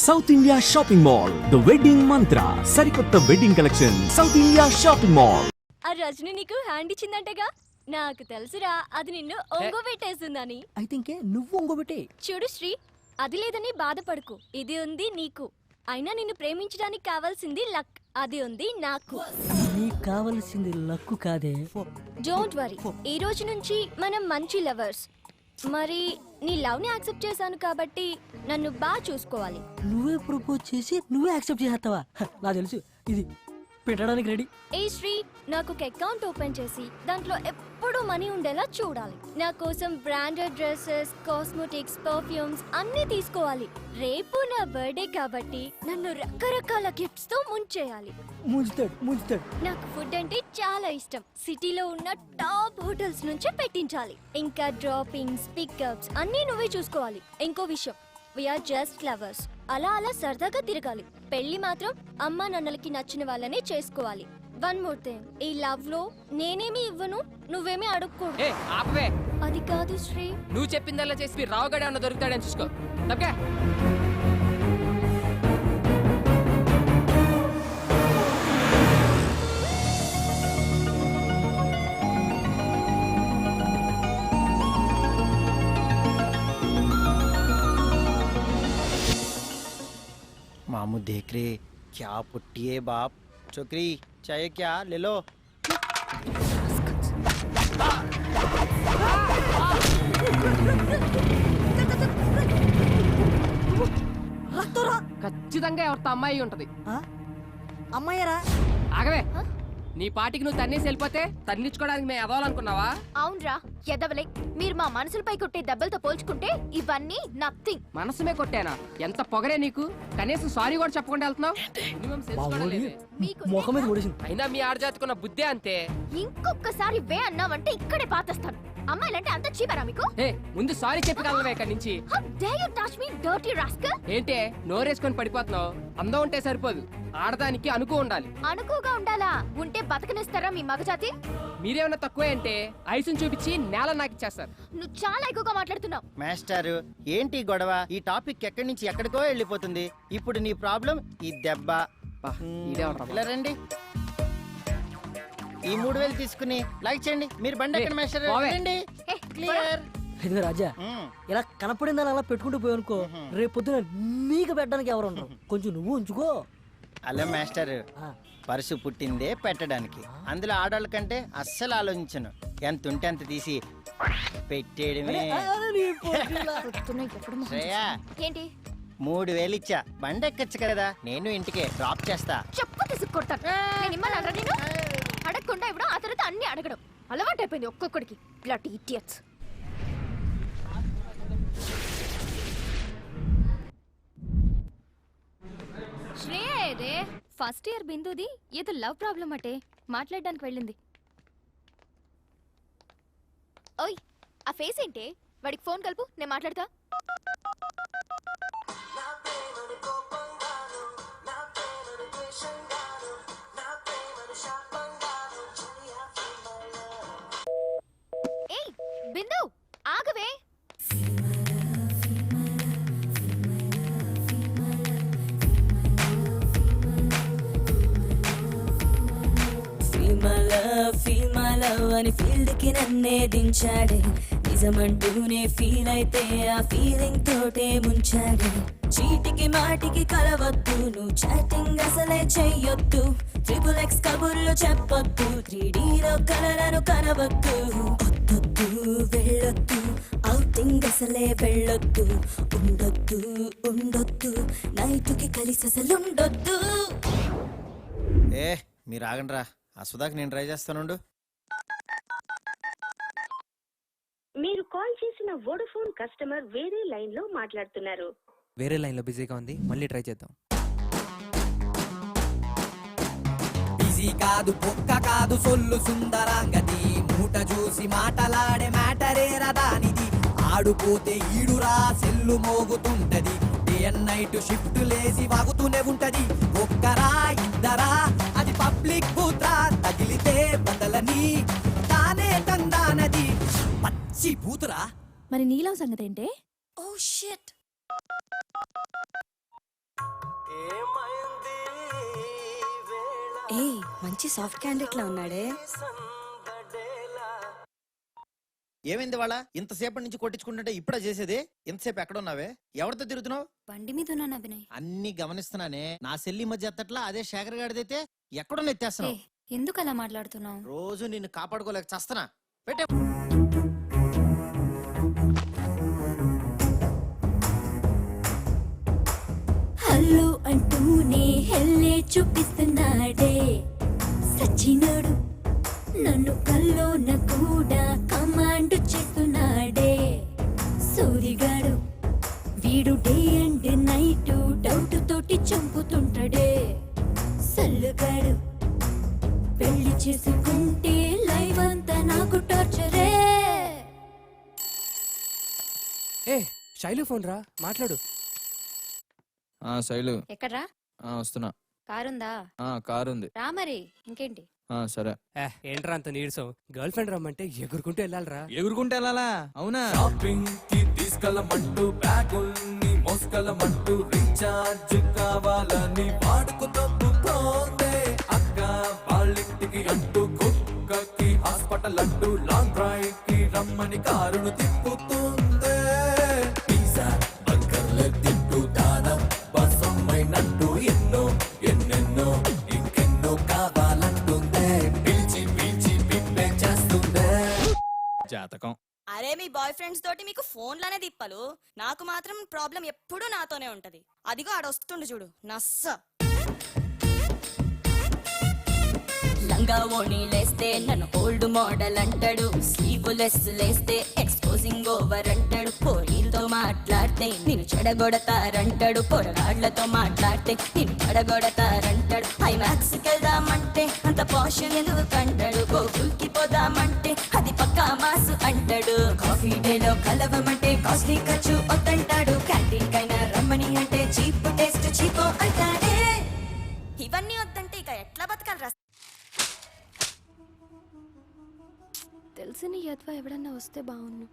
South India shopping mall the wedding మంత్ర సరికొత్త wedding collection south India shopping mall. ఆ రజని నీకు hand ఇచ్చిందంటగా? నాకు తెలుసురా అది నిన్ను ఒంగోబెట్టేస్తుందని. అయితే ఇంకే నువ్వు ఒంగోబెట్టే. చూడు శ్రీ, అది లేదని బాధపడకు, ఇది ఉంది నీకు. అయినా నిన్ను ప్రేమించడానికి కావాల్సింది లక్, అది ఉంది నాకు. నీకు కావాల్సింది లక్కు కాదే. డోంట్ వరీ, ఈ రోజు నుంచి మనం మంచి లవర్స్. మరి నీ లవ్ ని యాక్సెప్ట్ చేశాను కాబట్టి నన్ను బాగా చూసుకోవాలి. నువ్వే ప్రపోజ్ చేసి నువ్వే యాక్సెప్ట్ చేస్తావా? నాకు తెలుసు, ఇది పెట్టడానికి రెడీ. ఏ శ్రీ, నాకు ఒక అకౌంట్ ఓపెన్ చేసి దాంట్లో ఎప్పుడూ మనీ ఉండేలా చూడాలి. నా కోసం బ్రాండెడ్ డ్రెస్సెస్, కాస్మెటిక్స్, పర్ఫ్యూమ్స్ అన్ని తీసుకోవాలి. రేపు నా బర్త్డే కాబట్టి నన్ను రకరకాల గిఫ్ట్స్ తో ముంచేయాలి. ముంచుతాడు. నాకు ఫుడ్ అంటే చాలా ఇష్టం. సిటీలో ఉన్న టాప్ హోటల్స్ నుంచి పెట్టించాలి. ఇంకా డ్రాపింగ్స్, పికప్స్ అన్ని నువ్వే చూసుకోవాలి. ఇంకో విషయం, వీఆర్ జస్ట్ లవర్స్. అలా సరదాగా తిరగాలి. పెళ్లి మాత్రం అమ్మా నాన్నలకి నచ్చిన వాళ్ళనే చేసుకోవాలి. వన్ మోర్ థింగ్, ఈ లవ్ లో నేనేమి ఇవ్వను, నువ్వేమీ అడుక్కోడు. అది కాదు శ్రీ, నువ్వు చెప్పిందల్లా చేసి రావుగడే అన్న దొరుకుతాడని చూసుకో. తప్పకే मामू देख रहे क्या पुट्टी है बाप. छोकरी चाहिए क्या ले लो. ఖచ్చితంగా ఎవరితో అమ్మాయి ఉంటది. అమ్మాయిరా? ఆగవే, నీ పాటికి నువ్వు తన్నేసి వెళ్ళిపోతే తన్నించుకోవడానికి మేము ఎదవాలనుకున్నావా? అవునరా ఎదవలే. మీరు మా మనసులపై కొట్టే దెబ్బలతో పోల్చుకుంటే ఇవన్నీ నథింగ్. మనసుమే కొట్టానా? ఎంత పొగరే నీకు, కనీసం సారీ కూడా చెప్పకుండా వెళ్తున్నావు. ముఖం మీద కొడేసింది. అయినా మీ ఆడజాతుకున్న బుద్ధే అంతే. ఇంకొకసారి వే అన్నావంటే ఇక్కడే పాతేస్తాను. అమ్మాయిలంటే అంత చీపరా మీకు? ముందు సారీ చెప్పగలవే ఇక్కడి నుంచి. How dare you touch me, dirty rascal? ఏంటే నోరేసుకొని పడిపోతున్నావు? అందం ఉంటే సరిపోదు, ఆడదానికి అనుకో ఉండాలి. అనుకుగా ఉండాలా? ఉంటే బతకనిస్తారా మీ మగజాతి? మీరేమన్నా తక్కువే అంటే ఐసుని చూపించి నేల నాకు ఇచ్చేస్తారు. నువ్వు చాలా ఎక్కువగా మాట్లాడుతున్నావు. మాస్టర్ ఏంటి గొడవ? ఈ టాపిక్ ఎక్కడి నుంచి ఎక్కడికో వెళ్ళిపోతుంది. ఇప్పుడు నీ ప్రాబ్లం ఈ దెబ్బ. ఇలా రండి, ఈ 3000 తీసుకుని లైక్ చేయండి. మీరు బండి ఎక్కడ మాస్టర్? క్లియర్. ఇదిగో రాజా, ఇలా కనపడిందని అలా పెట్టుకుంటూ పోయానుకో, రేపు పొద్దున నీకు పెట్టడానికి ఎవరు ఉండరు. కొంచెం నువ్వు ఉంచుకో. అలా మాస్టర్, పరుసు పుట్టిందే పెట్టడానికి. అందులో ఆడవాళ్ళ కంటే అస్సలు ఆలోచించను. ఎంత ఉంటే అంత తీసి పెట్టేయడమే. శ్రేయా, ఏంటి 3000 ఇచ్చా, బండి ఎక్కచ్చు కదా, నేను ఇంటికే డ్రాప్ చేస్తా. చెప్పు తీసుకొట్టాను. నేను ఇమ్మన్నారా? నేను అడగకుండా ఇవ్వడం, ఆ తర్వాత అన్ని అడగడం అలవాటు అయిపోయింది ఒక్కొక్కడికి. Blood idiots. శ్రేయే, ఫస్ట్ ఇయర్ బిందుది ఏదో లవ్ ప్రాబ్లం అటే మాట్లాడడానికి వెళ్ళింది. ఓయ్, ఆ ఫేస్ ఏంటే? వాడికి ఫోన్ కలుపు, నేను మాట్లాడతా. ఏయ్ బిందు, ఆగవే. ఫీల్ మై లవ్ అని ఫీల్డ్ కి నన్నే దించాడే. నిజమంటూనే ఫీల్ అయితే ఆ ఫీలింగ్ తోటే ముంచాడే. చీటికి మాటికి కలవద్దు, నువ్వు చాటింగ్ అసలే చెయ్యొద్దు. XXX కబుర్లు చెప్పొద్దు, 3Dలో కలలను కనవద్దు. వద్దొద్దు, వెళ్ళొద్దు, ఔటింగ్ అసలే వెళ్ళొద్దు. ఉండొద్దు, నైట్కి కలిసి అసలు ఉండొద్దు. మీరు ఆగండ్రా, ఆ సుధాకి నేను ట్రై చేస్తానుండు. మీరు కాల్ చేసిన వోడాఫోన్ కస్టమర్ వేరే లైన్ లో మాట్లాడుతున్నారు. వేరే లైన్ లో బిజీగా ఉంది, మళ్ళీ ట్రై చేద్దాం. బిజీ కాదు, పొక్క కాదు, సొల్లు సుందరాంగది. మూట చూసి మాటలాడే మ్యాటరే రదానిది. ఆడుపోతే ఈడురా సెల్లు మోగుతుంటది. డే అండ్ నైట్ షిఫ్ట్ లేసి వాగుతూనే ఉంటది. ఒక్కరా ఇద్దరా అది పబ్లిక్ బూత్రా, తగిలి బదిలితే బదలని తానే తందానది పచ్చి బూతురా. మరి నీలవ్ సంగతి ఏంటే? Oh shit. ఏ మంచి సాఫ్ట్ క్యాండిడేట్ లా ఉన్నాడే. ఏమైంది వాళ్ళ ఇంతసేపటి నుంచి కొట్టించుకుంటుంటే ఇప్పుడే చేసేది? ఇంతసేపు ఎక్కడ ఉన్నావే? ఎవరితో తిరుగుతున్నావు? బండి మీద ఉన్నాను అభినయ్. అన్ని గమనిస్తున్నానే. నా సెల్లి మధ్య ఎత్తట్లా అదే శేఖర్ గాడిదైతే ఎక్కడో ఎత్తేస్తున్నావు. ఎందుకు అలా మాట్లాడుతున్నావు? రోజు నిన్ను కాపాడుకోలేక చస్తనా. పెట్టే హల్లు అంటూనే హెల్లే చూపిస్తున్నాడే సచ్చినాడు. నన్ను కల్లోన కూడా కమాండ్ చేస్తున్నాడే సూరిగాడు. వీడు డే అండ్ నైట్ డౌట్ తోటి చంపుతుంటాడే సల్లుగాడు. పెళ్లి చేసుకుంటే లైవ్ అంతా నాకు టార్చరే. ఏ శైలు ఫోన్ రా, మాట్లాడు. శైలు ఎక్కడ్రా? వస్తున్నా. కారుందా? కారు ఉంది. రా మరి ఇంకేంటి. సరే. ఏంట్రా అంత నీరసం? గర్ల్ ఫ్రెండ్ రమ్మంటే ఎగురుకుంటూ వెళ్ళాలరా. ఎగురుకుంటే వెళ్ళాలా? అవునా? షాపింగ్ కి తీసుకెళ్ళమంటూ బ్యాగుల్ని మోసుకెళ్ళమంటూ రీఛార్జ్ కావాలని వాడుకు తప్పుతోందే అక్క వాళ్ళింటికి అంటూ కుక్కకి హాస్పిటల్ అంటూ లాంగ్ డ్రైవ్ కి రమ్మని కారును తిప్పుతుందే. పిజ్జా బర్గర్లు తింటూ దానం బసమ్మైనట్టు ఎన్నో ఎన్నెన్నో ఇంకెన్నో కావాలంటుందే. పిలిచి పిలిచి పిప్పే చేస్తుందే. జాతకం. అరే మీ బాయ్ ఫ్రెండ్స్ తోటి మీకు ఫోన్లనే తిప్పలు, నాకు మాత్రం ప్రాబ్లం ఎప్పుడూ నాతోనే ఉంటది. అదిగో ఆడొస్తుండు చూడు నస్స. లంగా ఓణి లేస్తే నన్ను ఓల్డ్ మోడల్ అంటాడు. స్లీవ్లెస్ లేస్తే ఎక్స్పోజింగ్ ఓవర్ అంటాడు. పోరీలతో మాట్లాడితే నేను చెడగొడతారంటాడు. పొరగాళ్లతో మాట్లాడితే నేను చెడగొడతారంటాడు. ఐమాక్స్ కెళ్దామంటే అంత పాషన్ ఎందుకు అంటాడు. గోకుల్కి పోదామంటే అది పక్కా మాసు అంటాడు. కాఫీ డేలో కలవమంటే కాస్ట్లీ ఖర్చు వద్దంటాడు. క్యాంటీన్ కైనా రమ్మని అంటే చీప్ టేస్ట్ చీపో అంటాడే. ఇవన్నీ వద్దంటే ఇక ఎట్లా బతకాలి రా? తెలిసిన యద్వ ఎవడన్నా వస్తే బాగున్ను.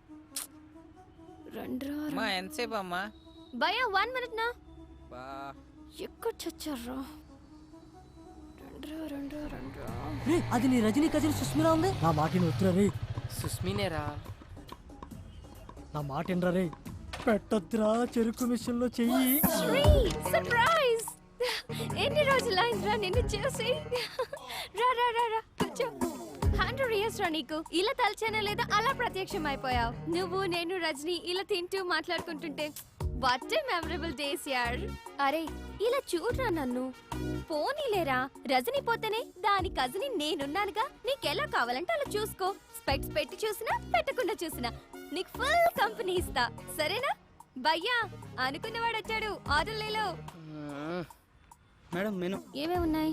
రండ్రా ఎంతసేపు అమ్మా? భయ్యా 1 minute నా. ఎక్కడ చచ్చారా? రండ్రా. రే అది నీ రజనీ కజిన్ సుస్మిరా ఉంది. నా మాట వద్దురా రే. సుస్మినేరా. నా మాట ఏంట్రా రే. పెట్టొద్దురా చెరుకు మిషన్ లో చెయ్యి. సర్ప్రైజ్. ఎన్ని రోజులైందిరా నిన్ను చూసి. రా కూర్చో. 100 years రా నీకు. ఇలా తలచానే లేదా అలా ప్రత్యక్షం అయిపోయావు. నువ్వు నేను రజనీ ఇలా తింటూ మాట్లాడుకుంటుంటే వాట్ ఏ మెమరబుల్ డేస్ యార్. అరే ఇలా చూడరా నన్ను. పోనీలేరా, రజనీ పోతేనే దాని కజిన్ నేనున్నానుగా. నీకెలా కావాలంటే అలా చూసుకో. స్పెక్ట్స్ పెట్టి చూసినా పెట్టకుండా చూసినా నీకు ఫుల్ కంపెనీ ఇస్తా, సరేనా? భయ్యా అనుకున్నవాడు వచ్చాడు. ఆర్డర్లేలో మేడం మెను ఏమేమి ఉన్నాయి?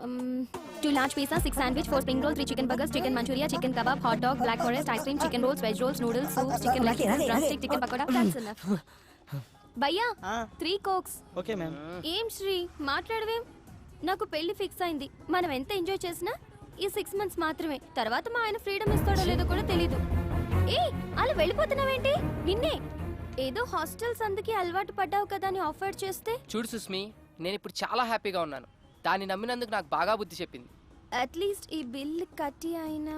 2 large pizza, 6 sandwich, 4 spring roll, 3 chicken burgers, chicken manchuria, chicken kebab, hot dog, black forest, ice cream, chicken rolls, veg rolls, noodles, soup, chicken leg, drumstick, chicken pakoda. That's enough. భయ్యా 3 cokes. Okay ma'am. ఏం శ్రీ మాట్లాడవేం? నాకు పెళ్లి fix అయింది. మనం ఎంత enjoy చేసినా ఈ 6 months మాత్రమే. తర్వాత మా ఆయన ఫ్రీడమ్ ఇస్తాడో లేదో కూడా తెలీదు. ఏ అలా వెళ్ళిపోతున్నావేంటి? నిన్నే ఏదో హాస్టల్స్ అందుకే అలవాటు పడ్డావు కదా అని ఆఫర్ చేస్తే. చూడు సుస్మి, నేను ఇప్పుడు చాలా హ్యాపీగా ఉన్నాను. దాన్ని నమ్మినందుకు నాకు బాగా బుద్ధి చెప్పింది. అట్లీస్ట్ ఈ బిల్ కట్టి అయినా.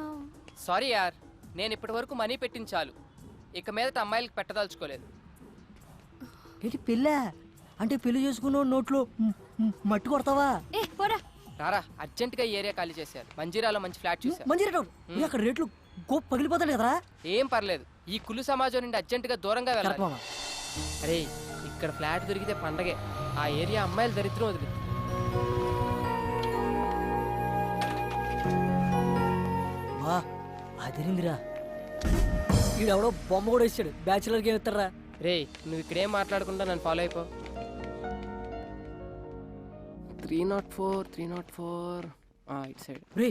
సారీ యార్, నేను ఇప్పటి వరకు మనీ పెట్టింది చాలు. ఇక మీదట అమ్మాయిలకు పెట్టదలుచుకోలేదు. ఏంటి పెళ్ళ అంటే పెళ్లి చేసుకున్న నోట్లో మట్టి కొడతావా? ఏ పోరా. రారా, అర్జెంటుగా ఈ ఏరియా ఖాళీ చేశారు. మంజీరాలో మంచి ఫ్లాట్ చూశారు. మంచి అక్కడ రేట్లు గోప్ పగిలిపోతాడు కదరా. ఏం పర్లేదు, ఈ కుళ్ళు సమాజం నుండి అర్జెంటుగా దూరంగా వెళ్ళాలి. కరెక్ట్ మామ. అరే ఇక్కడ ఫ్లాట్ దొరికితే పండగే. ఆ ఏరియా అమ్మాయిలు దరిద్రం వదిలి. వా అదిరిందిరా. ఈడెవడో బొమ్మ కూడా ఇచ్చాడు. బ్యాచులర్కి ఏమి ఇస్తారా? రే నువ్వు ఇక్కడేం మాట్లాడకుండా నన్ను ఫాలో అయిపో. 304 ఇటు సైడ్. రే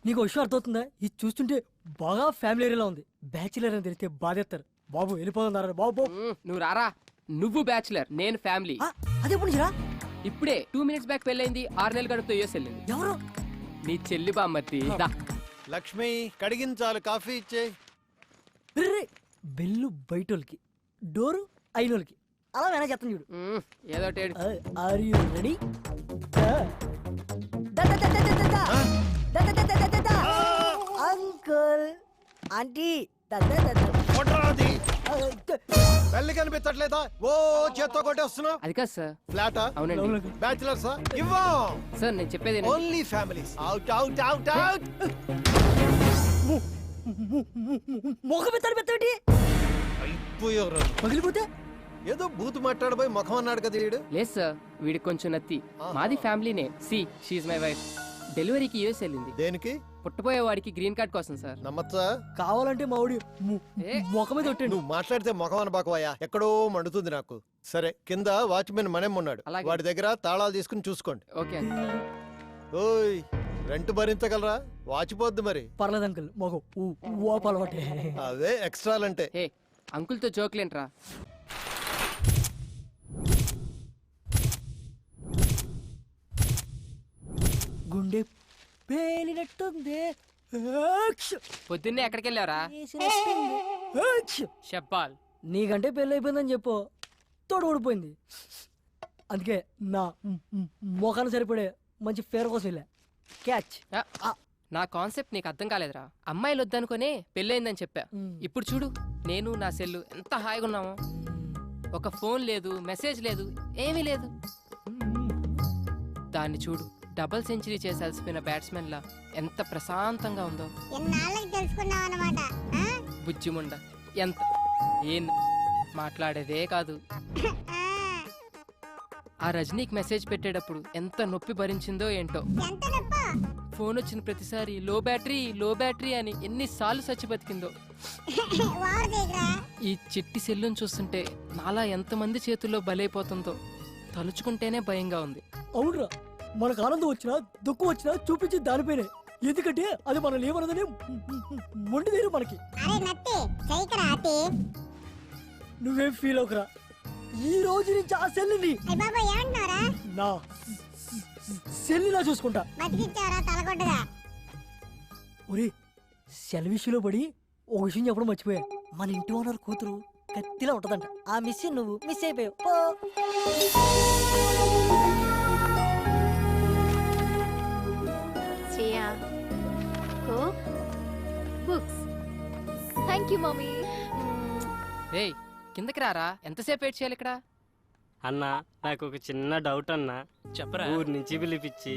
నీకు విషయం అర్థమవుతుందా? ఇది చూస్తుంటే బాగా ఫ్యామిలీ ఏరియాలో ఉంది. బ్యాచులర్ అని తెలిస్తే బాధేస్తారు. బాబు వెళ్ళిపోతున్నారు బాబు. నువ్వు రారా. నువ్వు బ్యాచులర్, నేను ఫ్యామిలీ. అదే ఎప్పుడు నుంచిరా? ఇప్పుడే 2 minutes బ్యాక్ పెళ్ళైంది. 6 నెలల గడుపుతో యూఎస్ వెళ్ళింది. ఎవరు? నీ చెల్లి బామ్మర్ది దా. లక్ష్మి కడిగించాలి, కాఫీ ఇచ్చే. రే బెల్లు బయటోళ్ళకి డోరు అయినోళ్ళకి అలా మేనేజ్ చేస్తాను చూడు. ఏదో ఒకటి ఏడు. Are you ready? Uncle aunty పెళ్లి కనిపించట్లేదా? ఓ చేత్తో కొట్టేస్తున్నావు. అది కాదు సార్. ఫ్లాటా? అవునండి బ్యాచిలర్సా? ఇవ్వం. సార్, నేను చెప్పేది only families. Out out out out. మొఖం పెత్తాడు పెత్తాడు అయిపోయారు. పగిలిపోతే ఏదో బూత్ మాట్లాడబోయి ముఖం అన్నాడు కదా వీడు. లేదు సార్, వీడికి కొంచెం నత్తి. మాది ఫ్యామిలీనే. See she my wife. డెలివరీకి యూఎస్ వెళ్ళింది. దేనికి? పుట్టబోయే వాడికి గ్రీన్ కార్డ్ కోసం సార్. నమ్మచ్చా? కావాలంటే మా ఊడి ముఖం మీద కొట్టండి. నువ్వు మాట్లాడితే ముఖం అనబాకవయ్యా, ఎక్కడో మండుతుంది నాకు. సరే, కింద వాచ్మెన్ మనేం ఉన్నాడు, అలాగే. వాడి దగ్గర తాళాలు తీసుకుని చూసుకోండి. ఓకే. ఓయ్, రెంట్ భరించగలరా? వాచిపోద్ది మరి. పర్లేదు అంకుల్ మొగం ఓపు అలవాటే. అవే ఎక్స్ట్రాలంటే. హే, అంకుల్తో జోక్లేంట్రా. గుండె పేలినట్టుంది. పొద్దున్నే ఎక్కడికి వెళ్ళావరా? షబ్బాల్. నీకంటే పెళ్ళి అయిపోయిందని చెప్పు, తోడు ఊడిపోయింది. అందుకే నా మొఖాన్ని సరిపడే మంచి ఫేర్ కోసం వెళ్ళా. క్యాచ్. నా కాన్సెప్ట్ నీకు అర్థం కాలేదురా. అమ్మాయిలు వద్దనుకునే పెళ్ళయిందని చెప్పా. ఇప్పుడు చూడు, నేను నా సెల్లు ఎంత హాయిగా ఉన్నామో. ఒక ఫోన్ లేదు, మెసేజ్ లేదు, ఏమీ లేదు. దాన్ని చూడు, డబుల్ సెంచరీ చేసి అలసిపోయిన బ్యాట్స్మెన్ లా ఎంత ప్రశాంతంగా ఉందో. బుజ్జిముండ ఎంత ఏం మాట్లాడేదే కాదు. ఆ రజనీకి మెసేజ్ పెట్టేటప్పుడు ఎంత నొప్పి భరించిందో ఏంటో. ఫోన్ వచ్చిన ప్రతిసారి లో బ్యాటరీ అని ఎన్నిసార్లు చచ్చి బతికిందో. ఈ చిట్టి సెల్లును చూస్తుంటే నాలా ఎంతమంది చేతుల్లో బలైపోతుందో తలుచుకుంటేనే భయంగా ఉంది. అవునరా, మనకు ఆనందం వచ్చినా దుఃఖం వచ్చినా చూపించి దానిపైనే. ఎందుకంటే అది మనల్ని ఏమన్నదని మొండి తీరు మనకి. నువ్వేం ఫీల్ అవుకరా. ఈ రోజు నుంచి ఆ సెల్లుని నా సెల్లులా చూసుకుంటా. ఒరే, సెల్ విషయంలో పడి ఓ విషయం చెప్పడం మర్చిపోయా. మన ఇంటి ఓనర్ కూతురు కత్తిలా ఉంటదంట. ఆ మిస్ నువ్వు మిస్ అయిపోయావు. బుక్స్. Thank you mummy. రేయ్, కిందకి రారా. ఎంతసేపు వెయిట్ చేయాలి ఇక్కడ? అన్నా, నాకు ఒక చిన్న డౌట్ అన్నా. చెప్పరా. ఊరు నుంచి పిలిపించి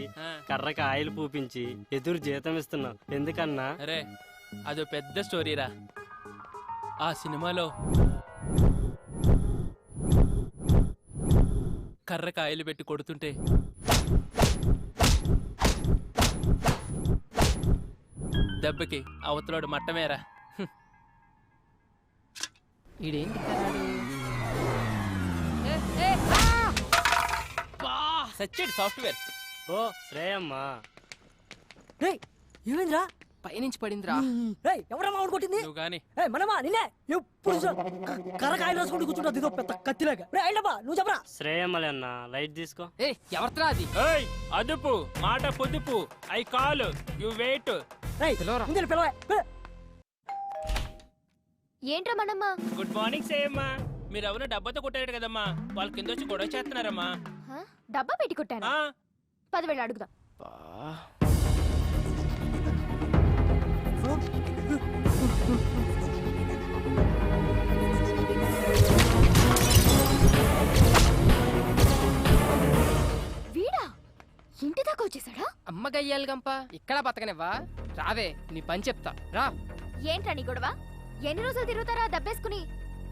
కర్రకి ఆయిల్ పూపించి ఎదురు జీతం ఇస్తున్నావు ఎందుకన్నా? అరే, అదో పెద్ద స్టోరీరా. ఆ సినిమాలో కర్ర కాయలు పెట్టి కొడుతుంటే దెబ్బకి అవతలోడు మట్టమేరా. ఈడేంటి సచ్చేడు సాఫ్ట్వేర్. ఓ శ్రేయమ్మా. ఏమైందిరా? పైనుంచి పడిందిరా. ఎవరా మామిడి కొట్టింది? నువ్వు గాని మనమా నిన్నే ఎప్పుడు కర్రకాయలు రాసుకుంటూ కూర్చుంటా ఇదో పెద్ద కత్తిలాగా. నువ్వు చెప్పరా. శ్రేయమ్మలే అన్నా, లైట్ తీసుకో. ఎవరిరా అది? అదుపు మాట పొదుపు. I call you wait. ఏంట్రా మనమ్మా? Good morning శ్రేయమ్మా. మీరు ఎవరు డబ్బాతో కొట్టారు కదమ్మా, వాళ్ళు కింద వచ్చి గొడవ చేస్తున్నారమ్మా. డబ్బా పెట్టి కొట్టాను. 10,000 అడుగుదా. వీడా ఇంటి దాకా వచ్చేసాడా? అమ్మ గయ్యాలి గంప, ఇక్కడ బతకనివ్వా? రావే, నీ పని చెప్తా రా. ఏంట్రా నీ గొడవ? ఎన్ని రోజులు తిరుగుతారా దబ్బేసుకుని?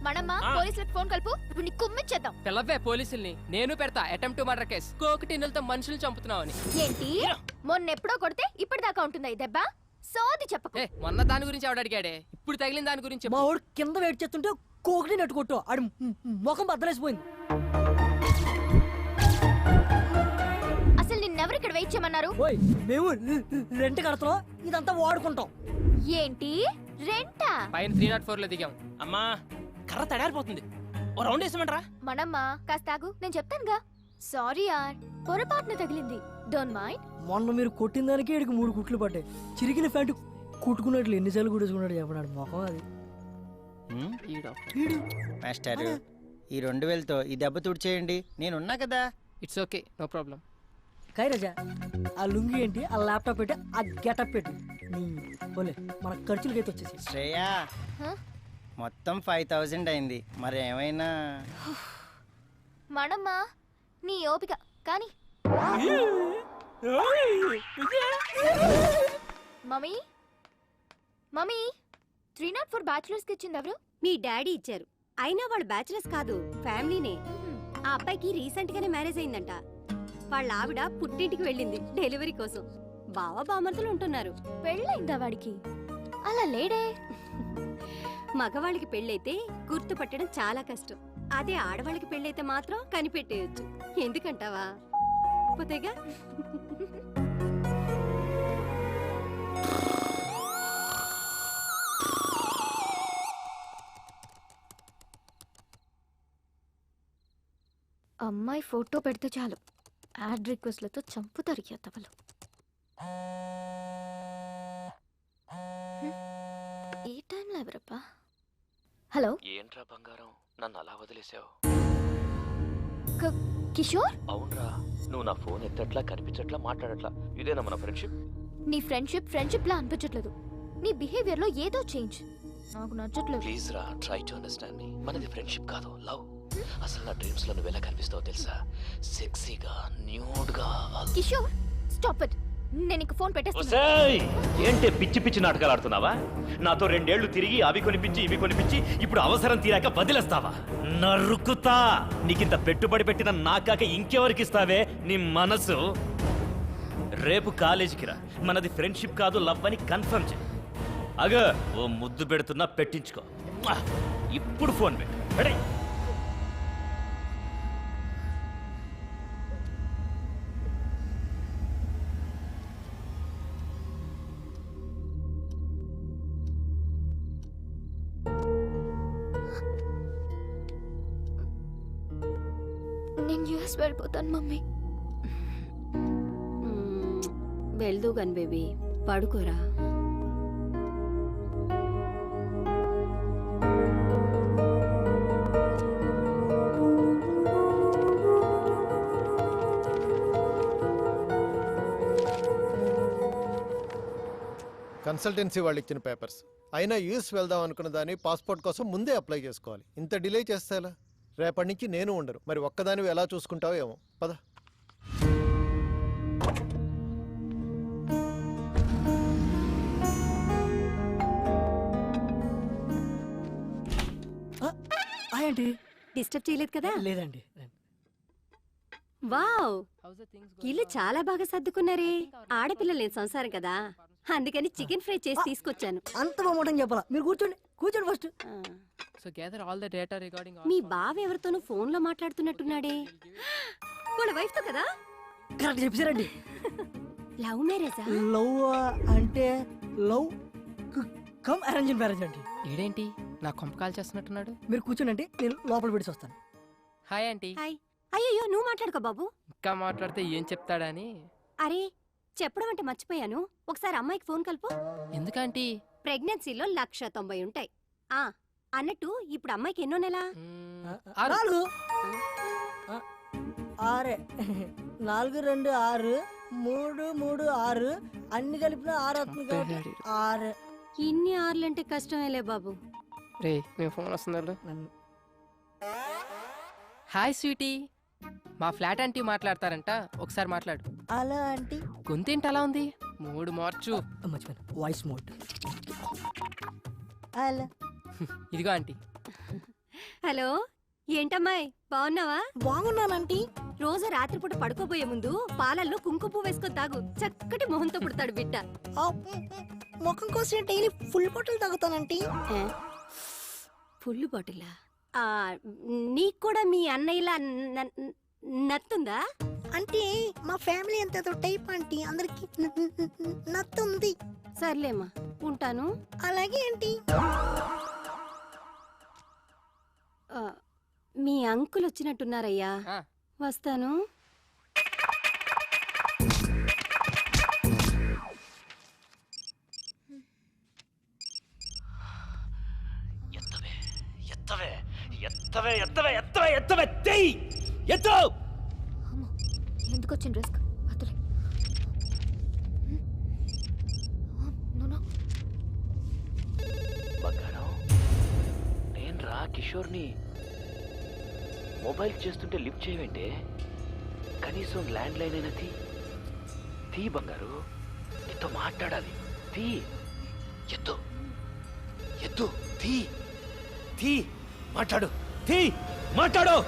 మనమ్మా, పోలీసులకు ఫోన్ కలుపు. ఇప్పుడు నీ కుమ్మిచ్చేద్దాం. పిల్లవే పోలీసుల్ని. నేను పెడతా అటెంప్ట్ టు మర్డర్ కేసు. కోకటిన్నులతో మనుషులు చంపుతున్నావని. ఏంటి? మొన్నెప్పుడో కొడితే ఇప్పటిదాకా ఉంటుందా ఈ దెబ్బ? సోది చెప్పకు. మొన్న దాని గురించి ఆవిడ అడిగాడే, ఇప్పుడు తగిలిన దాని గురించి. మా వాడు కింద వెయిట్ చేస్తుంటే కోకటి నెట్టు కొట్టు. ఆడి ముఖం బద్దలేసిపోయింది. అసలు నిన్నెవరు ఇక్కడ వెయిట్ చేయమన్నారు? మేము రెంట్ కడతాం, ఇదంతా వాడుకుంటాం. ఏంటి రెంటా? పైన 304 లో దిగాం. అమ్మా, కర్ర తడారిపోతుంది. ఓ రౌండ్ వేసమంటారా? మనమ్మా, కాస్త ఆగు, నేను చెప్తానుగా. సారీ యార్, పొరపాటున తగిలింది. Don't mind. మొన్న మీరు కొట్టిన దానికి ఇక్కడికి 3 కుట్లు పడ్డాయి. చిరిగిన ప్యాంటు కుట్టుకున్నట్లు ఎన్నిసార్లు కుట్టుకున్నాడు చెప్పడాడు మొఖం అది. మాస్టర్ ఈ 2000తో ఈ దెబ్బ తుడిచేయండి, నేనున్నా కదా. It's okay, no problem. కైరాజా ఆ లుంగి ఏంటి, ఆ ల్యాప్టాప్ పెట్టి, ఆ గెటప్ పెట్టి పోలే మన ఖర్చులకైతే వచ్చేసి. శ్రేయా మొత్తం 5000 అయింది, మరి ఏమైనా మనమ్మా నీ ఓపిక కానీ. మమ్మీ మమ్మీ 304 బ్యాచులర్స్ కి ఇచ్చింది ఎవరు? మీ డాడీ ఇచ్చారు. అయినా వాళ్ళు బ్యాచిలర్స్ కాదు, ఫ్యామిలీనే. ఆ అబ్బాయికి రీసెంట్ గానే మ్యారేజ్ అయిందంట. వాళ్ళ ఆవిడ పుట్టింటికి వెళ్ళింది డెలివరీ కోసం. బావ బామర్తులు ఉంటున్నారు. పెళ్ళైందా వాడికి? అలా లేడే. మగవాళ్ళకి పెళ్ళైతే గుర్తుపట్టడం చాలా కష్టం. అదే ఆడవాళ్ళకి పెళ్ళైతే మాత్రం కనిపెట్టేయచ్చు. ఎందుకంటావా? పోతేగా. అమ్మాయి ఫోటో పెడితే చాలు యాడ్ రిక్వెస్ట్లతో చంపుతారు ఎత్తవలు. ఈ టైంలో ఎవరప్పా? హలో, ఏంట్రా బంగారం, నన్ను అలా వదిలేసావు? కిషోర్? అవునరా, నువ్వు నా ఫోన్ ఎత్తట్లా, కనిపించట్లా, మాట్లాడట్లా. ఇదేనా మన ఫ్రెండ్షిప్? నీ ఫ్రెండ్షిప్ లా అనిపించట్లేదు. నీ బిహేవియర్ లో ఏదో చేంజ్ నాకు నచ్చట్లేదు. ప్లీజ్ రా, ట్రై టు అండర్స్టాండ్ మీ. మనది ఫ్రెండ్షిప్ కాదు, లవ్. అసలు నా డ్రీమ్స్ లో నువ్వు ఎలా కనిపిస్తావో తెలుసా? సెక్సీగా, న్యూడ్ గా. Kishore stop it. నేను నీకు ఫోన్ పెట్టేస్తాను. ఒసేయ్, ఏంటే పిచ్చి పిచ్చి నాటకాలు ఆడుతున్నావా? నాతో 2 ఏళ్లు తిరిగి అవి కొనిపించి ఇవి కొనిపించి ఇప్పుడు అవసరం తీరాక వదిలేస్తావా? నరుకుతా. నీకింత పెట్టుబడి పెట్టిన నాకాక ఇంకెవరికి ఇస్తావే నీ మనసు? రేపు కాలేజీకి రా, మనది ఫ్రెండ్షిప్ కాదు లవ్ అని కన్ఫర్మ్ చేయి. అగ ఓ ముద్దు పెడుతున్నా, పెట్టించుకో. ఇప్పుడు ఫోన్ పెట్టు. నేను యూఎస్ వెళ్ళిపోతాను మమ్మీ. వెళ్దు గన్ బేబీ, పడుకోరా. కన్సల్టెన్సీ వాళ్ళు ఇచ్చిన పేపర్స్ అయినా యూఎస్ వెళ్దాం అనుకున్న దాన్ని పాస్పోర్ట్ కోసం ముందే అప్లై చేసుకోవాలి. ఇంత డిలే చేస్తే ఎలా? రేపటి నుంచి నేను ఉండరు, మరి ఒక్కదానివి ఎలా చూసుకుంటావో ఏమో. పద. ఏంటి డిస్టర్బ్ చేయలేదు కదా? లేదండి. వావ్, ఇల్లు చాలా బాగా సర్దుకున్నారే. ఆడపిల్లలు లేని సంసారం కదా, అందుకని చికెన్ ఫ్రై చేసి తీసుకొచ్చాను. అంత బాగుంటని చెప్పాలా? మీరు కూర్చోండి కూర్చోండి first. So gather all the data regarding. మీ బావ ఎవరితోనూ ఫోన్ లో మాట్లాడుతున్నట్టున్నాడే. వాళ్ళ వైఫ్ తో కదా? కరెక్ట్ చెప్పారండి. లవ్ మ్యారేజా? లవ్ అంటే లవ్ కమ్ అరేంజ్ మ్యారేజ్ అండి. ఈడేంటి నా కొంప కాల్ చేస్తున్నట్టున్నాడు? మీరు కూర్చోండి, నేను లోపల పెట్టి వస్తాను. Hi aunty. హాయ్. అయ్యో నువ్వు మాట్లాడుకో బాబు. ఇంకా మాట్లాడితే ఏం చెప్తాడని. అరే చెప్పడం అంటే మర్చిపోయాను. ఒకసారి అమ్మాయికి ఫోన్ కలుపు. ఎందుకంటీ? ప్రెగ్నెన్సీలో 190 ఉంటాయి. ఆ అన్నట్టు ఇప్పుడు అమ్మాయికి ఎన్నో నెల? 4 6 4 2 6 3 3 6 అన్ని కలిపిన 6 అవుతుంది కాబట్టి 6. ఇన్ని ఆర్లంటే కష్టమేలే బాబు. రే మేము ఫోన్ వస్తున్నారు. హాయ్ స్వీటీ, మా ఫ్లాట్ ఆంటీ మాట్లాడతారంట, ఒకసారి మాట్లాడు. అలా ఆంటీ గొంతేంటి అలా ఉంది? మూడు మార్చు. మర్చిపోయాను, వాయిస్ మోడ్. అలా ఇదిగో ఆంటీ. హలో, ఏంటమ్మాయి బాగున్నావా? బాగున్నానంటీ. రోజు రాత్రిపూట పడుకోబోయే ముందు పాలల్లో కుంకుమ పువ్వు వేసుకొని తాగు. చక్కటి మొహంతో పుడతాడు బిడ్డ. ముఖం కోసం డైలీ ఫుల్ బాటిల్ తాగుతానంటీ. ఫుల్ బాటిలా? నీకు కూడా మీ అన్నయ్యలా నత్తుందా? అంటే మా ఫ్యామిలీ అంత టైప్ ఆంటీ, అందరికి నత్తుంది. సర్లేమ్మా, ఉంటాను. అలాగే ఆంటీ. మీ అంకుల్ వచ్చినట్టున్నారయ్యా, వస్తాను. ఎత్తవే ఎత్తవే ఎత్తవే ఎత్తవే ఎత్తవే తెయ్ ఎత్తు. అమ్మో ఎందుకు వచ్చిన రిస్క్ అతలే బంగారం నేను రా కిషోర్ని. మొబైల్ చేస్తుంటే లిఫ్ట్ చేయవేంటే? కనీసం ల్యాండ్ లైన్ అయినా తీ బంగారు, నీతో మాట్లాడాలి. తీ ఎత్తు ఎత్తు తీ మాట్లాడు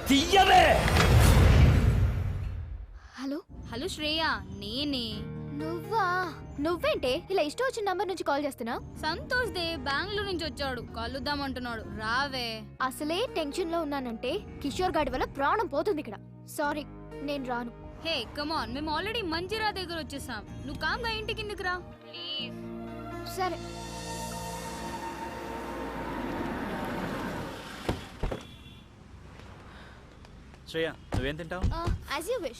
తీయవే. హలో హలో శ్రేయ, నేనే. నువ్వేంటే ఇలా ఇష్టం వచ్చిన నంబర్ నుంచి కాల్ చేస్తున్నా? సంతోష్ దే బెంగళూరు నుంచి వచ్చాడు, కలుద్దామంటున్నాడు. రావే. అసలే టెన్షన్ లో ఉన్నానంటే కిషోర్ గాడి వల్ల ప్రాణం పోతుంది ఇక్కడ. సారీ నేను రాను. హే కమాన్, మేము ఆల్రెడీ మంజిరా దగ్గర వచ్చేసాం. నువ్వు కామ్గా ఇంటికి కిందకి రా ప్లీజ్. సరే శ్రేయ, నువ్వేం తింటావు? As you wish.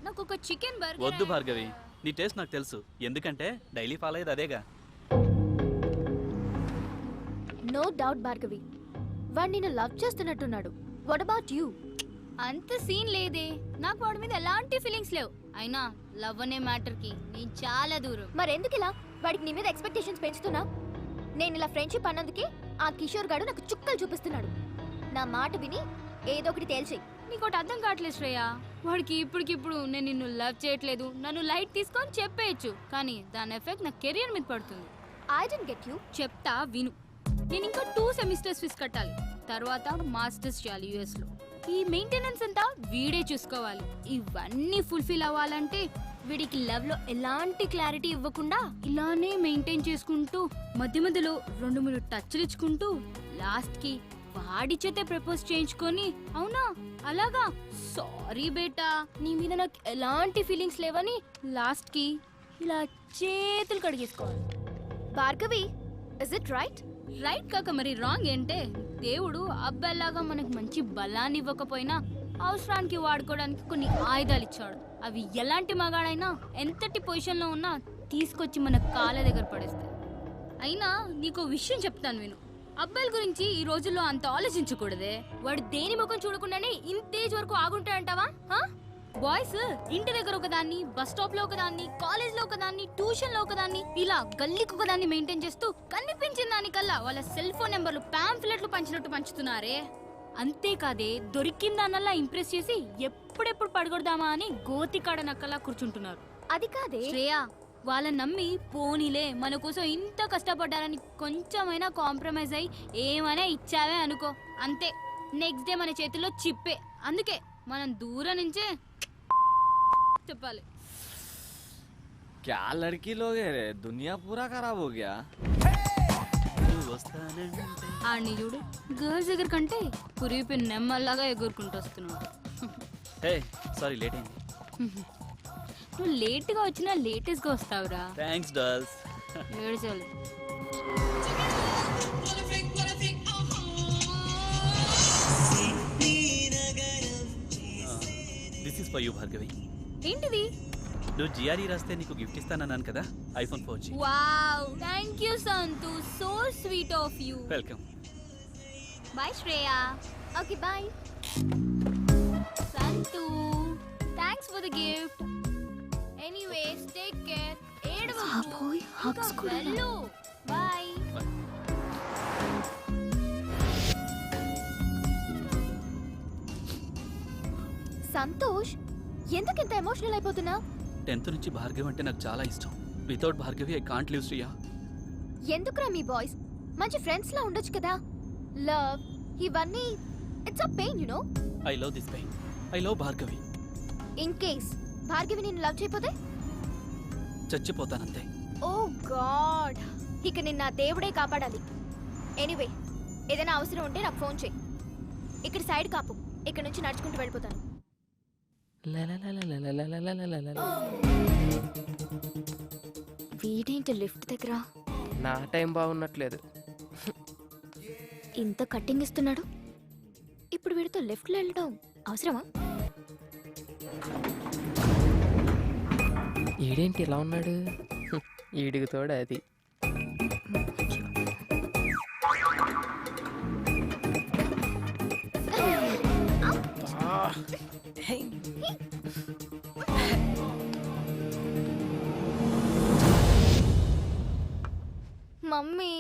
నాకు ఒక చికెన్ బర్గర్. వద్దు భార్గవి, నీ టేస్ట్ నాకు తెలుసు. ఎందుకంటే డైలీ ఫాలో అయ్యేది అదేగా. నో డౌట్ భార్గవి, వాడు నిన్ను లవ్ చేస్తున్నట్టున్నాడు. What about you? అంత సీన్ లేదే, నాకు వాడి మీద ఎలాంటి ఫీలింగ్స్ లేవు. అయినా లవ్ అనే మ్యాటర్ కి నేను చాలా దూరం. మరెందుకు ఇలా వాడికి నీ మీద ఎక్స్పెక్టేషన్స్ పెంచుతున్నా? నేను ఇలా ఫ్రెండ్షిప్ అన్నందుకే ఆ కిషోర్ గాడు నాకు చుక్కలు చూపిస్తున్నాడు. నా మాట విని ఏదో ఒకటి తేల్చేయి. నీకోటి అర్థం కావట్లేదు శ్రేయ. వాడికి ఇప్పటికిప్పుడు నేను నిన్ను లవ్ చేయట్లేదు, నన్ను లైట్ తీసుకొని చెప్పేయచ్చు, కానీ దాని ఎఫెక్ట్ నా కెరియర్ మీద పడుతుంది. I don't get you. చెప్తా విను. నేను ఇంకా 2 సెమిస్టర్స్ ఫీజు కట్టాలి, తర్వాత మాస్టర్స్ చేయాలి US లో. ఈ మెయింటెనెన్స్ అంతా వీడే చూసుకోవాలి. ఇవన్నీ ఫుల్ఫిల్ అవ్వాలంటే వీడికి లవ్ లో ఎలాంటి క్లారిటీ ఇవ్వకుండా ఇలానే మెయింటైన్ చేసుకుంటూ మధ్య మధ్యలో 2-3 టచ్లు ఇచ్చుకుంటూ లాస్ట్ కి వాడి చేతే ప్రపోజ్ చేయించుకొని. అవునా? అలాగా? సారీ బేటా, నీ మీద నాకు ఎలాంటి ఫీలింగ్స్ లేవని లాస్ట్ కి ఇలా చేతులు కడిగేసుకోవాలి. Bhargavi, is it right? Right కాక మరి రాంగ్ ఏంటే? దేవుడు అబ్బాయిలాగా మనకు మంచి బలాన్ని ఇవ్వకపోయినా అవసరానికి వాడుకోవడానికి కొన్ని ఆయుధాలు ఇచ్చాడు. అవి ఎలాంటి మగాడైనా ఎంతటి పొజిషన్లో ఉన్నా తీసుకొచ్చి మన కాళ్ళ దగ్గర పడేస్తాయి. అయినా నీకో విషయం చెప్తాను విను. అబ్బాయిల గురించి ఈ రోజుల్లో అంత ఆలోచించకూడదే. వాడు దేని ముఖం చూడకుండానే ఇంతేజ్ వరకు ఆగుంటాడంటావా? బాయ్స్ ఇంటి దగ్గర ఒకదాన్ని, బస్ స్టాప్ లో ఒకదాన్ని, కాలేజ్ లో ఒకదాన్ని, ట్యూషన్ లో ఒకదాన్ని, ఇలా గల్లీకి ఒకదాన్ని మెయింటైన్ చేస్తూ కనిపించిన దానికల్లా వాళ్ళ సెల్ ఫోన్ నెంబర్లు పాంఫ్లెట్లు పంచినట్టు పంచుతున్నారే. అంతేకాదే దొరికిందానల్లా ఇంప్రెస్ చేసి ఎప్పుడెప్పుడు పడగొడదామా అని గోతికాడ నక్కలా కూర్చుంటున్నారు. అది కాదే శ్రేయ, వాళ్ళని నమ్మి పోనీలే మన కోసం ఇంత కష్టపడ్డారని కొంచెమైనా కాంప్రమైజ్ అయ్యి ఏమైనా ఇచ్చావే అనుకో, అంతే నెక్స్ట్ డే మన చేతిలో చిప్పే. అందుకే మనం దూరం నుంచే చెప్పాలి. क्या लड़की लोग है रे, दुनिया पूरा खराब हो गया. ఆడిని చూడు, గర్ల్స్ దగ్గర కంటే కురిపి నెమ్మల్లాగా ఎగురుకుంటూ వస్తున్నాడు. హే సారీ, లేట్ అయింది. నువ్వు లేట్గా వచ్చినా లేటెస్ట్గా వస్తావురా. Thanks dolls. ఏడ్చాలి. This is for you Bhargavi. ఏంటిది? నువ్వు GRE రాస్తే నీకు గిఫ్ట్ ఇస్తానన్నాను కదా, iPhone 4G. Wow, thank you Santhu, so sweet of you. Welcome. Bye Shreya. Okay bye. Santhu, thanks for the gift. Anyways take care. బాబోయ్, hugs కూడా. బాయ్. సంతోష్, ఎందుకు ఇంత ఎమోషనల్ అయిపోతున్నావు? 10th నుంచి భార్గవి అంటే నాకు చాలా ఇష్టం. Without Bhargavi I can't live Shriya. ఎందుకురా మీ బాయ్స్ మంచి ఫ్రెండ్స్ లా ఉండొచ్చు కదా? లవ్ ఇవన్నీ it's a pain, you know. I love this pain. I love Bhargavi. In case Bhargavi నిన్ను లవ్ చేయకపోతే చచ్చిపోతానంతే. ఓ గాడ్, ఇక నిన్న దేవుడే కాపాడాలి. ఎనీవే, ఏదైనా అవసరం ఉంటే నాకు ఫోన్ చేయి. ఇక్కడ సైడ్ కాపు, ఇక్కడ నుంచి నడుచుకుంటూ వెళ్ళిపోతాను. వీడేంటి లిఫ్ట్ దగ్గర? నా టైం బాగున్నట్లేదు. ఇంత కట్టింగ్ ఇస్తున్నాడు, ఇప్పుడు వీడితో లెఫ్ట్లో వెళ్ళడం అవసరమా? ఈడేంటి ఇలా ఉన్నాడు? ఈడికి తోడు అది. మమ్మీ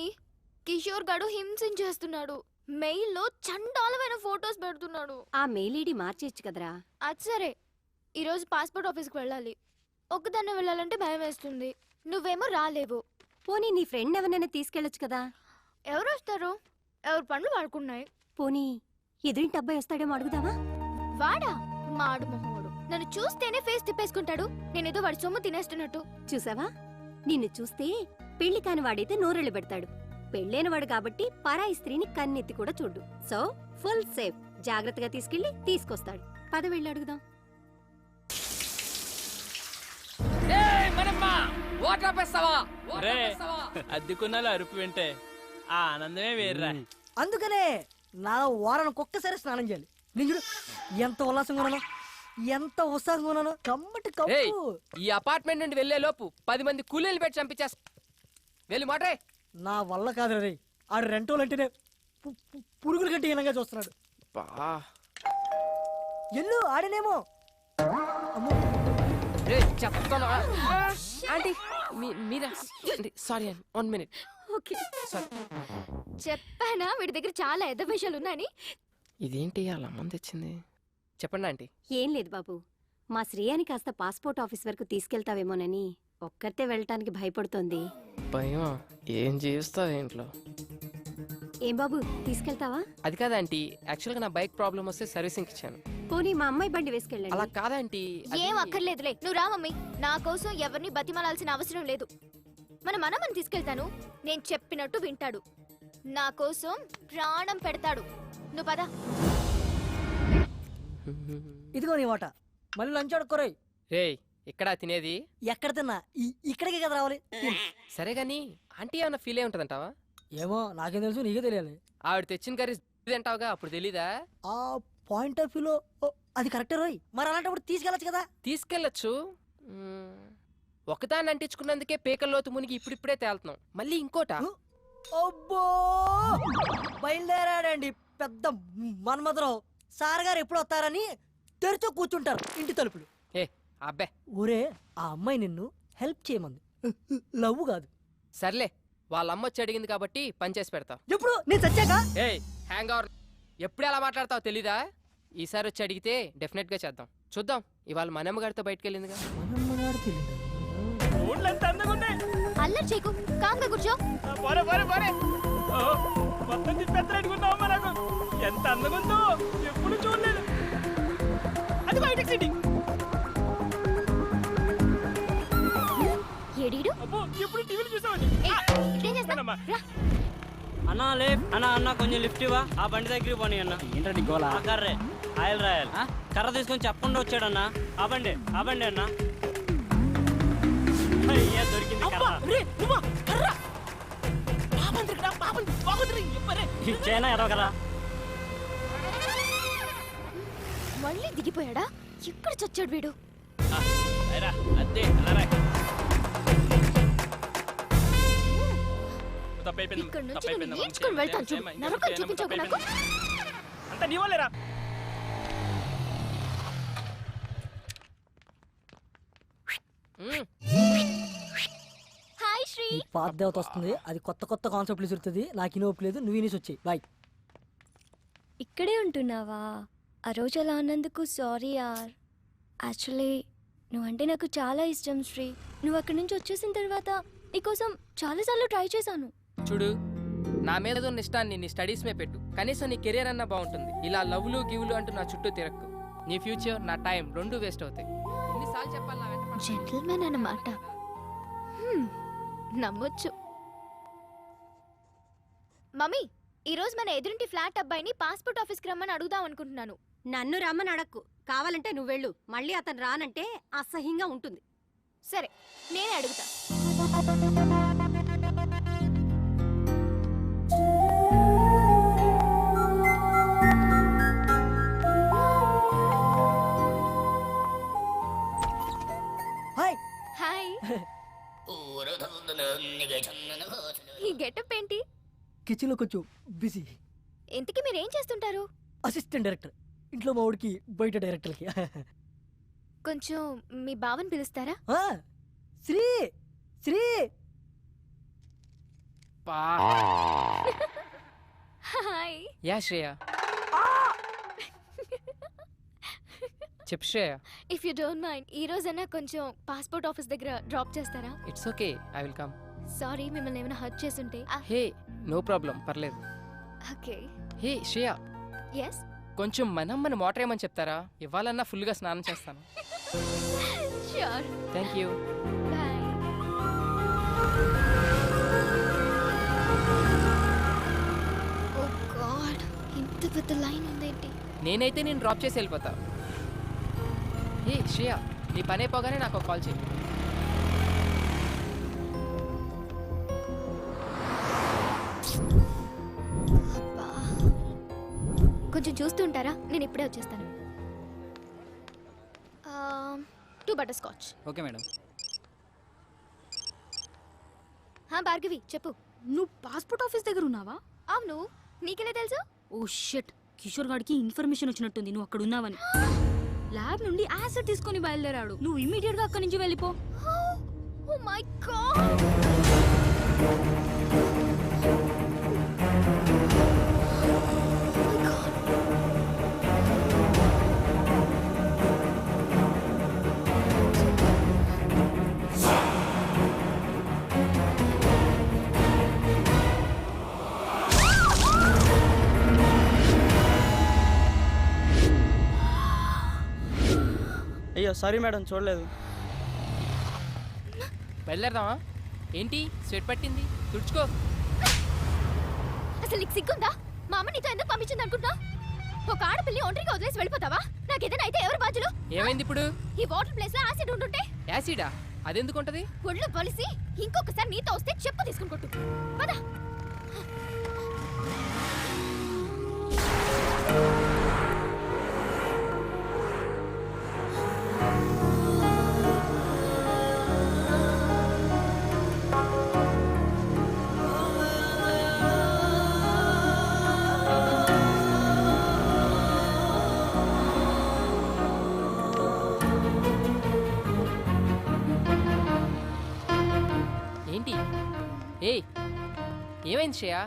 కిషోర్ గడు హింసించేస్తున్నాడు. మెయిల్లో చండాలమైన ఫొటోస్ పెడుతున్నాడు. ఆ మెయిల్ ఐడి మార్చేయచ్చు కదరా. అది సరే, ఈరోజు పాస్పోర్ట్ ఆఫీస్కి వెళ్ళాలి. ఒక్కదాన్నే వెళ్ళాలంటే భయం వేస్తుంది. నువ్వేమో రాలేవు. పోనీ నీ ఫ్రెండ్ ఎవరినైనా తీసుకెళ్ళొచ్చు కదా. ఎవరు వస్తారు? ఎవరు పనులు వాడుకున్నాయి. పోనీ ఎదురింటి అబ్బాయి వస్తాడేమో అడుగుదావా? వాడా? మాడు మొహోడు. నన్ను చూస్తేనే ఫేస్ తిప్పేసుకుంటాడు. నేనేదో వాడి సొమ్ము తినేస్తున్నట్టు. చూసావా, నిన్ను చూస్తే పెళ్లి కాని వాడైతే నోరెళ్ళు పెడతాడు. పెళ్ళైనవాడు కాబట్టి పరాయి స్త్రీని కన్నెత్తి కూడా చూడు. So full safe. జాగ్రత్తగా తీసుకెళ్లి తీసుకొస్తాడు. పద వెళ్ళి అడుగుదాం. అద్దెకున్నాలో అరుపు వింటే ఆ ఆనందమే వేర్రా. అందుకనే నా వారానికి ఒక్కసారి స్నానం చేయాలి. నేను చూడు ఎంత ఉల్లాసంగా ఉన్నాను, ఎంత ఉత్సాహంగా ఉన్నాను. కమ్మటి ఏయ్, కప్పు. ఈ అపార్ట్మెంట్ నుండి వెళ్లే లోపు 10 మంది కూలీలు పెట్టి చంపించేస్తా. వెళ్ళి మాటే. నా వల్ల కాదు రే. ఆడు రెంటోలు అంటేనే పురుగుల కంటే హీనంగా చూస్తున్నాడు. ఎల్లు ఆడనేమో. అమ్మో, చెప్తాను ఆంటీ. మీరా? సారీ అండి, 1 minute. ఓకే, చెప్పానా వీడి దగ్గర చాలా ఎద్ద విషయాలు ఉన్నాయని. ఇదేంటి అలా మంది తెచ్చింది? చెప్పండి ఆంటీ. ఏం లేదు బాబు, మా శ్రేయాని కాస్త పాస్పోర్ట్ ఆఫీస్ వరకు తీసుకెళ్తావేమోనని ఒక్కరితే వెళ్ళటానికి భయపడుతోంది. భయం? ఏం చేస్తావు ఇంట్లో? ఏం బాబు, తీసుకెళ్తావా? అది కాదంటీ, యాక్చువల్గా నా బైక్ ప్రాబ్లం వస్తే సర్వీసింగ్ ఇచ్చాను. పోనీ మా అమ్మాయి బండి అలా వేసుకెళ్ళండి. కాదంటీ. ఏం అక్కర్లేదులే, నువ్వు రా మమ్మీ. నా కోసం ఎవరిని బతిమాలాల్సిన అవసరం లేదు. మన మనమని తీసుకెళ్తాను. నేను చెప్పినట్టు వింటాడు. నా కోసం ప్రాణం పెడతాడు. నువ్వు పద. ఇదిగో నీ వాట. మళ్ళీ లంచ్ అడుక్కోరాయి. రేయ్, ఇక్కడ తినేది? ఎక్కడ తిన్నా ఇక్కడికే కదా రావాలి. సరే గాని ఆంటీ ఏమన్నా ఫీల్ అయి ఉంటదంటావా? ఏమో నాకేం తెలుసు, నీకే తెలియాలి. ఆవిడ తెచ్చిన కర్రీ తింటావుగా, అప్పుడు తెలీదా? ఆ పాయింట్ ఆఫ్ వ్యూలో అది కరెక్టే రోయ్. మరి అలాంటప్పుడు తీసుకెళ్ళచ్చు కదా. తీసుకెళ్ళచ్చు. ఒకదాన్ని అంటించుకున్నందుకే పేకల్లోతు మునిగి ఇప్పుడిప్పుడే తేలుతున్నాం. మళ్ళీ ఇంకోట. అబ్బో, బయలుదేరాడండి పెద్ద మన్మధరావు. సార్ గారు ఎప్పుడు వస్తారని తెరిచో కూర్చుంటారు ఇంటి తలుపులు. ఏ అబ్బే, ఒరే ఆ అమ్మాయి నిన్ను హెల్ప్ చేయమంది, లవ్ కాదు. సర్లే, వాళ్ళ అమ్మ వచ్చి అడిగింది కాబట్టి పని చేసి పెడతావు. ఎప్పుడు నేను చచ్చాక? ఏయ్ హ్యాంగ్ అవర్, ఎప్పుడు ఎలా మాట్లాడతావు తెలీదా? ఈసారి వచ్చి అడిగితే డెఫినెట్ గా చేద్దాం. చూద్దాం. ఇవాళ మనమ్మ గారితో బయటకు వెళ్ళిందిగా. అల్లరి చేయకు, కాంగా కూర్చో. మొత్తం తిప్పెత్తలేడుకున్నావు మనకు. ఎంత అందంగా ఉందో ఎప్పుడు చూడలేదు. అది బయటకు సిటీ. ఏడీడు? అబ్బో, ఎప్పుడు టీవీలు చూసామండి. ఇదేం చేస్తావ్? రా. అన్నా లే అన్న కొంచెం లిఫ్ట్ ఇవ్వా. ఆ బండి దగ్గరికి పోనీ అన్న. ఏంటండి గోలా? కర్రే ఆయిల్ రాయల్. కర్ర తీసుకొని చెప్పకుండా వచ్చాడన్నా. ఆ బండి అన్న. అయ్యా, దొరికింది కర్ర. ఇచ్చేనా ఎరవ కదా. మళ్ళీ దిగిపోయాడా? ఎక్కడ చచ్చాడు వీడు? అదే ఇక్కడ నుంచి నేను నేర్చుకుని వెళ్తాను చూడు. నరకం చూపించకు నాకు. అంత నీ వాళ్ళేరా. హాయ్ శ్రీ. పాత దేవత వస్తుంది, అది కొత్త కొత్త కాన్సెప్ట్లు విసురుతుంది. నాకు ఇనోపు లేదు, నువ్వు ఇనేసి వచ్చాయి. బాయ్. ఇక్కడే ఉంటున్నావా? ఆ రోజు అలా అన్నందుకు సారీ యార్. యాక్చువల్లీ నువ్వంటే నాకు చాలా ఇష్టం శ్రీ. నువ్వు అక్కడి నుంచి వచ్చేసిన తర్వాత నీకోసం చాలాసార్లు ట్రై చేశాను. చూడు, నా మీద ఉన్న ఇష్టాన్ని నీ స్టడీస్ మీద పెట్టు. కనీసం నీ కెరీర్ అన్నా బాగుంటుంది. ఇలా లవ్లు గివ్లు అంటూ నా చుట్టూ తిరక్కు. నీ ఫ్యూచర్, నా టైం రెండు వేస్ట్ అవుతాయి. ఎన్నిసార్లు చెప్పాలి నా వెంట పడకు. జెంటిల్మెన్ అన్నమాట. నమ్మొచ్చు. మమ్మీ, ఈరోజు మన ఎదురింటి ఫ్లాట్ అబ్బాయిని పాస్పోర్ట్ ఆఫీస్కి రమ్మని అడుగుదాం అనుకుంటున్నాను. నన్ను రమ్మని అడక్కు. కావాలంటే నువ్వు వెళ్ళు. మళ్ళీ అతను రానంటే అసహ్యంగా ఉంటుంది. సరే, నేనే అడుగుతా. హాయ్. హాయ్. ఈ గెటప్ ఏంటి? కిచెన్ లో కొంచెం బిజీ. ఇంతకీ మీరేం చేస్తుంటారు? Assistant director. ఇంట్లో మా ఊడికి బయట డైరెక్టర్కి. కొంచెం మీ బావని పిలుస్తారా? ఆ, శ్రీ శ్రీ పా హాయ్. యా శ్రేయ, చెప్పు Shreya. If you don't mind ఈ రోజైనా కొంచెం పాస్పోర్ట్ ఆఫీస్ దగ్గర డ్రాప్ చేస్తారా? It's okay, I will come. Sorry మిమ్మల్ని ఏమైనా హర్ట్ చేసుంటే. హే నో ప్రాబ్లం, పర్లేదు. ఓకే. Hey Shreya, yes. కొంచెం మన మోటర్ ఏమని చెప్తారా? ఇవ్వాలన్నా ఫుల్గా స్నానం చేస్తాను. Sure. Thank you. Bye. Oh god, ఇంత పెద్ద లైన్ ఉందేంటి? నేనైతే నేను డ్రాప్ చేసి వెళ్ళిపోతా. హే శ్రేయ, నీ పని అయిపోగానే నాకు కాల్ చేయి. అబ్బా. కొంచెం చూస్తుంటారా? నేను ఇప్పుడే వచ్చేస్తాను. 2 butter scotch. Okay madam. Bhargavi చెప్పు. నువ్వు పాస్పోర్ట్ ఆఫీస్ దగ్గర ఉన్నావా? అవును, నీకెలా తెలుసు? ఓ షిట్, కిషోర్ గాడికి ఇన్ఫర్మేషన్ వచ్చినట్టుంది నువ్వు అక్కడ ఉన్నావని. ల్యాబ్ నుండి యాసిడ్ తీసుకొని బయలుదేరాడు. నువ్వు ఇమ్మీడియట్ గా అక్కడి నుంచి వెళ్ళిపో. Oh my god. అయ్యో సారీ మేడం, చూడలేదు. బయలుదేరదామా? ఏంటి స్వెట్ పట్టింది, తుడుచుకో. అసలు నీకు సిగ్గుందా? మా అమ్మ నీతో ఎందుకు పంపించింది అనుకుంటా? ఒక ఆడపిల్లి ఒంటరిగా వదిలేసి వెళ్ళిపోతావా? నాకేదైనా అయితే ఎవరు బాధ్యులు? ఏమైంది ఇప్పుడు? ఈ వాటర్ ప్లేస్ లో యాసిడ్ ఉంటుంటే. యాసిడా? అదెందుకు ఉంటది? ఒళ్ళు బలిసి ఇంకొకసారి నీతో వస్తే చెప్పు తీసుకుని కొట్టు. పద. ఏంటి? ఏయ్ ఏమైంది శ్రేయ?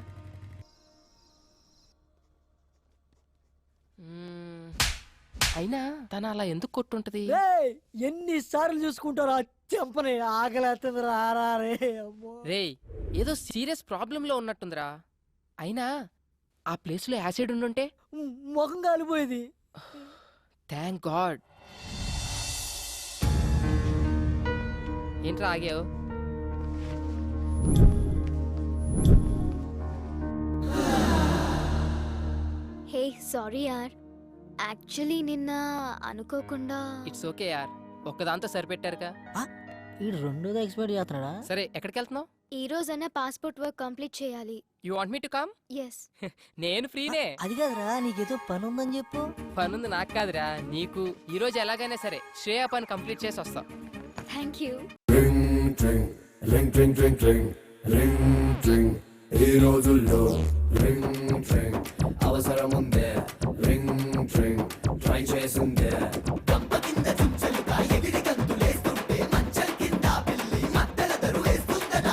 అయినా తను అలా ఎందుకు కొట్టుంటది? ఎన్నిసార్లు చూసుకుంటారా చెంపని? ఆకలేస్తుంది రారా రే. అమ్మో. రేయ్ ఏదో సీరియస్ ప్రాబ్లం లో ఉన్నట్టుందిరా. అయినా ఆ ప్లేస్ లో యాసిడ్ ఉండుంటే ముఖం కాలిపోయేది. Thank God. ఏంట్రా ఆగావు? హే సారీ యార్, యాక్చువల్లీ నిన్న అనుకోకుండా. ఇట్స్ ఓకే యార్, ఒక్కదాంతో సరిపెట్టారుగా. ఈ రెండోది ఎక్స్పైర్ చేస్తున్నాడా? సరే ఎక్కడికి వెళ్తున్నావు? ఈ రోజైనా పాస్పోర్ట్ వర్క్ కంప్లీట్ చేయాలి. You want me to come? Yes. నేను ఫ్రీనే. అది కాదురా, నీకేదో పని ఉందని చెప్పు. పనుంది నాకు కాదురా నీకు. ఈ రోజు ఎలాగైనా సరే శ్రేయ పని కంప్లీట్ చేసి వస్తాం. Thank you. ఈ రోజుల్లో రింగ్ ట్రింగ్ అవసరం ఉందే. రింగ్ ట్రింగ్ ట్రై చేసిందే. గంప కింద చుంచలుగా ఎగిరి గంతులేస్తుంటే మంచం కింద పిల్లి మద్దెల దరువేస్తుందట.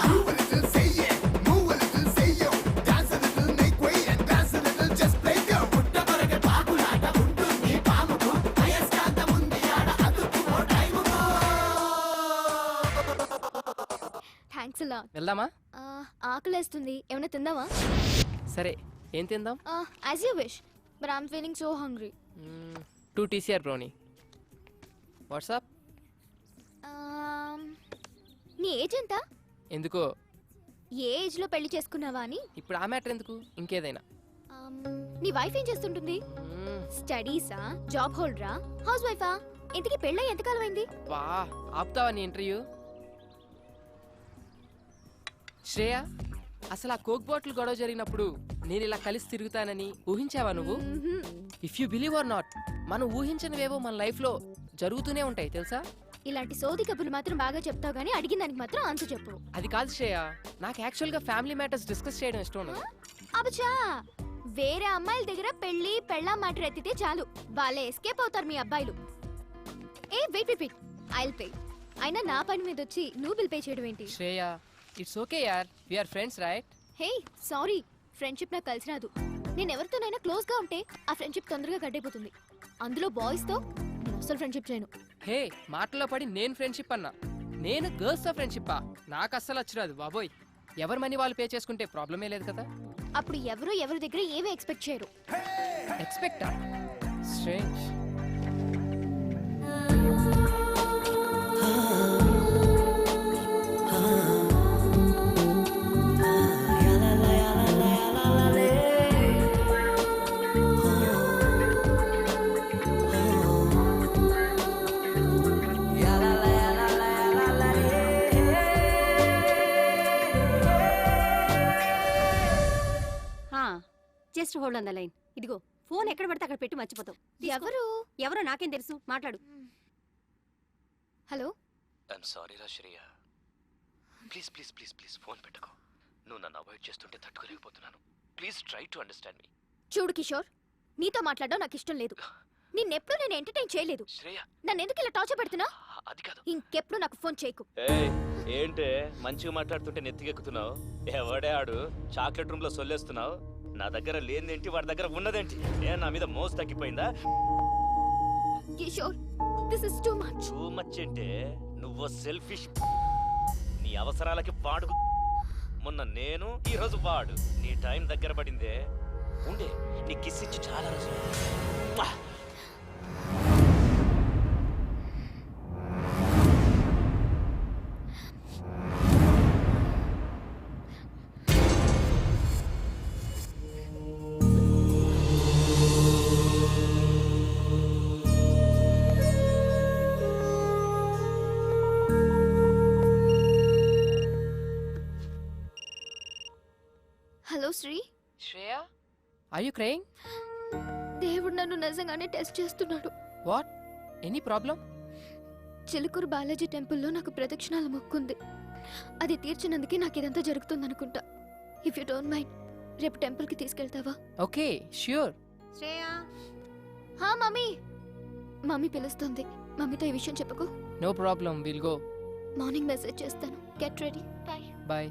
పుట్ట కొరక పాకులాట ఉంటుంది పాముకు. అయస్కాంతం ఉంది ఆడ అతుక్కుపో టైముకో. థ్యాంక్స్ అలా. వెళ్దామా? ఆకలేస్తుంది, ఏమైనా తిందామా? సరే ఏం తిందాం? As you wish, but I'm feeling so hungry. 2 TCR brownie. WhatsApp? నీ ఏజ్ ఎంత? ఎందుకో? ఏ ఏజ్ లో పెళ్లి చేసుకున్నావా అని. ఇప్పుడు ఆ మ్యాటర్ ఎందుకు, ఇంకేదైనా. నీ వైఫ్ ఏం చేస్తుంటుంది? స్టడీసా, జాబ్ హోల్డరా, హౌస్ వైఫా? ఇంతకీ పెళ్ళై ఎంతకాలం అయింది? వా ఆపుతావా నీ ఇంటర్వ్యూ? శ్రేయ, అసలు ఆ కోక్ బాటిల్ గొడవ జరిగినప్పుడు నేను ఇలా కలిసి తిరుగుతానని ఊహించావా నువ్వు? If you believe are not, మనం ఊహించనివేవో మన లైఫ్ లో జరుగుతూనే ఉంటాయి తెలుసా? ఇలాంటి సోది కబుర్లు మాత్రం బాగా చెప్తావు గానీ అడిగిన దానికి మాత్రం ఆన్సర్ చెప్పు. అది కాదు శ్రేయ, నాకు యాక్చువల్ గా ఫ్యామిలీ మ్యాటర్స్ డిస్కస్ చేయడం ఇష్టం ఉండదు. అబ్బా, వేరే అమ్మాయిల దగ్గర పెళ్లి పెళ్ళా మాట ఎత్తితే చాలు వాళ్ళే ఎస్కేప్ అవుతారు మీ అబ్బాయిలు. ఏ wait wait wait I'll pay. అయినా నా పని మీద వచ్చి నువ్వు బిల్ పే చేయడం ఏంటి? శ్రేయ ఇట్స్ ఓకే యార్, we are friends right? Hey sorry, friendship నాకు కలిసి రాదు. నేను ఎవరితోనైనా క్లోజ్ గా ఉంటే ఆ ఫ్రెండ్షిప్ తొందరగా గడ్డైపోతుంది. అందులో బాయ్స్ తో నేను అసలు ఫ్రెండ్షిప్ చేయను. హే మాటలో పడి నేను ఫ్రెండ్షిప్ అన్నా, నేను గర్ల్స్ తో ఫ్రెండ్షిప్పా? నాకు అస్సలు వచ్చిరాదు బాబోయ్. ఎవరి మనీ వాళ్ళు పే చేసుకుంటే ప్రాబ్లమే లేదు కదా. అప్పుడు ఎవరి దగ్గర ఏమీ ఎక్స్పెక్ట్ చేయరు. ఎక్స్పెక్టా? Strange. Just hold on the line. ఇదిగో ఫోన్ ఎక్కడ పడితే అక్కడ పెట్టి మర్చిపోతావు. ఎవరో నాకేం తెలుసు, మాట్లాడు. హలో, ఐఎమ్ సారీ రా Shreya. Please please please please phone పెట్టుకో. నువ్వు నన్ను అవాయిడ్ చేస్తుంటే తట్టుకోలేకపోతున్నాను. ప్లీజ్ ట్రై టు అండర్స్టాండ్ మీ. చూడు కిషోర్, నీతో మాట్లాడడం నాకు ఇష్టం లేదు. నిన్నెప్పుడు నేను ఎంటర్టైన్ చేయలేదు. శ్రేయ నన్ను ఎందుకు ఇలా టార్చర్ పెడుతున్నా? అది కాదు. ఇంకెప్పుడు నాకు ఫోన్ చేయకు. ఏంటే మంచిగా మాట్లాడుతుంటే నెత్తికెక్కుతున్నావు? ఎవడే ఆడు చాక్లెట్ రూమ్ లో సొల్లేస్తున్నావు? నా దగ్గర లేనిదేంటి, వాడి దగ్గర ఉన్నదేంటి? నా మీద మోసు తగ్గిపోయిందా? Kishore, this is too much. Too much అంటే నువ్వు సెల్ఫిష్. నీ అవసరాలకి వాడు. మొన్న నేను, ఈ రోజు వాడు. నీ టైం దగ్గర పడిందే. ఉండే నీ కిస్ ఇచ్చి చాలా రోజులు. Hello Sri. Shreya are you crying? దేవుడు నన్ను నిజంగానే టెస్ట్ చేస్తున్నాడు. What? Any problem? Chilkur Balaji టెంపుల్లో నాకు ప్రదక్షిణాల మొక్కుంది. అది తీర్చినందుకే నాకు ఇదంతా జరుగుతుందనుకుంటా. ఇఫ్ యూ డోంట్ మైండ్, రేపు టెంపుల్కి తీసుకెళ్తావా? Okay sure. శ్రేయా. హా మమ్మీ. మమ్మీ పిలుస్తుంది. మమ్మీతో ఈ విషయం చెప్పకు. No problem, will go. Morning message చేస్తాను. Get ready. బాయ్. బాయ్.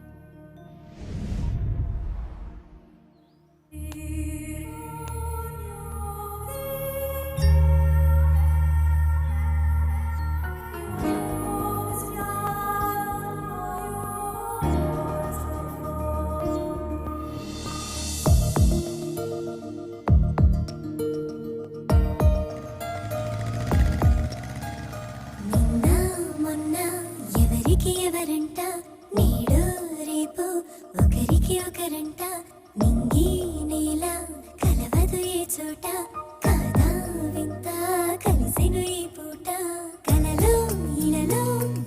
ఎవరంట నేడు రేపు ఒకరికి ఒకరంట. నింగి నేల కలవదు ఏ చోట. కాదా వింత కలిసెను ఈ పూట. కలలో ఇలలో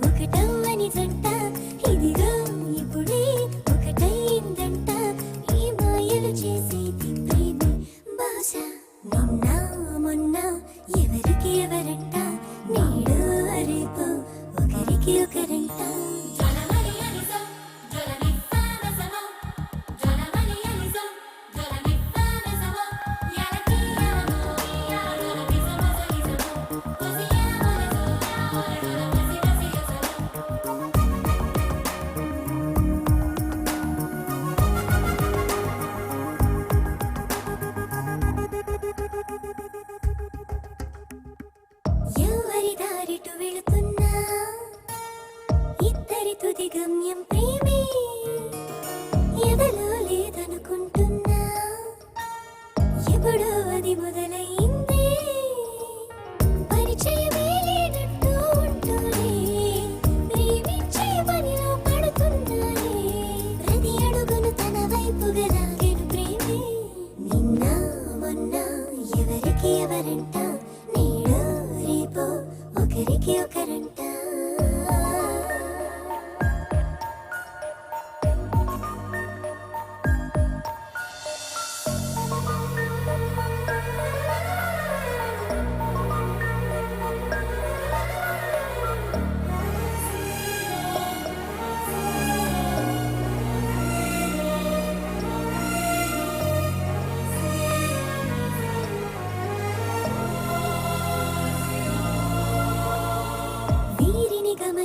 ఒకటవ్వని జంట. ఇదిగో ఇప్పుడే ఒకటైందంట. ఈ మాయలు చేసేది ప్రేమే బహుశా. నిన్న మొన్న ఎవరికి ఎవరంట. నేడు రేపు ఒకరికి ఒకరంట. Così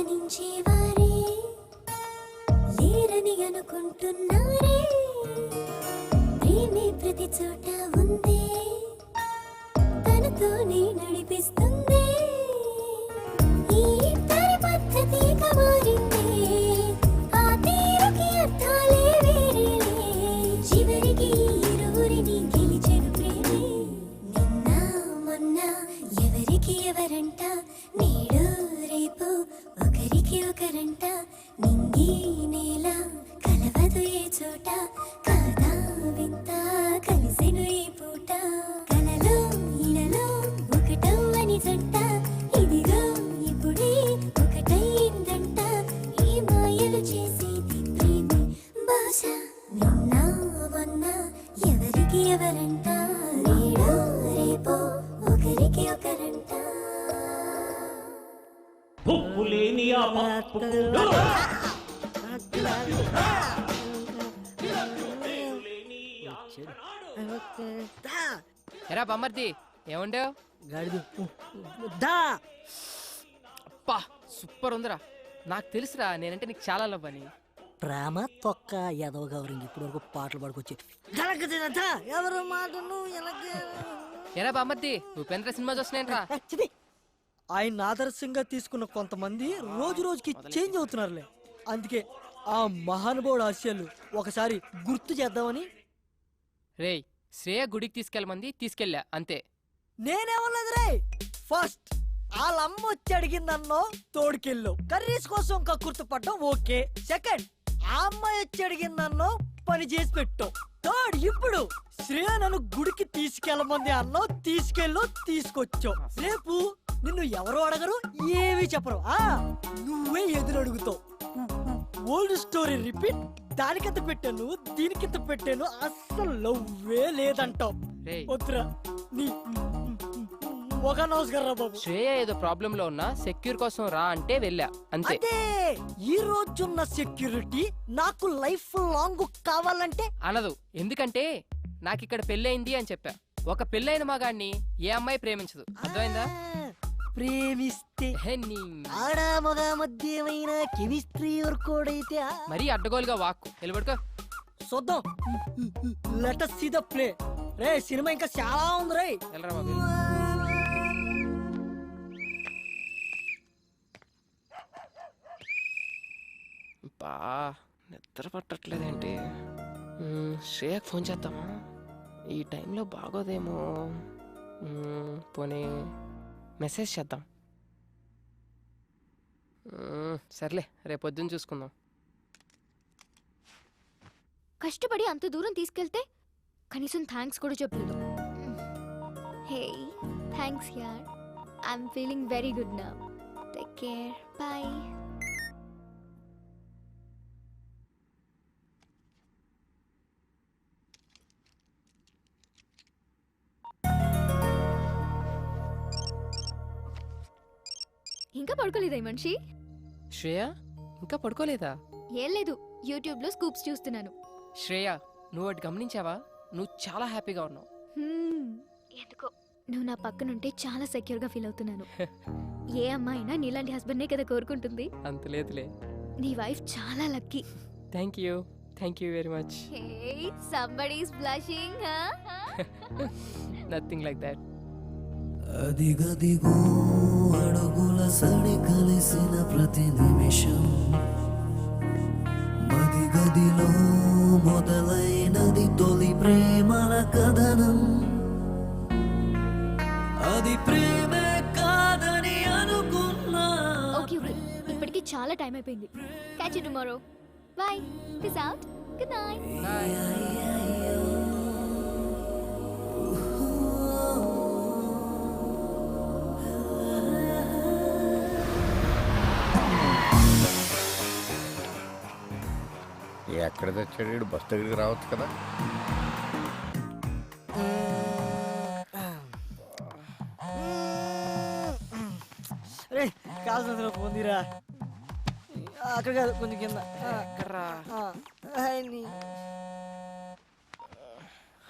గమనించేవారే లేరని అనుకుంటున్నారే ప్రేమే ప్రతి చోట ఉందే తనతోనే నడిపిస్తుంది ఈ ఇద్దరి పద్ధతి మారిందే ఆ తీరుకి అర్థాలే వేరేలే చివరికి ఇరువురిని గెలిచెను ప్రేమే నిన్న మొన్న ఎవరికి ఎవరంట నేడు రేపు ఒకరికి ఒకరంట నింగి నేల కలవదు ఏ చోట కాదా వింత కలిసెను ఈ పూట కలలో ఇలలో ఒకటవ్వని జంట ఇదిగో ఇప్పుడే ఒకటైందంట ఈ మాయలు చేసేది ప్రేమే బహుశా నిన్న మొన్న ఎవరికి ఎవరంట నేడు రేపు ఒకరికి ఒకరంట ఎరా బొమ్మర్ది ఏముండేవు గాడిది దా అబ్బా సూపర్ ఉందిరా. నాకు తెలుసురా నేనంటే నీకు చాలా లవ్ అని. ప్రేమ తొక్క ఎదవ గౌరింగ్ ఇప్పుడు వరకు పాటలు పాడుకొచ్చి ఎవరు మాటను ఎరా బొమ్మర్ది ఉపేంద్ర సినిమా చూస్తున్నాయంట్రా. ఆయన ఆదర్శంగా తీసుకున్న కొంతమంది రోజు రోజుకి చేంజ్ అవుతున్నారులే. అందుకే ఆ మహానుభావుడు ఆశయాలు ఒకసారి గుర్తు చేద్దామని. రేయ్ శ్రేయ గుడికి తీసుకెళ్ళమంది తీసుకెళ్ళా అంతే. నేనేమన్నది రే, ఫస్ట్ వాళ్ళ అమ్మ వచ్చి అడిగిందన్నో తోడుకెళ్ళు కర్రీస్ కోసం కక్కుర్తి పడ్డం ఓకే. సెకండ్ ఆ అమ్మాయి వచ్చి అడిగిందన్నో పని చేసి పెట్టు. థర్డ్ ఇప్పుడు శ్రేయ నన్ను గుడికి తీసుకెళ్ళమంది అన్నో తీసుకెళ్ళు తీసుకొచ్చావు. రేపు నిన్ను ఎవరు అడగరు ఏమీ చెప్పరు, నువ్వే ఎదురు అడుగుతావు. Old story repeat. దానికింత పెట్టాను దీనికింత పెట్టాను అస్సలు లవ్వే లేదంటావు. వద్దురా నీ ఒక నమస్కారం బాబు. శ్రేయ ఏదో ప్రాబ్లం లో ఉన్నా సెక్యూర్ కోసం రా అంటే వెళ్ళా అంతే. అదే ఈ రోజున్న సెక్యూరిటీ నాకు లైఫ్ లాంగ్ కావాలంటే అనదు. ఎందుకంటే నాకు ఇక్కడ పెళ్ళయింది అని చెప్పా. ఒక పెళ్ళైన మగాన్ని ఏ అమ్మాయి ప్రేమించదు, అర్థమైందా? ప్రేమిస్తే ఆడ మగ మధ్యమైన కెమిస్ట్రీ వర్కౌట్ అయితే మరీ అడ్డగోలుగా వాక్కు నిలబడుకో. చూద్దాం. Let us see the play. Ray cinema ఇంకా చాలా ఉంది రే. వెళ్ళరా బాబు. బా నిద్ర పట్టట్లేదేంటి? శ్రేయకు ఫోన్ చేద్దామా? ఈ టైంలో బాగోదేమో. పోనీ మెసేజ్ చేద్దాం. సర్లే రేపు పొద్దున్న చూసుకుందాం. కష్టపడి అంత దూరం తీసుకెళ్తే కనీసం థ్యాంక్స్ కూడా చెప్పలేదు. హే థ్యాంక్స్ యార్, I'm feeling very good now. Take care, bye. ఇంకా పడుకోలేదా ఈ మనిషి? శ్రేయ ఇంకా పడుకోలేదా? ఏం లేదు, యూట్యూబ్ లో స్కూప్స్ చూస్తున్నాను. శ్రేయ నువ్వు ఒకటి గమనించావా? నువ్వు చాలా హ్యాపీగా ఉన్నావు. ఎందుకో నువ్వు నా పక్కనుంటే చాలా సెక్యూర్ గా ఫీల్ అవుతున్నాను. ఏ అమ్మాయినా నీలాంటి హస్బెండ్నే కదా కోరుకుంటుంది. అంత లేదులే, నీ వైఫ్ చాలా lucky. Thank you very much. Hey, somebody's blushing, huh? Nothing like that. అదిగదిగో అడుగుల సడి కలిసిన ప్రతి నిమిషం మదిగదిలో మొదలైనది తొలి ప్రేమల కథనం. అది ప్రేమే కాదని అనుకున్నా. ఓకే ఇప్పటికి చాలా టైం అయిపోయింది. Catch you tomorrow. By. Peace out. Good night. ఎక్కడ తెచ్చాడు? బస్ దగ్గరికి రావచ్చు కదా. రే కాల్సిన పొందిరా. అక్కడ కాదు కొంచెం కింద.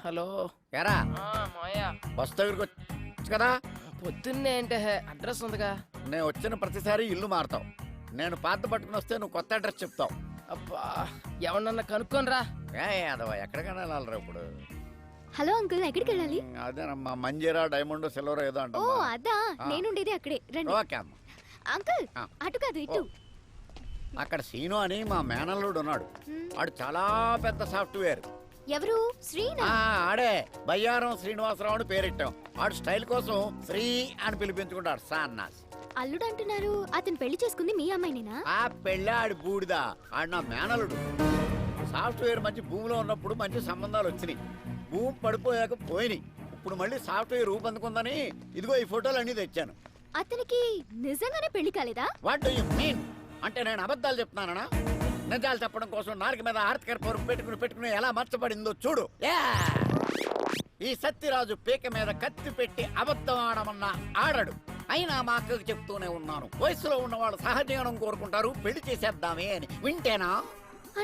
హలో ఎరా మాయా, బస్ దగ్గరికి వచ్చు కదా. పొద్దున్నే అంటే అడ్రస్ ఉందిగా. నేను వచ్చిన ప్రతిసారి ఇల్లు మారుతావు. నేను పాత పట్టుకుని వస్తే నువ్వు కొత్త అడ్రస్ చెప్తావు. అబ్బా ఎవరన్నా కనుక్కోనరా. యాదవ ఎక్కడికైనా వెళ్ళాలిరా ఇప్పుడు. హలో అంకుల్, ఎక్కడికి వెళ్ళాలి? అదేనమ్మా మంజీరా డైమండ్ సిల్వర్ ఏదో ఓ అంటావు. అదా, నేనుండేది అక్కడే. రండి. ఓకే అమ్మ. అంకుల్, ఆ. అటు కాదు ఇటు. అక్కడ సీను అని మా మేనల్లుడు ఉన్నాడు. వాడు చాలా పెద్ద సాఫ్ట్వేర్. ఎవరు? శ్రీనా? ఆడే బయ్యారం శ్రీనివాసరావు అని పేరెట్టాం. వాడు స్టైల్ కోసం శ్రీ అని పిలిపించుకుంటాడు సాన్నాస్. అల్లుడు అంటున్నారు, అతను పెళ్లి చేసుకుంది మీ అమ్మాయినేనా? ఆ పెళ్ళి ఆడి బూడిదా, ఆడు నా మేనలుడు. సాఫ్ట్వేర్ మంచి భూమిలో ఉన్నప్పుడు మంచి సంబంధాలు వచ్చినాయి. భూమి పడిపోయాక పోయినాయి. ఇప్పుడు మళ్ళీ సాఫ్ట్వేర్ రూపొందుకుందని ఇదిగో ఈ ఫోటోలు అన్ని తెచ్చాను. అతనికి నిజంగానే పెళ్లి కాలేదా? What do you mean? అంటే నేను అబద్ధాలు చెప్తున్నానా? నిజాలు చెప్పడం కోసం నాలుగు మీద ఆర్తికర పరుపు పెట్టుకుని ఎలా మర్చబడిందో చూడు. ఈ సత్యరాజు పీక మీద కత్తి పెట్టి అబద్ధం ఆడమన్నా ఆడడు. అయినా మా అక్కకు చెప్తూనే ఉన్నాను, వయసులో ఉన్నవాళ్ళు సహజీవనం కోరుకుంటారు, పెళ్లి చేసేద్దామే అని. వింటేనా?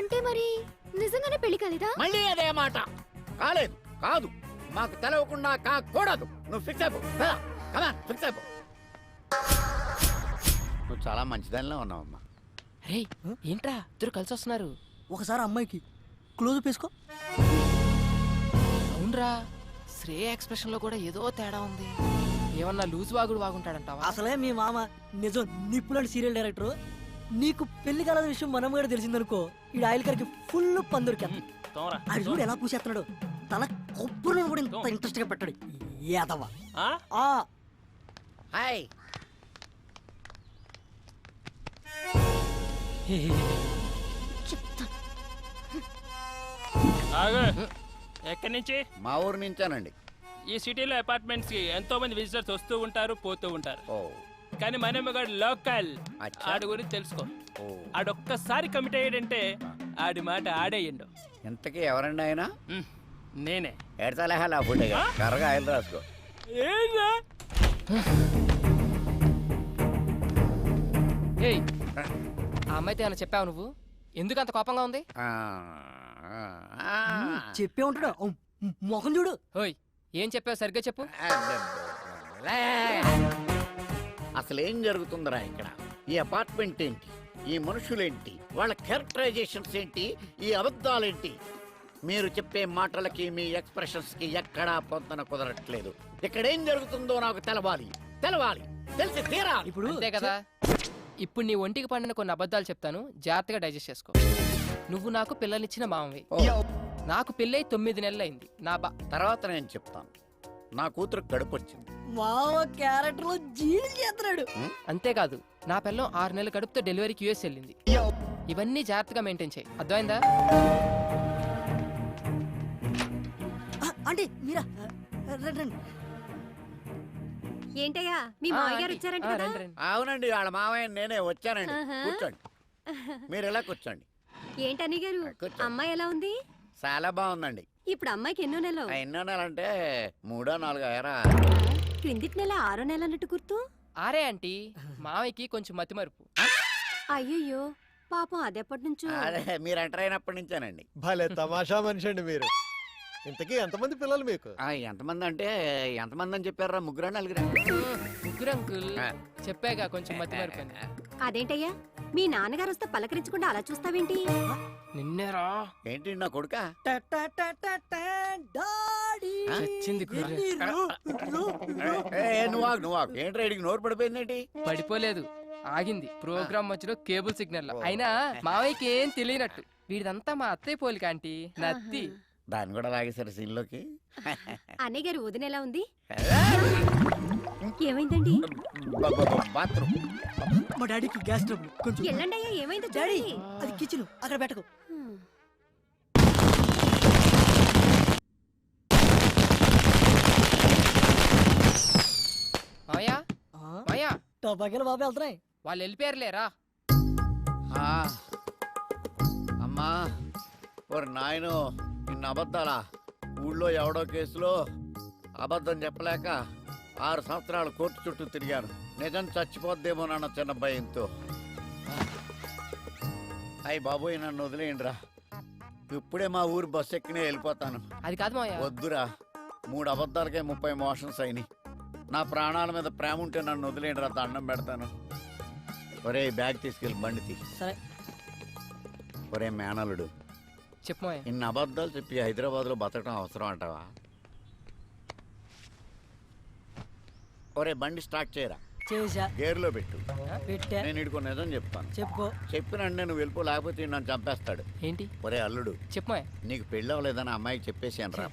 అంటే మరి నిజంగానే పెళ్లి కాలేదా? మళ్ళీ అదే మాట. కాలేదు, కాదు, మాకు తెలవకుండా కాకూడదు. నువ్వు ఫిక్స్ అయిపో. ఫిక్స్ అయిపో. నువ్వు చాలా మంచిదానిలో ఉన్నావమ్మా. రే ఏంట్రా ఇద్దరు కలిసి వస్తున్నారు? ఒకసారి అమ్మాయికి క్లోజ్ వేసుకో. అవునరా, శ్రేయ ఎక్స్ప్రెషన్ లో కూడా ఏదో తేడా ఉంది. ఏమన్నా లూజ్ వాగుడు వాగుంటాడంటావా? అసలే మీ మామ నిజం నిప్పులాంటి సీరియల్ డైరెక్టర్. నీకు పెళ్లి కాలేద విషయం మనం కూడా తెలిసిందనుకో, ఈ ఆయిల్ కరికి ఫుల్ పందురికి అది చూడు ఎలా పూసేస్తున్నాడు. తన కొబ్బరిని కూడా ఇంత ఇంట్రెస్ట్ గా పెట్టాడు. ఏదవా? హాయ్. ఎక్కడి నుంచి? మా ఊరు నుంచానండి. ఈ సిటీలో అపార్ట్మెంట్స్ కి ఎంతో మంది విజిటర్స్ వస్తూ ఉంటారు, పోతూ ఉంటారు. ఓ కానీ మనమ్మగాడు లోకల్. అచ్చా. ఆడి గురించి తెలుసుకో. ఓ ఆడొక్కసారి కమిట్ అయ్యాడంటే ఆడి మాట ఆడేయండు. ఇంతకీ ఎవరండి ఆయన? నేనే. ఎడతలేహాలి ఆ ఫుడ్ కర్రగా ఆయిల్ రాసుకో. ఏంరా? ఏయ్, ఆ అమ్మాయితో ఏమైనా చెప్పావు నువ్వు? ఎందుకు అంత కోపంగా ఉంది? చెప్పే ఉంటాడు. మొహం చూడు. ఓయ్, ఏం చెప్పావు సరిగ్గా చెప్పు. అసలు ఏం జరుగుతుందిరా ఇక్కడ? ఈ అపార్ట్మెంట్ ఏంటి? ఈ మనుషులేంటి? వాళ్ళ క్యారెక్టరైజేషన్స్ ఏంటి? ఈ అబద్ధాలేంటి? మీరు చెప్పే మాటలకి మీ ఎక్స్ప్రెషన్స్ కి ఎక్కడా పొందన కుదరట్లేదు. ఇక్కడ ఏం జరుగుతుందో నాకు తెలవాలి, తెలిసి తీరాలి. ఇప్పుడు అంతే కదా. ఇప్పుడు నీ ఒంటికి పండిన కొన్ని అబద్ధాలు చెప్తాను, జాగ్రత్తగా డైజెస్ట్ చేసుకో. నువ్వు నాకు పిల్లనిచ్చిన మామవి. నాకు పెళ్ళై 9 నెలలు అయింది. తర్వాత నేను చెప్తాను. నా కూతురు కడుపు వచ్చింది. మామ క్యారెక్టర్ లో జీడి చేస్తున్నాడు. అంతేకాదు, నా పిల్లం 6 నెలల కడుపుతో డెలివరీకి యూఎస్ వెళ్ళింది. ఇవన్నీ జాగ్రత్తగా మెయింటైన్ చేయి, అర్థమైందా? అంటే మీరా? రండి. ఏంటయ్యా మీ మావయ్య గారు వచ్చారంట కదా? అవునండి, వాళ్ళ మావయ్య నేనే వచ్చానండి. కూర్చోండి, మీరు ఎలా కూర్చోండి. ఏంటని గారు, అమ్మాయి ఎలా ఉంది? చాలా బాగుందండి. ఇప్పుడు అమ్మాయికి ఎన్నో నెలలు? ఎన్నో నెలంటే 3 4 అయ్యారా? క్రిందిటి నెల 6 నెల అన్నట్టు గుర్తు. ఆరే ఆంటీ, మావయ్యకి కొంచెం మతిమరుపు. అయ్యయ్యో పాపం, అదెప్పటి నుంచో. అదే మీరు ఎంటర్ అయినప్పటి నుంచేనండి. భలే తమాషా మనిషి అండి మీరు. ఇంతకీ ఎంతమంది పిల్లలు మీకు? ఎంతమంది అంటే ఎంతమంది అని చెప్పారా? 3 4 ముగ్గురు అంకుల్. చెప్పాగా కొంచెం మతిమరుపు. అదేంటయ్యా, మీ నాన్నగారు వస్తే పలకరించకుండా అలా చూస్తావేంటి? నిన్నేరా? ఏంటి నా కొడుక? చచ్చింది నువ్వు ఏంటి రైడింగ్ నోరు పడిపోయిందేంటి? పడిపోలేదు, ఆగింది ప్రోగ్రామ్ మధ్యలో కేబుల్ సిగ్నల్. అయినా మావయ్యకి ఏం తెలియనట్టు. వీడిదంతా మా అత్తయ్య పోలిక ఆంటీ, నత్తి. దాన్ని కూడా లాగేశారు సీన్లోకి. అన్నయ్య గారు వదిన ఎలా ఉంది? ఏమైందండి? బాత్రూమ్. మా డాడీకి గ్యాస్ ట్రబుల్. కొంచెం ఎల్లండి అయ్యా, ఏమైందో డాడీ, చూడండి. అది కిచెన్, అక్కడ పెట్టకు. మావయ్య, మావయ్య, టబాకేలు బాబు వెళ్తున్నాయి. వాళ్ళు వెళ్ళిపోయారులేరా. అమ్మా ఓరి నాయను, ఇన్ని అబద్ధాలా? ఊళ్ళో ఎవడో కేసులో అబద్ధం చెప్పలేక 6 సంవత్సరాలు కోర్టు చుట్టూ తిరిగాను. నిజం చచ్చిపోద్దేమో నాన్న చిన్న భయంతో. అయ్యి బాబోయ్, నన్ను వదిలేయండిరా. ఇప్పుడే మా ఊరు బస్సు ఎక్కినే వెళ్ళిపోతాను. అది కాదు మావయ్య. వద్దురా, 3 అబద్ధాలకే 30 మోషన్స్ అయినాయి. నా ప్రాణాల మీద ప్రేమ ఉంటే నన్ను వదిలేయండిరా, దండం పెడతాను. ఒరే బ్యాగ్ తీసుకెళ్ళి బండి తీ. సరే. ఒరే మేనలుడు, చెప్పు ఇన్ని అబద్ధాలు చెప్పి హైదరాబాద్లో బతకడం అవసరం అంటావా? ఒరే బండి స్టార్ట్ చేయరా. చేసా. గేర్లో పెట్టు. పెట్టా. నేను ఇడుకో నిజం చెప్తాను. చెప్పు. చెప్పినంటే నువ్వు వెళ్ళిపో, లేకపోతే ఈడు నన్ను చంపేస్తాడు. ఏంటి? ఒరే అల్లుడు, చెప్పు నీకు పెళ్ళి అవ్వలేదని అమ్మాయికి చెప్పేసాను రా.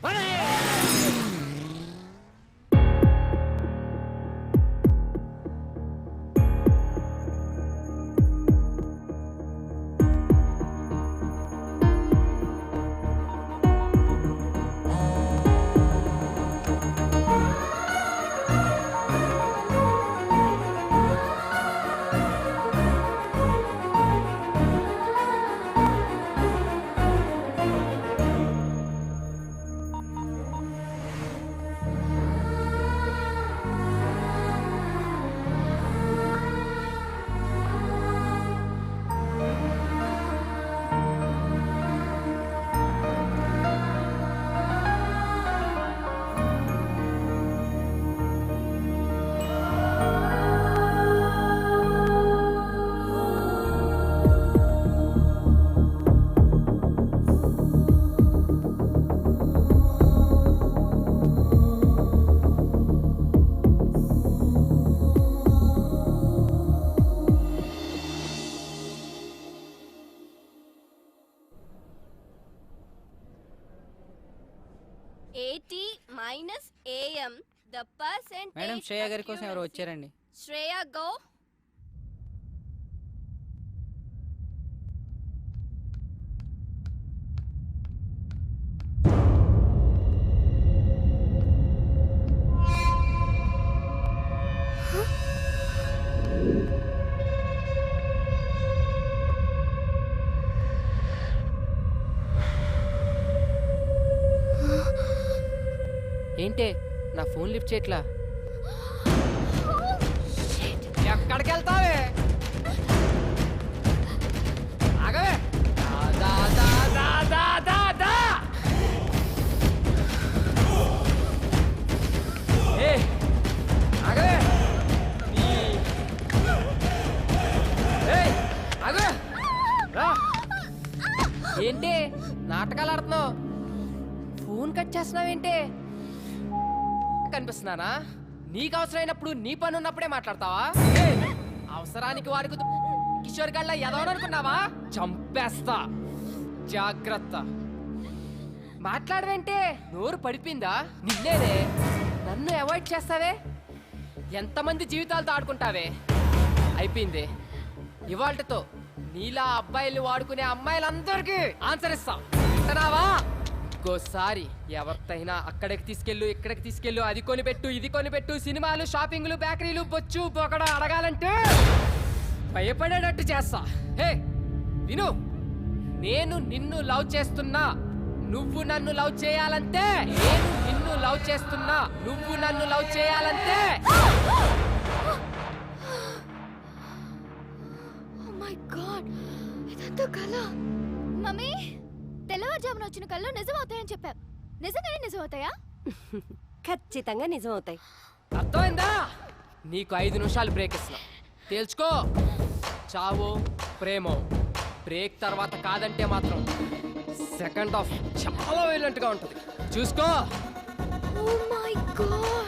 AM, the percentage. Madam Shreya గారి కోసం ఎవరు వచ్చారండి? Shreya, go. ఏంటే నా ఫోన్ లిఫ్ట్ చేయట్లా? ఎక్కడికి వెళ్తావే? ఆగవే. దా దా దా దా దా దా. ఏ ఆగవే. ఏయ్ ఆగవే. రా. ఏంటి నాటకాలు ఆడుతున్నావు? ఫోన్ కట్ చేస్తున్నావేంటి? కనిపిస్తున్నానా? నీకు అవసరమైనప్పుడు నీ పని ఉన్నప్పుడే మాట్లాడతావా? అవసరానికి వారికి కిషోర్ గళ్ళ ఎదవననుకున్నావా? చంపేస్తా, జాగ్రత్త. మాట్లాడవేంటే? నోరు పడిపోయిందా? నిన్నేనే నన్ను అవాయిడ్ చేస్తావే? ఎంతమంది జీవితాలతో ఆడుకుంటావే? అయిపోయింది. ఇవాళ్టతో నీలా అబ్బాయిలు వాడుకునే అమ్మాయిలందరికీ ఆన్సర్ ఇస్తా. వింటున్నావా? ఇంకోసారి ఎవరితైనా అక్కడికి తీసుకెళ్ళు, ఇక్కడికి తీసుకెళ్ళు, అది కొనిపెట్టు, ఇది కొనిపెట్టు, సినిమాలు, షాపింగ్లు, బేకరీలు, బొచ్చు బొకడ అడగాలంటే భయపడేటట్టు చేస్తా. హే విను, నేను నిన్ను లవ్ చేస్తున్నా, నువ్వు నన్ను లవ్ చేయాలంటే. నేను నిన్ను లవ్ చేస్తున్నా, నువ్వు నన్ను లవ్ చేయాలంటే. Oh my God, ఇదంతా కల. మమ్మీ, తెల్లవారుజామున వచ్చిన కళ్ళు నిజం అవుతాయని చెప్పా. నిజంగానే నిజం అవుతాయా? ఖచ్చితంగా నిజం అవుతాయి. అర్థమైందా? నీకు 5 నిమిషాలు బ్రేక్ ఇస్తున్నా, తేల్చుకో. చావో ప్రేమో. బ్రేక్ తర్వాత కాదంటే మాత్రం సెకండ్ హాఫ్ చాలా వైలెంట్ గా ఉంటుంది, చూసుకో. Oh my God.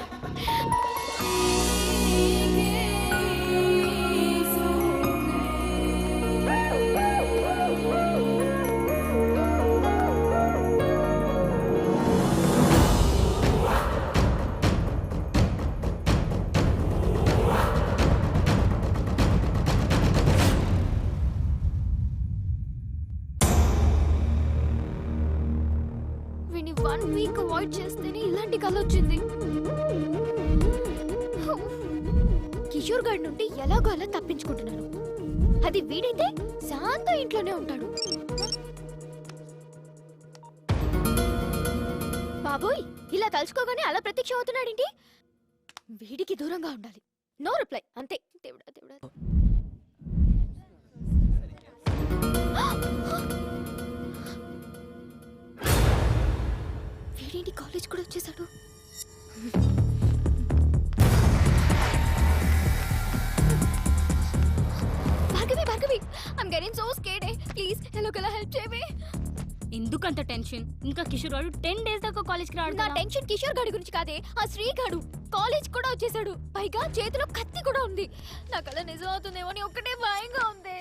వీని 1 వీక్ అవాయిడ్ చేస్తేనే ఇలాంటి కళ వచ్చింది. కిషోర్ గారి నుండి ఎలాగో అలా తప్పించుకుంటున్నాను. అది వీడైతే శాంత ఇంట్లోనే ఉంటాడు. బాబోయ్, ఇలా తలుచుకోగానే అలా ప్రత్యక్షం అవుతున్నాడేంటి? వీడికి దూరంగా ఉండాలి. నో రిప్లై, అంతే. దేవుడా దేవుడా. వీడేంటి కాలేజ్ కూడా వచ్చేసాడు? ప్లీజ్ ఎలాగోలా హెల్ప్ చేయవే. ఎందుకంత టెన్షన్? ఇంకా కిషోర్ వాడు 10 days దాకా కాలేజ్కి రాడు. నా టెన్షన్ కిషోర్ గాడి గురించి కాదే, ఆ శ్రీ గాడు కాలేజ్ కూడా వచ్చేసాడు. పైగా చేతిలో కత్తి కూడా ఉంది. నాకు అలా నిజం అవుతుందేమో అని ఒక్కటే భయంగా ఉంది.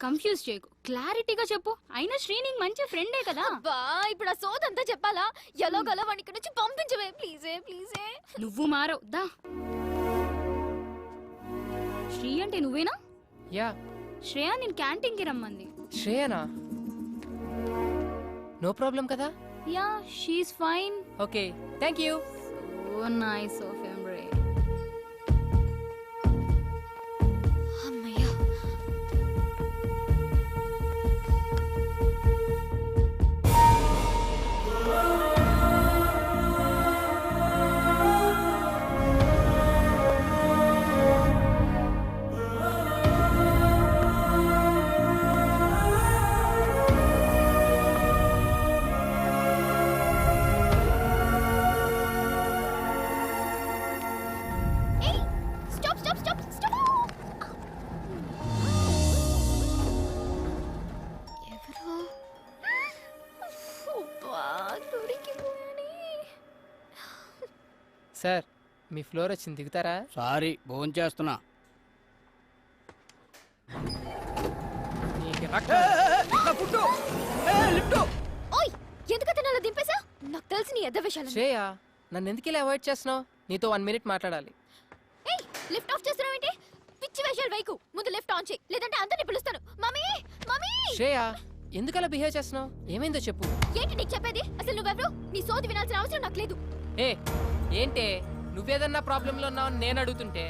కన్ఫ్యూజ్ చేయకు, క్లారిటీగా చెప్పు. అయినా శ్రీ నీకు మంచి ఫ్రెండే కదా. అబ్బా ఇప్పుడు ఆ సోదంతా చెప్పాలా? ఎలాగోలా వాడిని ఇక్కడ నుంచి పంపించవే ప్లీజే ప్లీజే. నువ్వు మారవు దా. శ్రీ అంటే నువ్వేనా? యా. శ్రేయ నేను క్యాంటీన్కి రమ్మంది. శ్రేయనా? నో ప్రాబ్లం కదా? Yeah she's fine. Okay thank you. So nice of him రే. అమ్మయ్యా. ఏయ్ స్టాప్ స్టాప్ స్టాప్ స్టాప్. ఎవరు? అబ్బా దొరికిపోయానే. సార్ మీ ఫ్లోర్ వచ్చింది, దిగుతారా? సారీ భోజనం చేస్తున్నా. ఓయ్ ఎందుకు అతను దింపేసా? నాకు తెలిసి నీ ఎద్ద విషయాలు. శ్రేయ నన్ను ఎందుకు ఇలా అవాయిడ్ చేస్తున్నావు? నీతో 1 minute మాట్లాడాలి. ఏయ్ లిఫ్ట్ ఆఫ్ చేస్తున్నావు ఏంటి? పిచ్చి వేషాలు వైకు. ముందు లిఫ్ట్ ఆన్ చేయి, లేదంటే అందరిని పిలుస్తాను. Mummy mummy. శ్రేయ ఎందుకు అలా బిహేవ్ చేస్తున్నావు? ఏమైందో చెప్పు. ఏంటి నీకు చెప్పేది? అసలు నువ్వెవరు? నీ సోది వినాల్సిన అవసరం నాకు లేదు. ఏ ఏంటే నువ్వేదన్నా ప్రాబ్లంలో ఉన్నావు నేను అడుగుతుంటే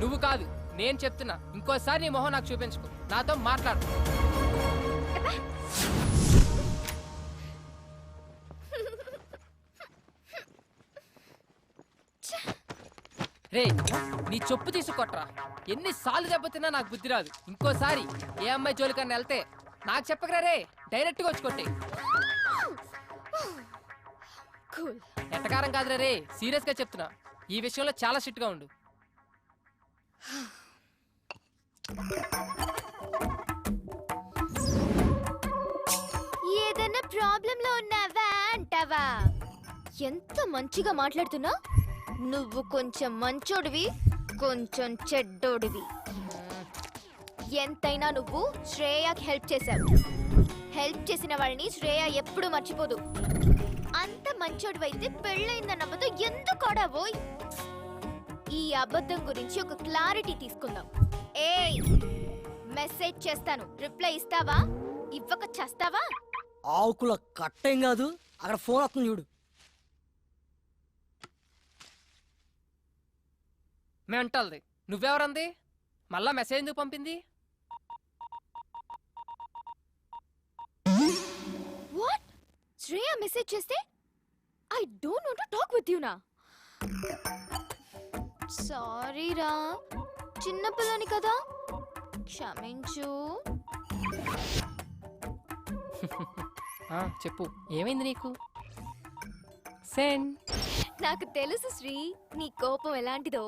నువ్వు కాదు నేను చెప్తున్నా. ఇంకోసారి నీ మొహం నాకు చూపించుకో, నాతో మాట్లాడు. రే నీ చెప్పు తీసుకొట్రా. ఎన్నిసార్లు దెబ్బతిన్నా నాకు బుద్ధి రాదు. ఇంకోసారి ఏ అమ్మాయి జోలికన్నా వెళ్తే నాకు చెప్పకరా రే, డైరెక్ట్గా వచ్చి కొట్టే. ఎట్టకారం కాదురా రే, సీరియస్గా చెప్తున్నా. ఈ విషయంలో చాలా స్ట్రిక్ట్గా ఉండు. ఏదైనా ప్రాబ్లంలో ఉన్నావా అంటావా? ఎంత మంచిగా మాట్లాడుతున్నా. నువ్వు కొంచెం మంచోడివి, కొంచెం చెడ్డోడివి. ఎంతైనా నువ్వు శ్రేయకి హెల్ప్ చేశావు. హెల్ప్ చేసిన వాళ్ళని శ్రేయ ఎప్పుడు మర్చిపోదు. అంత మంచోడివైతే పెళ్ళైందన్న అబద్ధం ఎందుకు ఆడావోయ్? ఈ అబద్ధం గురించి ఒక క్లారిటీ తీసుకుందాం. ఏయ్ మెసేజ్ చేస్తాను, రిప్లై ఇస్తావా? ఇవ్వక చేస్తావా? ఆకుల కట్టేం కాదు, అక్కడ ఫోన్ వస్తుంది చూడు. మెంటల్ది. నువ్వెవరంది? మళ్ళా మెసేజ్ ఎందుకు పంపింది? వాట్? శ్రేయ మెసేజ్ చేస్తే I don't want to talk with you నా. సారీ రా, చిన్న పిల్లని కదా, క్షమించు. చెప్పు ఏమైంది నీకు? సెండ్. నాకు తెలుసు శ్రీ, నీ కోపం ఎలాంటిదో.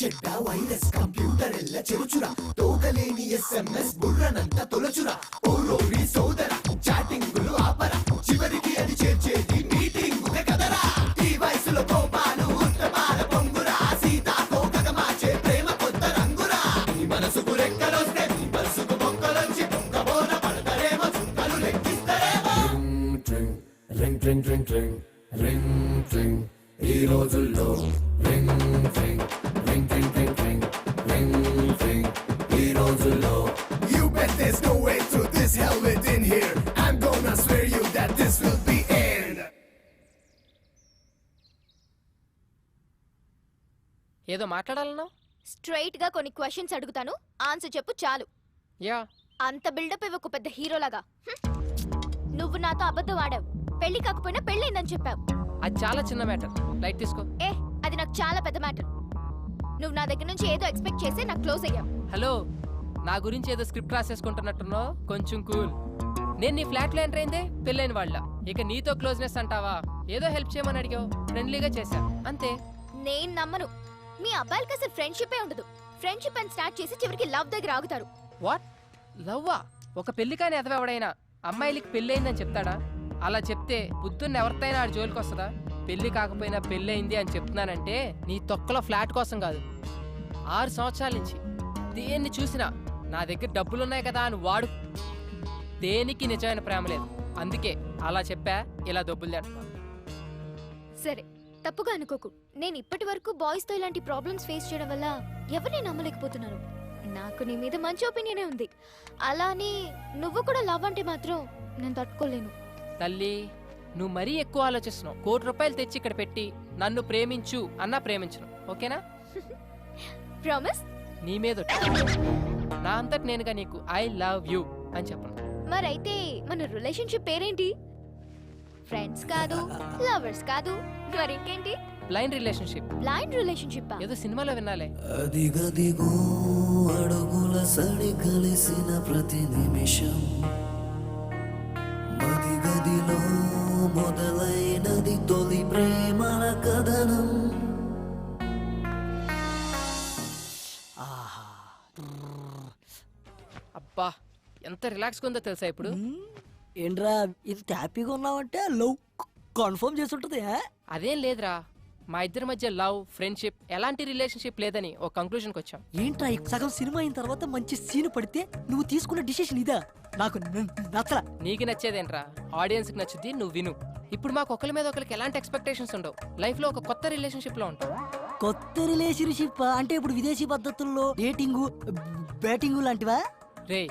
చెడ్డ వైరస్ కంప్యూటర్ ఎల్ల చెరుచురా, తోకలేని ఎస్ఎంఎస్ బుర్రనంత తొలచురా. ఓరోరి సోదర చాటింగులు ఆపరా, చివరికి అది చేర్చేది మీటింగ్ కదరా. ఈ వయసులో కోపాలు ఉత్తమాల పొంగురా, సీతాకోకగ మార్చే ప్రేమ కొత్త రంగురా. ఈ మనసుకు రెక్కలొస్తే ఈ మనసుకు బొక్కలొచ్చి బొక్కబోన పడతారేమో, చుక్కలు లెక్కిస్తారేమో. Ring ring ring ring ring ring ఈ రోజుల్లో ring ring ring ring ring ring ring ring ఈ రోజుల్లో. You bet there's no way through this hell within here. I'm gonna swear you that this will be end. ఏదో మాట్లాడాలన్నావు? Straight గా కొన్ని questions అడుగుతాను, answer చెప్పు చాలు. యా. అంత buildup ఇవ్వకు పెద్ద హీరోలాగా. నువ్వు నాతో అబద్ధం ఆడావు. పెళ్లి కాకపోయినా పెళ్ళైందని చెప్పావు. అది చాలా చిన్న మ్యాటర్, లైట్ తీసుకో. అది నాకు చాలా పెద్ద మ్యాటర్. నువ్వు నా దగ్గర నుంచి ఏదో ఎక్స్పెక్ట్ చేసి నాకు క్లోజ్ అయ్యావు. హలో, నా గురించి ఏదో స్క్రిప్ట్ రాసేసుకుంటున్నట్టున్నావు, కొంచెం కూల్. నేను నీ ఫ్లాట్ లో ఎంటర్ అయిందే పెళ్ళైన వాళ్ళ. ఇక నీతో క్లోజ్నెస్ అంటావా? ఏదో హెల్ప్ చేయమని అడిగావు, ఫ్రెండ్లీగా చేశా, అంతే. నేను నమ్మను. మీ అబ్బాయిలకి అసలు ఫ్రెండ్షిప్ ఉండదు. ఫ్రెండ్షిప్ అని స్టార్ట్ చేసి చివరికి లవ్ దగ్గర ఆగుతారు. వాట్ లవ్వా? ఒక పెళ్లి కాని ఎదవెవడైనా అమ్మాయిలకి పెళ్ళయిందని చెప్తాడా? అలా చెప్తే బుద్ధున్న ఎవరితైనా ఆడి జోలికి వస్తుందా? పెళ్లి కాకపోయినా పెళ్ళయింది అని చెప్తున్నానంటే నీ తొక్కలో ఫ్లాట్ కోసం కాదు. 6 సంవత్సరాల నుంచి దేన్ని చూసినా నా దగ్గర డబ్బులున్నాయి కదా అని వాడు. దేనికి నిజమైన ప్రేమ లేదు. అందుకే అలా చెప్పా, ఇలా డబ్బులు తెస్తున్నా. సరే, తప్పుగా అనుకోకు. నేను ఇప్పటి వరకు బాయ్స్ తో ఇలాంటి ప్రాబ్లమ్స్ ఫేస్ చేయడం వల్ల ఎవరిని నమ్మలేకపోతున్నాను. నాకు నీ మీద మంచి ఒపీనియనే ఉంది. అలానే నువ్వు కూడా లవ్ అంటే మాత్రం నేను తట్టుకోలేను. తల్లి, నువ్వు మరీ ఎక్కువ ఆలోచిస్తున్నావు. ₹1 కోటి తెచ్చి ఇక్కడ పెట్టి నన్ను ప్రేమించు అన్నా ప్రేమించను. ఓకేనా? ప్రామిస్? నీ మీద నా అంతటి నేనుగా నీకు ఐ లవ్ యూ అని చెప్పను. మరైతే మన రిలేషన్షిప్ పేరేంటి? ఫ్రెండ్స్ కాదు, లవర్స్ కాదు, మరింకేంటి? Blind relationship. బ్లైండ్ రిలేషన్షిప్ ఏదో సినిమాలో వినాలే. అదిగదిగో అడుగుల సడి కలిసిన ప్రతి నిమిషం మదిగదిలో మొదలైనది తొలి ప్రేమల కథనం. అబ్బా, ఎంత రిలాక్స్గా ఉందో తెలుసా ఇప్పుడు? ఏంట్రా ఇంత హ్యాపీగా ఉన్నావంటే లవ్ కన్ఫర్మ్ చేస్తుంటది. అదేం లేదురా, మా ఇద్దరి మధ్య లవ్, ఫ్రెండ్షిప్, ఎలాంటి రిలేషన్షిప్ లేదని ఒక కంక్లూజన్కి వచ్చాం. ఏంట్రా సగం సినిమా అయిన తర్వాత మంచి సీన్ పడితే నువ్వు తీసుకున్న డిసిషన్ ఇదా? నాకు నచ్చలా. నీకు నచ్చేదేంట్రా, ఆడియన్స్కి నచ్చుద్ది, నువ్వు విను. ఇప్పుడు మాకు ఒకరి మీద ఒకరికి ఎలాంటి ఎక్స్పెక్టేషన్స్ ఉండవు. లైఫ్లో ఒక కొత్త రిలేషన్షిప్లో ఉంటాం. కొత్త రిలేషన్షిప్ అంటే ఇప్పుడు విదేశీ పద్ధతుల్లో డేటింగ్, బ్యాటింగ్ లాంటివా? రే,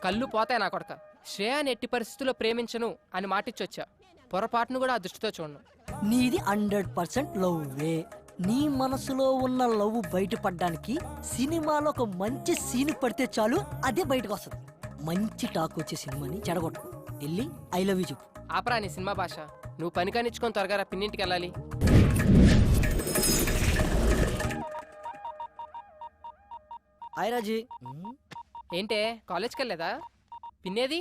కళ్ళు పోతాయి నా కొడక. శ్రేయాని ఎట్టి పరిస్థితుల్లో ప్రేమించను అని మాటిచ్చొచ్చా. పొరపాటును కూడా ఆ దృష్టితో చూడను. నీది 100% లవ్ వే. నీ మనసులో ఉన్న లవ్ బయటపడడానికి సినిమాలో ఒక మంచి సీన్ పడితే చాలు, అదే బయటకు వస్తుంది. మంచి టాక్ వచ్చే సినిమాని చెడగొట్టు. వెళ్ళి ఐ లవ్ యూ చెప్పు. ఆపరా నీ సినిమా భాష. నువ్వు పని కానిచ్చుకొని త్వరగా రా, పిన్నింటికి వెళ్ళాలి. హాయ్ రాజీ. ఏంటే కాలేజ్కి వెళ్ళలేదా? పిన్నేది?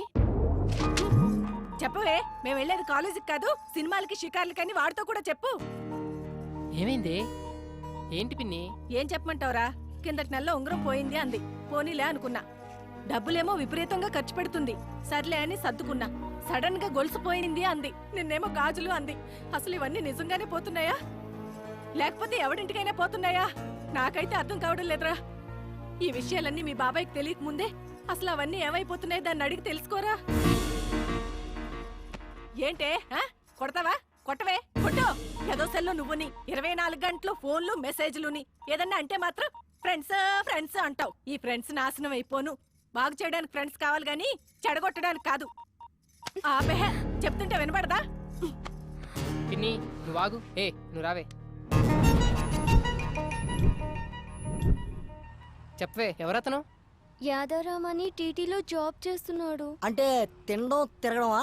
చెప్పవే, మేము వెళ్ళేది కాలేజీకి కాదు, సినిమాలకి, షికార్లకని వాడితో కూడా చెప్పు. ఏమైంది? ఏంటి పిన్ని? ఏం చెప్పమంటావురా? కిందటి నెలలో ఉంగరం పోయింది అంది. పోనీలే అనుకున్నా. డబ్బులేమో విపరీతంగా ఖర్చు పెడుతుంది. సర్లే అని సర్దుకున్నా. సడన్ గా గొలుసు పోయింది అంది. నిన్నేమో గాజులు అంది. అసలు ఇవన్నీ నిజంగానే పోతున్నాయా లేకపోతే ఎవడింటికైనా పోతున్నాయా? నాకైతే అర్థం కావడం లేదురా. ఈ విషయాలన్నీ మీ బాబాయ్కి తెలియక ముందే అసలు అవన్నీ ఏమైపోతున్నాయి, దాన్ని అడిగి తెలుసుకోరా. ఏంటే కొడతావా? కొట్టవే, కొట్టు. ఏదో సెల్లో నువ్వుని 24 గంటలు ఫోన్లు, మెసేజ్లుని. ఏదన్నా అంటే మాత్రం ఫ్రెండ్స్ ఫ్రెండ్స్ అంటావు. ఈ ఫ్రెండ్స్ నాశనం అయిపోను. బాగు చేయడానికి ఫ్రెండ్స్ కావాలి గాని చెడగొట్టడానికి కాదు. ఆపేహ, చెప్తుంటే వినపడదా? పిన్ని నువ్వు ఆగు. ఏ నువ్వు రావే. చెప్పవే, ఎవరతను? యాదారామ్ అని టీటీలో జాబ్ చేస్తున్నాడు. అంటే తినడం తిరగడమా?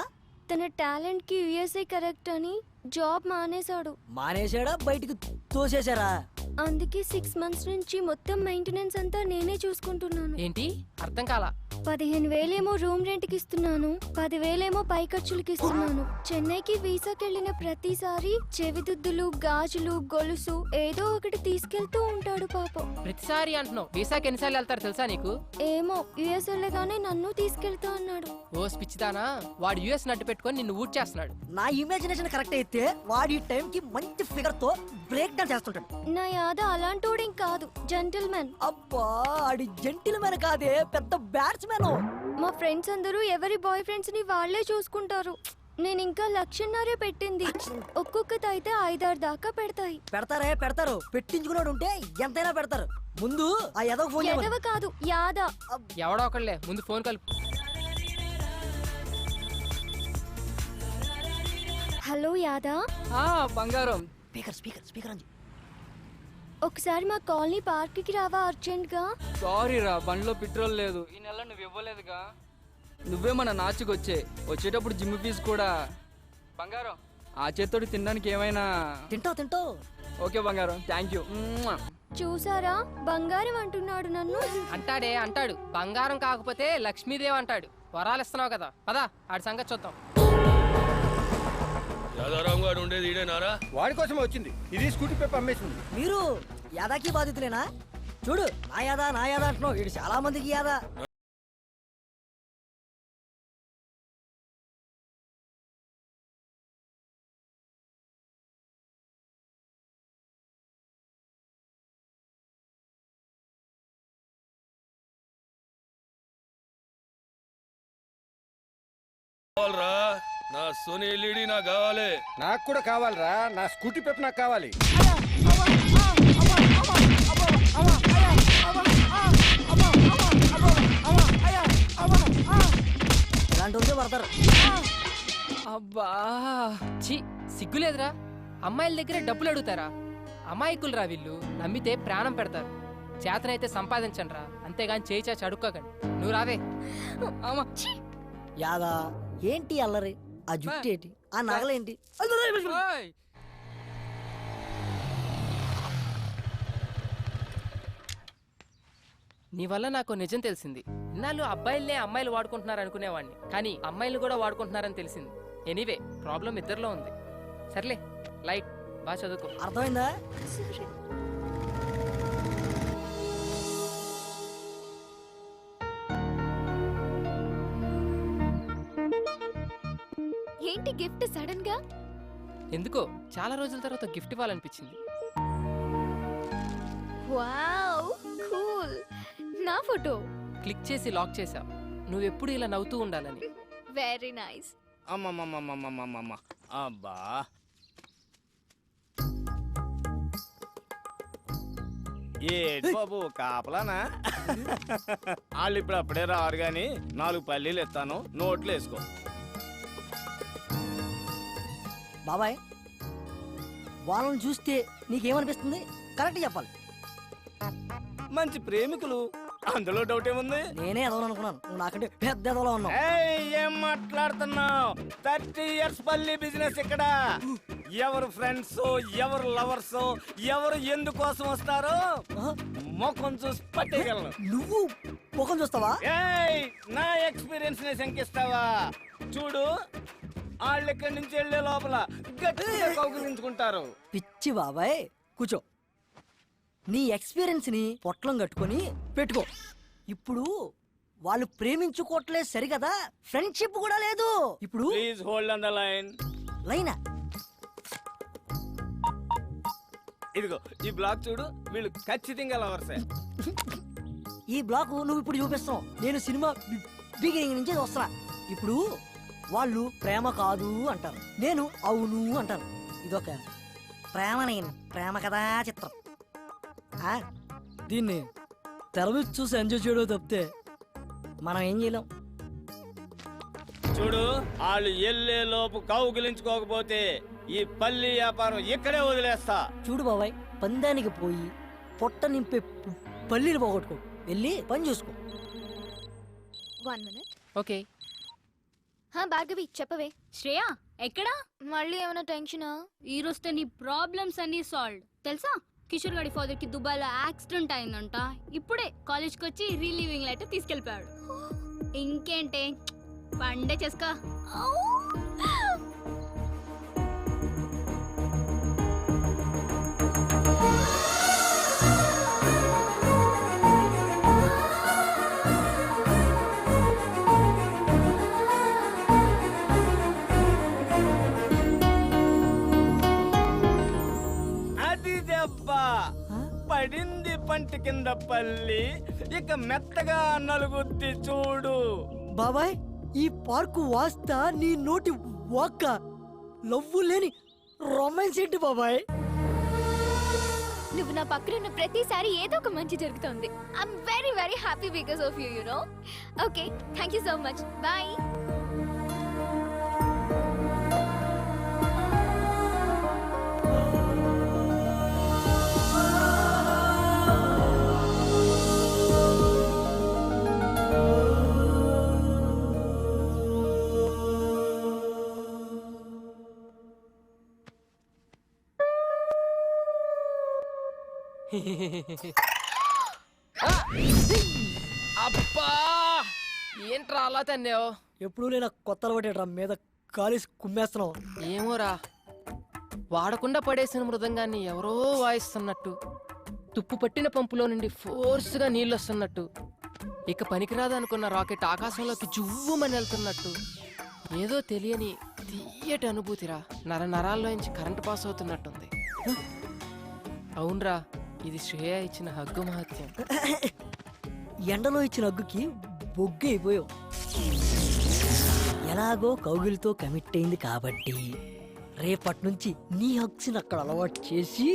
తన టాలెంట్ కి యుఎస్ఏ కరెక్ట్ అని జాబ్ మానేశాడు. మానేశాడా? బయటికి తోసేశారా? అందుకే 6 months నుంచి మొత్తం మెయింటెనెన్స్ అంతా నేనే చూసుకుంటున్నాను. ఏంటి అర్థం కాలా? 15,000 రూమ్ రెంట్ కి ఇస్తున్నాను, 10,000 పై ఖర్చులకి ఇస్తున్నాను. చెన్నైకి వీసాకి వెళ్ళిన ప్రతిసారి చెవిదుద్దులు, గాజులు, గొలుసు ఏదో ఒకటి తీసుకెళ్తూ ఉంటాడు పాపం. ప్రతిసారి అంటున్నావు. వీసాకి ఎన్నిసార్లు వెళ్తారు తెలుసా నీకు? ఏమో, యుఎస్ వెళ్ళగానే నన్ను తీసుకెళ్తా అన్నాడు. ఓ పిచ్చిదానా, వాడు యుఎస్ నడ్డు పెట్టుకొని నిన్ను ఊట్ చేస్తున్నాడు. నా ఇమాజినేషన్ కరెక్ట్ అయితే వాడి టైం కి మంచి ఫిగర్ తో బ్రేక్ డాన్స్ చేస్తుంటాడు. నా యాద అలాంటోడేం కాదు, జెంటిల్మెన్. అబ్బా, ఆడి జెంటిల్మెన్ కాదే, పెద్ద బ్యాట్స్మెన్. మా ఫ్రెండ్స్ అందరూ ఎవరి బాయ్ ఫ్రెండ్స్ ని వాళ్లే చూసుకుంటారు. నేను ఇంకా 1,00,000 పెట్టింది. ఒక్కొక్కటి అయితే 5-6 దాకా పెడతాయి. పెడతారు. పెట్టించుకున్నాడు ఉంటే ఎంతైనా పెడతారు. ముందు ఆ ఎదవ ఫోన్ చేయమను. ఎదవ కాదు, యాద. ఎవడో ఒకళ్ళే, ముందు ఫోన్ కలుపు. హలో యాదా. బంగారం. స్పీకర్ అంది. ఒకసారి మా కాలనీ పార్క్ కి రావా అర్జెంట్ గా? సారీ రా, బండిలో పెట్రోల్ లేదు. ఈ నెల నువ్వు ఇవ్వలేదుగా. నువ్వే మన నాచుకొచ్చే. వచ్చేటప్పుడు జిమ్ ఫీజు కూడా. బంగారం, ఆ చేత్తోటి తినడానికి ఏమైనా? తింటావు. ఓకే బంగారం, థ్యాంక్ యూ. చూసారా, బంగారం అంటున్నాడు నన్ను. అంటాడు. బంగారం కాకపోతే లక్ష్మీదేవి అంటాడు. వరాలు ఇస్తున్నావు కదా, పదా ఆడి సంగతి చూద్దాం. యాదారాం గారు ఉండేది ఈడేనారా? వాడి కోసం వచ్చింది. ఇది స్కూటీ పేపర్ అమ్మేసింది. మీరు యాదాకి బాధితులేనా? చూడు నా యాదా అంటున్నావు. ఇది చాలా మందికి యాదా. కావాలరా నా సోనీ ఎల్ఈడి నాకు కావాలి. నాకు కూడా కావాలిరా. నా స్కూటీ పేపర్ నాకు కావాలి. ఇలాంటి పడతారు. అబ్బా ఛీ సిగ్గులేదురా. అమ్మాయిల దగ్గర డబ్బులు అడుగుతారా? అమాయకులు రా వీళ్ళు. నమ్మితే ప్రాణం పెడతారు. చేతనైతే సంపాదించండి రా, అంతేగాని చేయి చాచి అడుక్కోకండి. నువ్వు రావే. యాదా ఏంటి అల్లరి? ఆ జుట్టు ఏంటి? ఆ నగలేంటి? నీ వల్ల నాకు నిజం తెలిసింది. ఇన్నాళ్ళు అబ్బాయిలనే అమ్మాయిలు వాడుకుంటున్నారు అనుకునేవాడిని, కానీ అమ్మాయిలు కూడా వాడుకుంటున్నారని తెలిసింది. ఎనీవే ప్రాబ్లం ఇద్దరిలో ఉంది. సర్లే లైట్ బాగా చదువుకో. అర్థమైందా? ఏంటి గిఫ్ట్ సడన్ గా? ఎందుకో చాలా రోజుల తర్వాత గిఫ్ట్ ఇవ్వాలనిపించింది. Wow cool. నా ఫోటో క్లిక్ చేసి లాక్ చేసావు. నువ్వెప్పుడు ఇలా నవ్వుతూ ఉండాలని. Very nice. అమ్మమ్మమ్మమ్మమ్మమ్మమ్మ అబ్బా ఏటి బాబు కాపలానా? వాళ్ళు ఇప్పుడు అప్పుడే రారు గాని 4 పల్లీలు ఎత్తాను, నోట్లు వేసుకో. బాబాయ్ వాళ్ళని చూస్తే నీకేమనిపిస్తుంది? కరెక్ట్ చెప్పాలి. మంచి ప్రేమికులు, అందులో డౌట్ ఏముంది? నేనే ఎదవను అనుకున్నాను, నువ్వు నాకంటే పెద్ద ఎదవలో ఉన్నావు. ఏం మాట్లాడుతున్నావు? 30 years పల్లి బిజినెస్ ఇక్కడ. ఎవరు ఫ్రెండ్స్, ఎవరు లవర్స్, ఎవరు ఎందుకోసం వస్తారో ముఖం చూసి పట్టేయగలను. నువ్వు ముఖం చూస్తావా? నా ఎక్స్పీరియన్స్ ని శంకిస్తావా? చూడు, వాళ్ళు ఇక్కడి నుంచి వెళ్లే లోపల గట్టిగా కౌగిలించుకుంటారు. పిచ్చి బాబాయ్ కూర్చో. నీ ఎక్స్పీరియన్స్ ని పొట్లం కట్టుకొని పెట్టుకో. ఇప్పుడు వాళ్ళు ప్రేమించుకోవట్లేదు సరికదా, ఫ్రెండ్షిప్ కూడా లేదు. ఇప్పుడు please hold on the line. లైనా? ఇదిగో ఈ బ్లాక్ చూడు, వీళ్ళు ఖచ్చితంగా లవర్సే. ఈ బ్లాక్ నువ్వు ఇప్పుడు చూపిస్తావు. నేను సినిమా బిగినింగ్ నుంచి వస్తున్నా. ఇప్పుడు వాళ్ళు ప్రేమ కాదు అంటారు, నేను అవును అంటాను. ఇదొక ప్రేమ కథా చిత్రం. దీన్ని తెర మీద చూసి ఎంజాయ్ చేయడం తప్పితే మనం ఏం చేయలేం. చూడు, వాళ్ళు ఎల్లే లోపు కౌగిలించుకోకపోతే ఈ పల్లి వ్యాపారం ఇక్కడే వదిలేస్తా. చూడు బాబాయ్, పందానికి పోయి పొట్ట నింపే పల్లీలు పోగొట్టుకో. వెళ్ళి పని చూసుకో. 1 minute. ఓకే. భార్గవి చెప్పవే. శ్రేయ ఎక్కడా? మళ్ళీ ఏమైనా టెన్షనా? ఈ రోజుతో నీ ప్రాబ్లమ్స్ అన్ని సాల్వ్. తెలుసా, కిషోర్ గారి ఫాదర్ కి దుబాయ్ లో యాక్సిడెంట్ అయిందంట. ఇప్పుడే కాలేజ్ కి వచ్చి రిలీవింగ్ లెటర్ తీసుకెళ్ళిపోయాడు. ఇంకేంటే పండే చేసుకో. పడింది పంటి కింద పల్లి, ఇక మెత్తగా నలుగుద్ది చూడు. బాబాయ్, ఈ పార్కు వాస్తా నీ నోటి వాక్క. లవ్వు లేని రొమాన్స్ ఏంటి బాబాయ్? నువ్వు నా పక్కన ఉన్న ప్రతిసారి ఏదో ఒక మంచి జరుగుతుంది. I'm very very happy because of you, you know. Okay, thank you so much. Bye. అబ్బా ఏంట్రా అలా తన్నావు? ఎప్పుడు నేను కొత్త అలవాటు మీద కాలేసి కుమ్మేస్తున్నావు. ఏమోరా, వాడకుండా పడేసిన మృదంగాన్ని ఎవరో వాయిస్తున్నట్టు, తుప్పు పట్టిన పంపులో నుండి ఫోర్స్గా నీళ్ళు వస్తున్నట్టు, ఇక పనికిరాదనుకున్న రాకెట్ ఆకాశంలోకి జువ్వుమని వెళ్తున్నట్టు, ఏదో తెలియని తీయటి అనుభూతిరా. నరాల్లోంచి కరెంట్ పాస్ అవుతున్నట్టుంది. అవునరా, ఇది శ్రేయ ఇచ్చిన హగ్గు మహత్యం. ఎండలో ఇచ్చిన హగ్గుకి బొగ్గు అయిపోయావు. ఎలాగో కౌగిలితో కమిట్ అయింది కాబట్టి రేపటి నుంచి నీ హగ్స్ని అక్కడ అలవాటు చేసి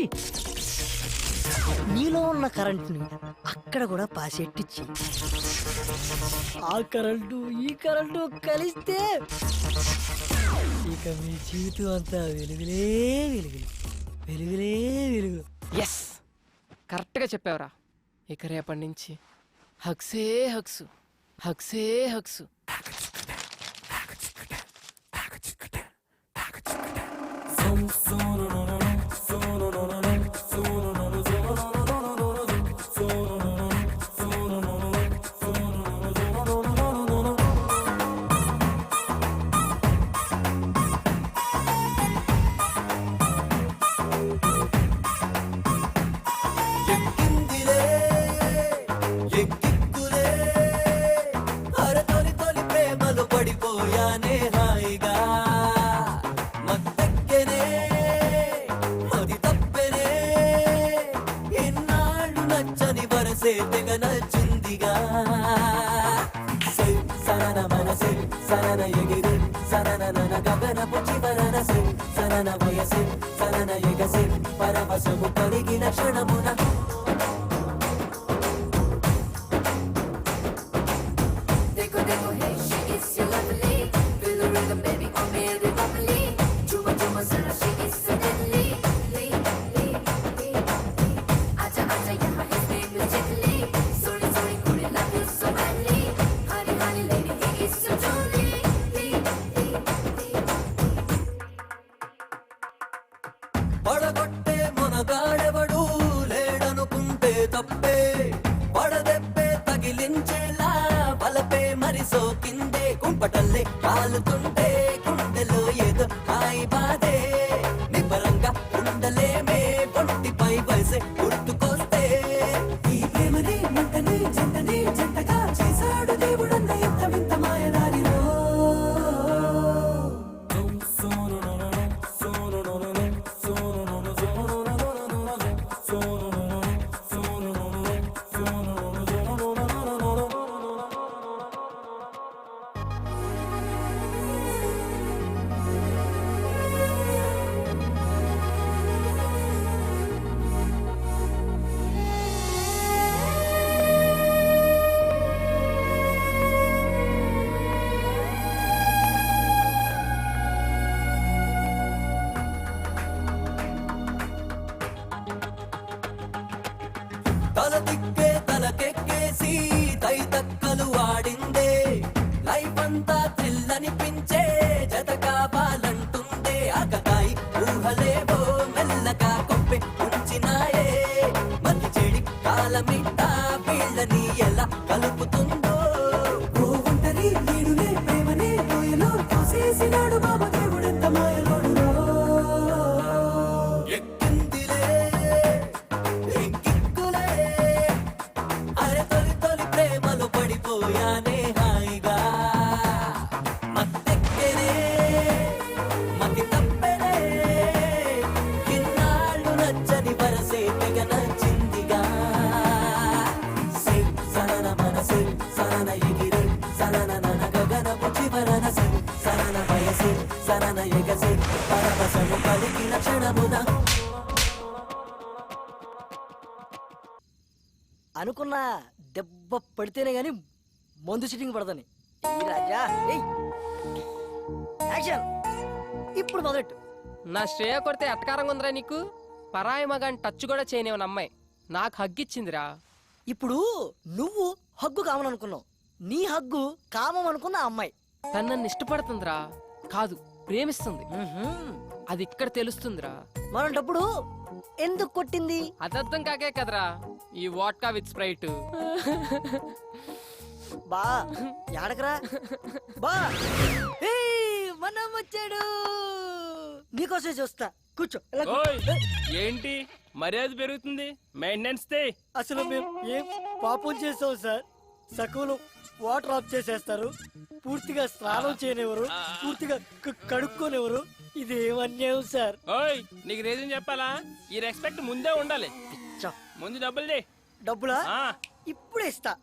నీలో ఉన్న కరెంట్ని అక్కడ కూడా పాసెట్టిచ్చి ఆ కరెంటు ఈ కరెంటు కలిస్తే ఇక మీ జీవితం అంతా వెలుగులే వెలుగులు, వెలుగులే వెలుగులు. ఎస్, కరెక్ట్గా చెప్పావురా. ఇక రేపటి నుంచి హగ్సే హగ్సు, హగ్సే హగ్సు. పడిపోయానే హాయిగా మత్తెక్కనే మది తప్పెనే ఎన్నాళ్ళు నచ్చని వరసే తెగ నచ్చిందిగా సరన మనసే సరన ఎగిరి సరన నన గగనపు చివరన సరన వయసే సరన ఎగసే పరవశము కలిగిన క్షణమున పడగొట్టే మునగాడెవడు లేడనుకుంటే తప్పే, పడదెబ్బే తగిలించేలా బలపే మరి సోకిందే, కుంపటల్లే కాలుతుంటే గుండెలో ఏదో హాయి బాధే, నిబ్బరంగా ఉండలేమే ఒంటిపై వయసే గుర్తుకొస్తే, ఈ ప్రేమని మంటని జంటని జంటగా చేశాడు దేవుడన్న ఎంత వింత మాయదారిలో. తల తిక్కే తలకెక్కేసి తై తక్కలు ఆడిందే, లైఫ్ అంతా థ్రిల్ అనిపించే జత కావాలంటుందే, ఆకతాయి ఊహలేవో మెల్లగా కొప్పే ఉంచినాయే, మళ్ళీ చెడి కాలమిట్టా వీళ్ళని ఎలా కలుపుతుందో, ఓ ఒంటరి నీడునే ప్రేమనే లోయలో తోసేసినాడు బాబా దేవుడెంత మాయలోడులో. ఎక్కిందిలే ప్రేమలు పడిపోయానే హాయిగా మత్తెక్కనే మతి తప్పెనే ఇన్నాళ్ళు నచ్చని వరసే తెగ నచ్చిందిగా సరన మనసే సరన ఎగిరే సరన నన గగనపు చివరన సరన వయసే సరన ఎగసే పరవశము కలిగిన క్షణమున. అనుకున్నా దెబ్బ పడితేనే గాని మందు సిట్టింగ్ పడదని. ఈ రాజా ఏయ్ యాక్షన్ ఇప్పుడు మొదలెట్టు. నా శ్రేయ కొడితే ఎట్టకారంగా ఉందిరా నీకు? పరాయి మగాని టచ్ కూడా చేయనివని అమ్మాయి నాకు హగ్గిచ్చిందిరా. ఇప్పుడు నువ్వు హగ్గు కామననుకున్నావు, నీ హగ్గు కామం అనుకున్న అమ్మాయి తను నన్ను ఇష్టపడుతుందిరా, కాదు ప్రేమిస్తుంది. అది ఇక్కడ తెలుస్తుందిరా. మరంటప్పుడు ఎందుకు కొట్టింది? అదర్థం కాకే కదరా ఈ వాట్కా విత్ స్ప్రైట్. బా యాడకరా బా మనం వచ్చాడు. నీకోసమే చూస్తా కూర్చో ఇలా ఓయ్ ఏంటి మర్యాద పెరుగుతుంది మెయింటెనెన్స్ తే అసలు మేము ఏం పాపం చేసాం సార్ సకులు వాటర్ ఆఫ్ చేసేస్తారు పూర్తిగా స్నానం చేయనివ్వరు పూర్తిగా కడుక్కోనివ్వరు ఇది ఏమన్యాయం సార్ ఓయ్ నీకు రీజన్ చెప్పాలా ఈ రెస్పెక్ట్ ముందే ఉండాలి ముందు డబ్బులు దే డబ్బులా ఇప్పుడే ఇస్తా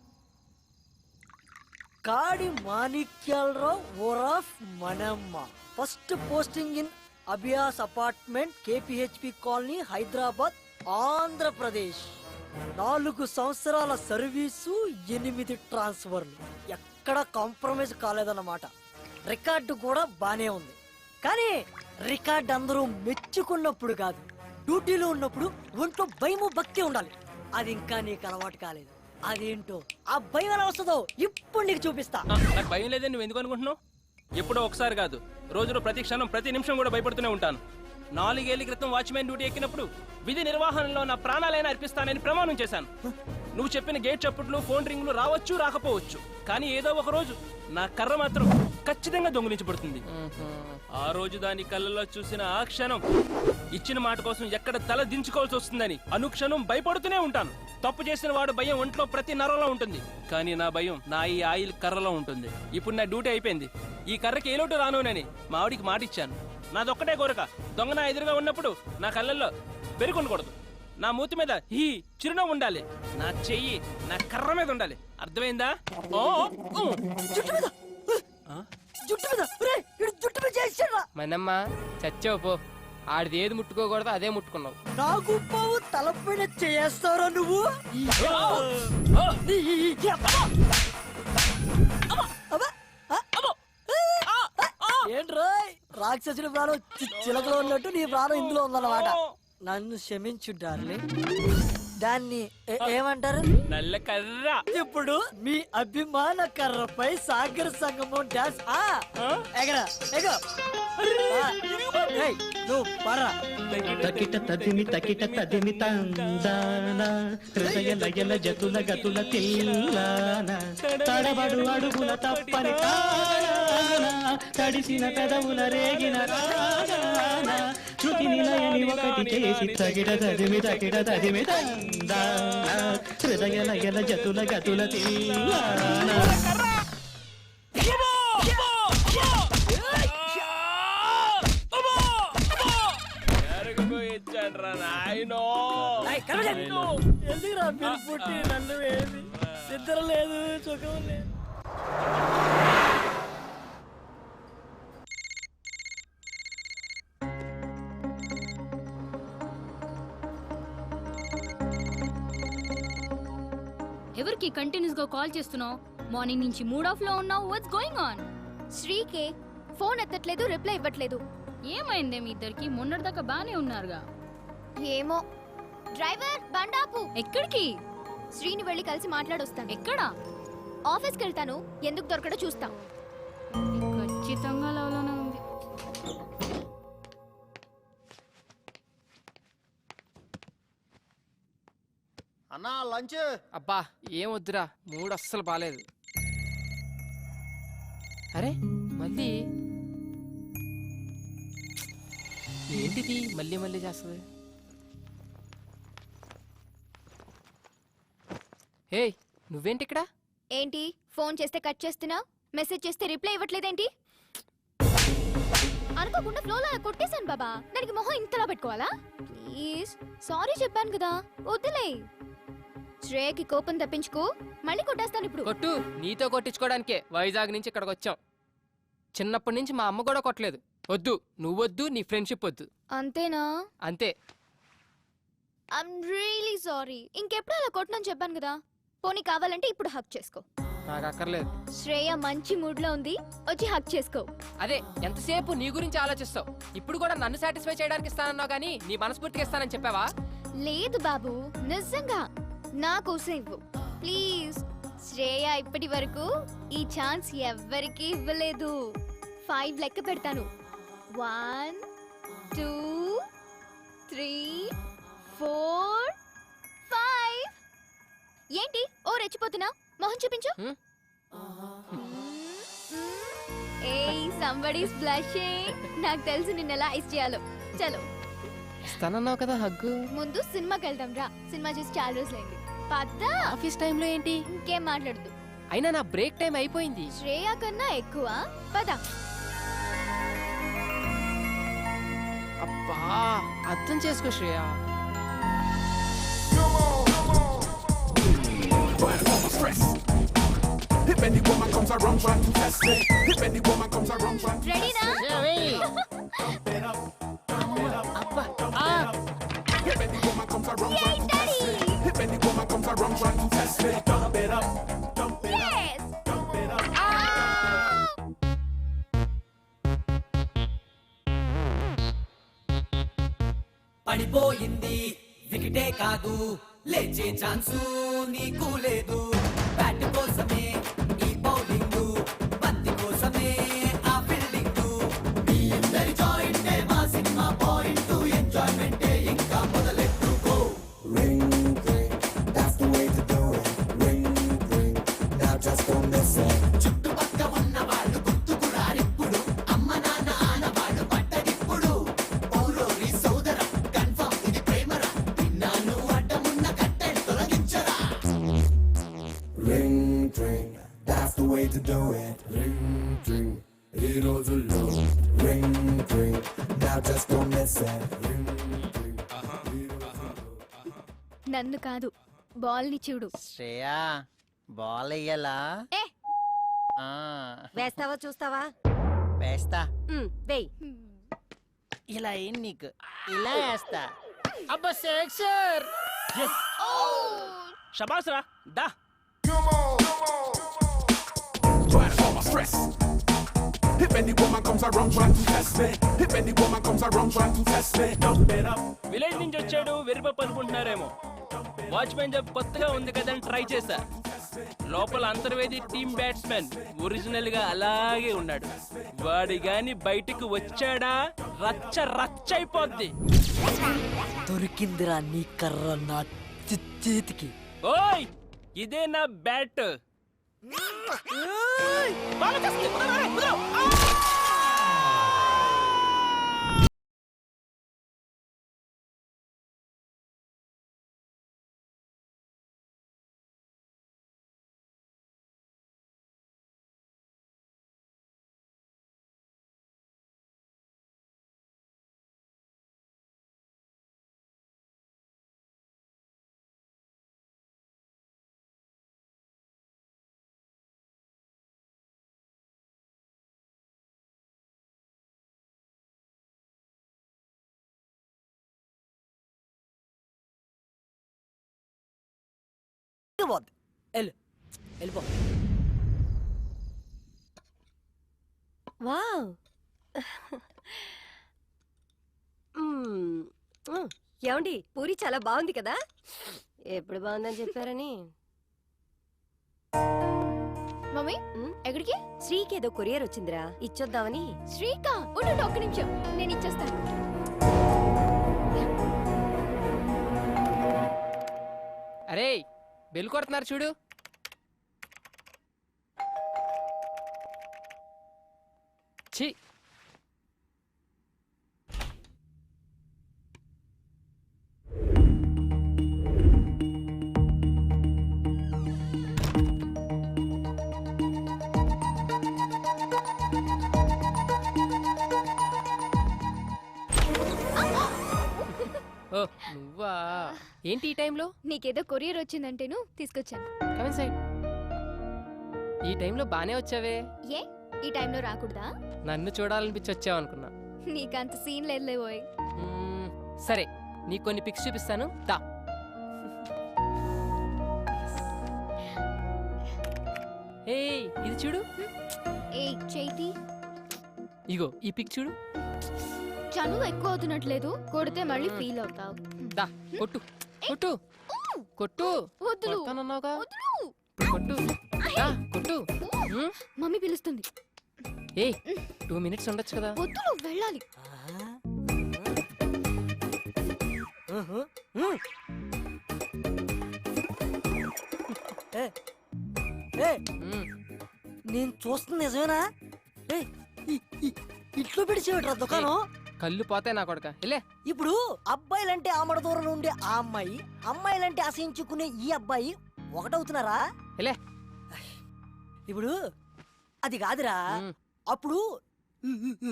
కాడి మాణిక్యాలరావు ఓరాఫ్ మనమ్మ first posting in Abhyas apartment KPHB colony Hyderabad Andhra Pradesh 4 సంవత్సరాల సర్వీసు 8 ట్రాన్స్ఫర్లు ఎక్కడ కాంప్రమైజ్ కాలేదన్నమాట రికార్డు కూడా బానే ఉంది కానీ రికార్డు అందరూ మెచ్చుకున్నప్పుడు కాదు డ్యూటీలో ఉన్నప్పుడు ఒంట్లో భయము భక్తి ఉండాలి అది ఇంకా నీకు అలవాటు కాలేదు అదేంటో ఆ భయం ఎలా వస్తుందో ఇప్పుడు నీకు చూపిస్తా నాకు భయం లేదని నువ్వు ఎందుకు అనుకుంటున్నావు ఎప్పుడో ఒకసారి కాదు రోజులో ప్రతి క్షణం ప్రతి నిమిషం కూడా భయపడుతూనే ఉంటాను 4 ఏళ్ల క్రితం వాచ్మెన్ డ్యూటీ ఎక్కినప్పుడు విధి నిర్వహణలో నా ప్రాణాలైనా అర్పిస్తానని ప్రమాణం చేశాను నువ్వు చెప్పిన గేట్ చప్పుట్లు ఫోన్ రింగ్లు రావచ్చు రాకపోవచ్చు కానీ ఏదో ఒక రోజు నా కర్ర మాత్రం ఖచ్చితంగా దొంగిలించబడుతుంది ఆ రోజు దాని కళ్ళలో చూసిన ఆ క్షణం ఇచ్చిన మాట కోసం ఎక్కడ తల దించుకోవాల్సి వస్తుందని అనుక్షణం భయపడుతూనే ఉంటాను తప్పు చేసిన వాడు భయం ఒంట్లో ప్రతి నరంలో ఉంటుంది కానీ నా భయం నా ఈ ఆయిల్ కర్రలో ఉంటుంది ఇప్పుడు నా డ్యూటీ అయిపోయింది ఈ కర్రకి ఏ లోటు రానునని మా ఆవిడికి మాట ఇచ్చాను నాదొక్కటే కోరిక దొంగ నా ఎదురుగా ఉన్నప్పుడు నా కళ్ళల్లో పెరుగుండకూడదు నా మూతి మీద ఈ చిరునవ్వు ఉండాలి నా చెయ్యి నా కర్ర మీద ఉండాలి అర్థమైందా మనమ్మ చచ్చావు పో ఆడిది ఏది ముట్టుకోకూడదు అదే ముట్టుకున్నావు నాకు పావు తలపైన చేస్తారా నువ్వు ఏంట్రోయ్ రాక్షసుడి ప్రాణం చిలకలో ఉన్నట్టు నీ ప్రాణం ఇందులో ఉందన్నమాట నన్ను క్షమించు డార్లింగ్ దాన్ని ఏమంటారు నల్ల కర్ర ఇప్పుడు మీ అభిమాన కర్రపై సాగర్ సంగమం డాన్స్ ఎగరా ఎగో నువ్వు పర్రా తకిట తదిమి తందాన హృదయ లయల జతుల గతుల తిల్లాన తడబడు అడుగుల తప్పని తాన తడిసిన పెదవుల రేగిన రాగాన శృతి నిలయని ఒకటి చేసి తగిట తదిమి తందాన హృదయ లయల జతుల గతుల తిల్లాన ఎందుకురా మీరు పుట్టి నన్ను వేసి నిద్ర లేదు సుఖం లేదు ఎవరికి కంటిన్యూస్ గా కాల్ చేస్తున్నావు మార్నింగ్ నుంచి మూడ్ ఆఫ్ లో ఉన్నావు వాట్స్ గోయింగ్ ఆన్ శ్రీకే ఫోన్ ఎత్తట్లేదు రిప్లై ఇవ్వట్లేదు ఏమైందే మీ ఇద్దరికి మొన్నటిదాకా బానే ఉన్నారుగా ఏమో డ్రైవర్ బండాపు ఎక్కడికి శ్రీని వెళ్ళి కలిసి మాట్లాడొస్తాను ఎక్కడ ఆఫీస్కి వెళ్తాను ఎందుకు దొరకడో చూస్తాం ఖచ్చితంగా లవ్లోనే ఉంది అన్నా లంచ్ అబ్బా ఏం వద్దురా మూడు అస్సలు బాలేదు అరే మళ్ళీ ఏంటిది మళ్ళీ మళ్ళీ చేస్తుంది హే నువ్వేంటి ఇక్కడ ఏంటి ఫోన్ చేస్తే కట్ చేస్తున్నా మెసేజ్ చేస్తే రిప్లై ఇవ్వట్లేదేంటి అనుకోకుండా ఫ్లోలో కొట్టేశాను బాబా దానికి మొహం ఇంతలా పెట్టుకోవాలా ప్లీజ్ సారీ చెప్పాను కదా వద్దులే శ్రేయకి కోపం తప్పించుకో మళ్ళీ కొట్టేస్తాను ఇప్పుడు కొట్టు నీతో కొట్టించుకోవడానికే వైజాగ్ నుంచి ఇక్కడికి వచ్చాం చిన్నప్పటి నుంచి మా అమ్మ కూడా కొట్టలేదు వద్దు నువ్వొద్దు నీ ఫ్రెండ్షిప్ వద్దు అంతేనా అంతే ఐమ్ రియలీ సారీ ఇంకెప్పుడు అలా కొట్టనని చెప్పాను కదా పోనీ కావాలంటే ఇప్పుడు హక్ చేసుకో నాకు అక్కర్లేదు శ్రేయ మంచి మూడ్ లో ఉంది వచ్చి హక్ చేసుకో అదే ఎంతసేపు నీ గురించి ఆలోచిస్తావు ఇప్పుడు కూడా నన్ను సాటిస్ఫై చేయడానికి ఇస్తానన్నావు కానీ నీ మనస్ఫూర్తిగా ఇస్తానని చెప్పావా లేదు బాబు నిజంగా నా కోసం ఇవ్వు ప్లీజ్ శ్రేయ ఇప్పటి వరకు ఈ ఛాన్స్ ఎవ్వరికి ఇవ్వలేదు 5 లెక్క పెడతాను 1 2 3 4 5 ఏంటి ఓ రెచ్చిపోతున్నా మొహం చూపించు ఏయ్ సంబడి ఇస్ బ్లషింగ్. నాకు తెలుసు నిన్న ఎలా ఐస్ చేయాలో. చలో ఇస్తానన్నావు కదా హగ్గు. ముందు సినిమాకి వెళ్దాం రా. సినిమా చూసి చాలా రోజులైంది. పద్దా. ఆఫీస్ టైంలో ఏంటి? ఇంకేం మాట్లాడదు. అయినా నా బ్రేక్ టైం అయిపోయింది. శ్రేయ కన్నా ఎక్కువ. పద. అబ్బా అర్థం చేసుకో శ్రేయ. రెడీనా? పడిపోయింది వికెటే కాదు, లేచే ఛాన్సు నీకు లేదు. బ్యాట్ కోసమే ఈ బౌలింగ్, బంతి కోసమే ఆ ఫీల్డింగ్. మీ అందరి జాయింట్ మా సినిమా పాయింట్, ఎంజాయ్మెంట్ ఇంకా మొదలెట్టుకో. Ring ring that's the way to do it. Ring ring now just don't miss it. చుట్టుపక్క ఉన్న వాళ్ళు గుర్తుకు రారిప్పుడు, అమ్మ నాన్న ఆనవాళ్ళు పట్టడిప్పుడు. పౌరోరి సోదర కన్ఫర్మ్ ఇది ప్రేమరా, తిన్నాను అడ్డమున్న కట్టెలు తొలగించరా. Ring ring that's the way to do it. Ring ring ఈ రోజుల్లో ring ring now just don't miss it. నన్ను కాదు, బాల్ ని చూడు. శ్రేయా బాల్ వెయ్యాలా? ఏ వేస్తావా చూస్తావా? వేస్తా. వెయ్. ఇలా ఏం నీకు ఇలా వేస్తా. అబ్బా సిక్సర్. షబాస్ రా దా. విలేజ్ నుంచి వచ్చాడు వెరిపప్పు అనుకుంటున్నారేమో. వాచ్మెన్ జాబ్ కొత్తగా ఉంది కదని ట్రై చేశా. లోపల అంతర్వేది టీమ్ బ్యాట్స్మెన్ ఒరిజినల్ గా అలాగే ఉన్నాడు. వాడి గాని బయటికి వచ్చాడా రచ్చ రచ్చ అయిపోద్ది. దొరికిందిరా నీ కర్ర నా చేతికి. ఓయ్ ఇదే నా బ్యాట్. వెళ్ళిపో. వావ్. ఏమండి పూరి చాలా బాగుంది కదా? ఎప్పుడు బాగుందని చెప్పారని. మమ్మీ ఎక్కడికి? శ్రీకి ఏదో కొరియర్ వచ్చిందిరా, ఇచ్చొద్దామని. శ్రీకా ఉండు ఒక్క నిమిషం, నేను ఇచ్చేస్తాను. అరే బెల్ కొడుతున్నారు చూడు. ఛీ ఓ నువ్వా? ఏంటి ఈ టైంలో? నీకేదో కొరియర్ వచ్చిందంటేను తీసుకొచ్చాను. Come in side. ఈ టైంలో బానే వచ్చావే. ఏ ఈ టైంలో రాకూడదా? నన్ను చూడాలనిపించి వచ్చావు అనుకున్నా. నీకంత సీన్ లేదులే ఓయ్. సరే నీకు కొన్ని పిక్స్ చూపిస్తాను దా. ఏయ్ ఇది చూడు. ఏయ్ చైతి, ఇగో ఈ పిక్ చూడు. చనువు ఎక్కువ అవుతున్నట్లేదు, కొడితే మళ్ళీ ఫీల్ అవుతావు. దా కొట్టు కొట్టు కొట్టు. వద్దులు కొడతానన్నావుగా. వద్దులు. కొట్టు దా కొట్టు. మమ్మీ పిలుస్తుంది. ఏయ్ 2 minutes ఉండొచ్చు కదా. వద్దులు వెళ్ళాలి. నేను చూస్తుంది నిజమేనా? ఏయ్, ఇట్లో పిడిచేవిట్రా దుకాణం. కళ్ళు పోతాయి నా కొడక ఇలే. ఇప్పుడు అబ్బాయిలంటే ఆమడ దూరంలో ఉండే ఆ అమ్మాయి, అమ్మాయిలంటే అసహించుకునే ఈ అబ్బాయి ఒకటవుతున్నారా? ఇలే. ఇప్పుడు అది కాదురా, అప్పుడు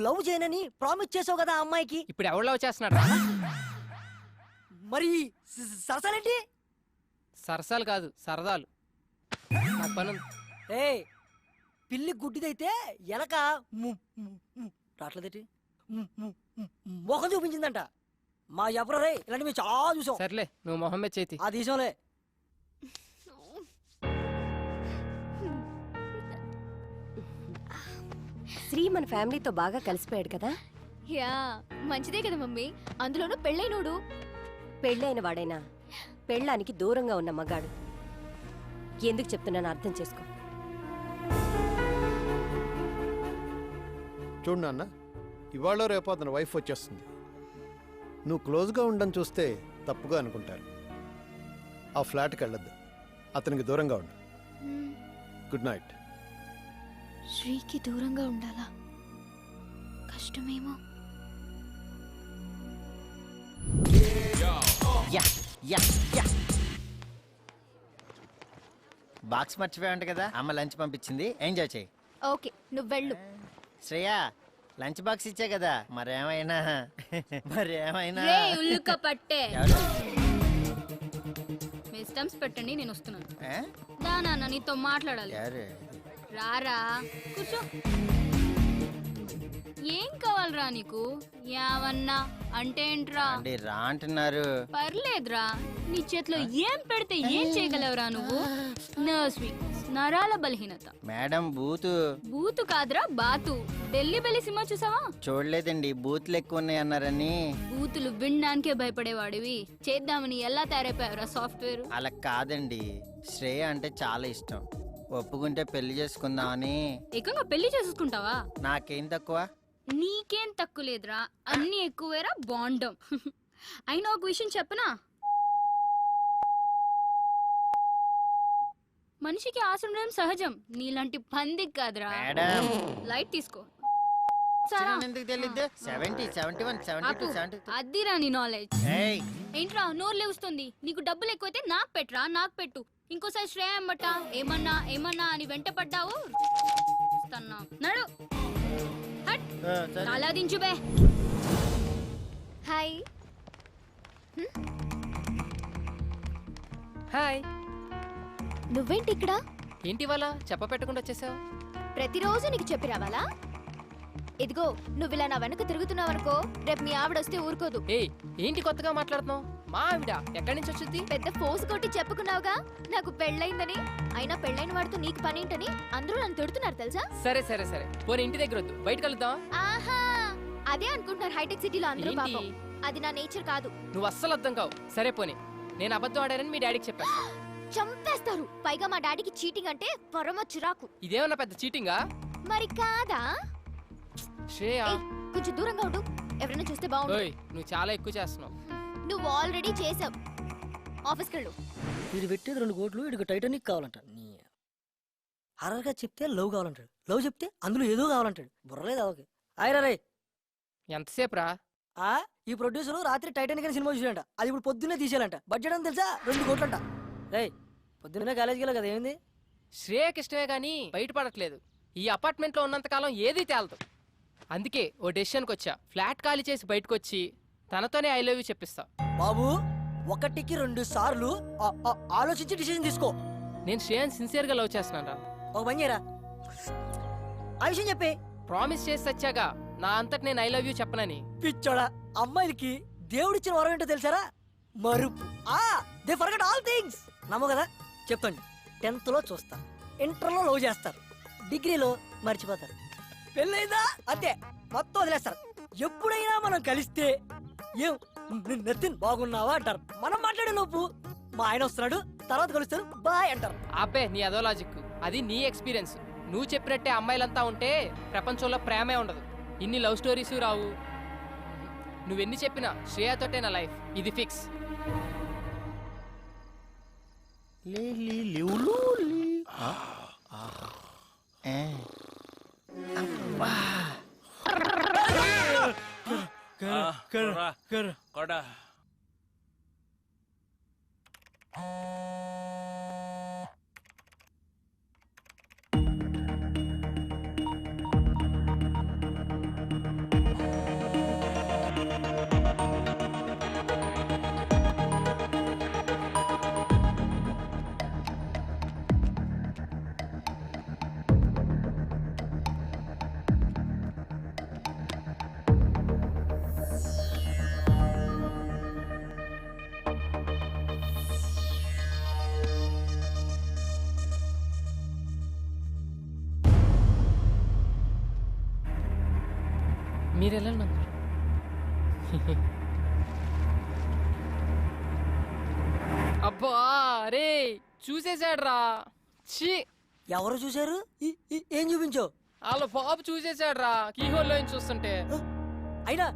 లవ్ చేయనని ప్రామిస్ చేసావు కదా ఆ అమ్మాయికి. ఇప్పుడు ఎవరు లవ్ చేస్తున్నాడు? మరి సరసాలేంటి? సరసాలు కాదు సరదాలు. నాకు పని ఉంది. ఏయ్, పిల్లి గుడ్డిదైతే ఎలక రాట్లేదేటి మొఖం చూపించిందంట. మా ఎవరే ఇలాంటి మేము చాలా చూసాం. సర్లే నువ్వు మొహం మీద చేతి. ఆ దేశంలే. శ్రీ మన ఫ్యామిలీతో బాగా కలిసిపోయాడు కదా. యా మంచిదే కదా మమ్మీ, అందులోనూ పెళ్ళైనోడు. పెళ్ళైన వాడైనా పెళ్ళానికి దూరంగా ఉన్న మగాడు. ఎందుకు చెప్తున్నాను అర్థం చేసుకో. చూడు నాన్న, ఇవాళ రేపు అతని వైఫ్ వచ్చేస్తుంది. నువ్వు క్లోజ్గా ఉండని చూస్తే తప్పుగా అనుకుంటారు. ఆ ఫ్లాట్కి వెళ్ళొద్దు, అతనికి దూరంగా ఉండు. Good night. శ్రీకి దూరంగా ఉండాలా? కష్టమేమో. బాక్స్ మర్చిపోయావంట కదా, అమ్మ లంచ్ పంపించింది, ఎంజాయ్ చేయి. ఓకే నువ్వు వెళ్ళు. శ్రేయా, లంచ్ బాక్స్ ఇచ్చే కదా, మరేమైనా రే ఉల్లుక పట్టే. ఎవరు? మీ స్టంప్స్ పెట్టండి, నేను వస్తున్నాను. ఏ? నాన్న నీతో మాట్లాడాలి. ఎవరు? రారా కూర్చో. ఏం కావాలరా నీకు? యావన్నా అంటే ఏంట్రా? అంటే రా అంటున్నారు. పర్లేదురా, నీ చేతిలో ఏం పెడితే ఏం చేయగలవురా నువ్వు? నర్వ్స్ వీక్నెస్, నరాల బలహీనత. మేడం బూతు. బూతు కాదురా బాతు. ఢిల్లీ బెల్లి సినిమా చూసావా? చూడలేదండి, బూతులు ఎక్కువ ఉన్నాయి అన్నారని. బూతులు వినడానికే భయపడేవాడివి చేద్దామని ఎలా తయారైపోయావురా సాఫ్ట్వేర్? అలా కాదండి, శ్రేయ అంటే చాలా ఇష్టం, ఒప్పుకుంటే పెళ్లి చేసుకుందామని. ఏకంగా పెళ్లి చేసుకుంటావా? నాకేం తక్కువ? నీకేం తక్కువ లేదురా, అన్ని ఎక్కువేరా బాండం. అయినా ఒక విషయం చెప్పనా, మనిషికి ఆశ ఉండడం సహజం, నీలాంటి పందికి కాదురా. మేడం. లైట్ తీసుకో. ఎందుకు తెలియదు? 70, 71, 72, 73. అదిరా నీ నాలెడ్జ్. ఏయ్, ఏంట్రా నోరు లేవుస్తుంది? నీకు డబ్బులు ఎక్కువైతే నాకు పెట్టరా, నాకు పెట్టు. ఇంకోసారి శ్రేయ అమ్మట ఏమన్నా ఏమన్నా అని వెంట పడ్డావు నడు. చాలా దించుబే. హాయ్. హాయ్. నువ్వేంటి ఇక్కడ? ఏంటి వాళ్ళ చెప్ప పెట్టకుండా వచ్చేసావు? ప్రతిరోజు నీకు చెప్పి రావాలా? ఇదిగో నువ్వు ఇలా నా వెనక తిరుగుతున్నావనుకో, రేపు మీ ఆవిడ వస్తే ఊరుకోదు. ఏయ్ ఏంటి కొత్తగా మాట్లాడుతున్నావు? మా ఆవిడ ఎక్కడి నుంచి వచ్చింది? పెద్ద ఫోర్స్ కొట్టి చెప్పుకున్నావుగా నాకు పెళ్ళైందని. అయినా పెళ్ళైన వాడితో నీకు పని ఏంటని అందరూ నన్ను తిడుతున్నారు తెలుసా? సరే సరే సరే, పోనీ ఇంటి దగ్గర వద్దు, బయట కలుద్దాం. ఆహా, అదే అనుకుంటున్నారు హైటెక్ సిటీలో అందరూ. ఏంటి? పాపం అది నా నేచర్ కాదు. నువ్వు అస్సలు అర్థం కావు. సరే పోనీ, నేను అబద్ధం ఆడానని మీ డాడీకి చెప్పాను. చంపేస్తారు. పైగా మా డాడీకి చీటింగ్ అంటే పరమ చిరాకు. ఇదేమన్నా పెద్ద చీటింగా? మరి కాదా? శ్రేయ కొంచెం దూరంగా ఉండు, ఎవరైనా చూస్తే బాగుండు. నువ్వు చాలా ఎక్కువ చేస్తున్నావు. నువ్వు ఆల్రెడీ చేసావు. ఆఫీస్కి వెళ్ళు. ఇది పెట్టేది 2 కోట్లు, ఇడికి టైటానిక్ కావాలంట. హర్రర్గా చెప్తే లవ్ కావాలంటాడు, లవ్ చెప్తే అందులో ఏదో కావాలంటాడు. బుర్రలేదు ఓకే. ఆయరా రే, ఎంతసేపు రా? ఈ ప్రొడ్యూసర్ రాత్రి టైటానిక్ అని సినిమా చూసాడంట, అది ఇప్పుడు పొద్దున్నే తీసేయాలంట. బడ్జెట్ అని తెలుసా? 2 కోట్లంట. రే పొద్దున్నే కాలేజీకి వెళ్ళా కదా, ఏమైంది? శ్రేయకి ఇష్టమే గానీ బయటపడట్లేదు. ఈ అపార్ట్మెంట్ లో ఉన్నంత కాలం ఏది తేలదు. అందుకే ఓ డెసిషన్కి వచ్చా. ఫ్లాట్ ఖాళీ చేసి బయటకు వచ్చి తనతోనే ఐ లవ్ యూ చెప్పిస్తా. బాబు 1కి 2 సార్లు ఆలోచించి డిసిజన్ తీసుకో. నేను శ్రేయన్ సిన్సియర్ గా లవ్ చేస్తున్నాను రా. ఒక పని చేయరా, ఆ విషయం చెప్పే. ప్రామిస్ చేసి వచ్చాగా నా అంతటి నేను ఐ లవ్ యూ చెప్పనని. పిచ్చోడా, అమ్మాయిలకి దేవుడిచ్చిన వరం ఏంటో తెలుసారా? మరుపు. They forget all things. నమ్మో కదా, చెప్తాను. 10th లో చూస్తారు, ఇంటర్లో లవ్ చేస్తారు, డిగ్రీలో మర్చిపోతారు, పెళ్ళైందా అంతే మొత్తం వదిలేస్తారు. ఎప్పుడైనా మనం కలిస్తే ఏం నతిన్ బాగున్నావా అంటారు. మనం మాట్లాడే లోపు మా ఆయన వస్తున్నాడు, తర్వాత కలుస్తారు, బాయ్ అంటారు. అబ్బే నీ అదో లాజిక్, అది నీ ఎక్స్పీరియన్స్. నువ్వు చెప్పినట్టే అమ్మాయిలంతా ఉంటే ప్రపంచంలో ప్రేమే ఉండదు, ఇన్ని లవ్ స్టోరీస్ రావు. నువ్వెన్ని చెప్పినా శ్రేయతోటే నా లైఫ్, ఇది ఫిక్స్. కొడా మీరు వెళ్ళండి అంకుల్. అబ్బా రే చూసేసాడ్రా. ఛీ, ఎవరు చూశారు? ఏం చూపించావు? వాళ్ళ బాబు చూసేసాడ్రా కీహోల్లో నుంచి చూస్తుంటే. అయినా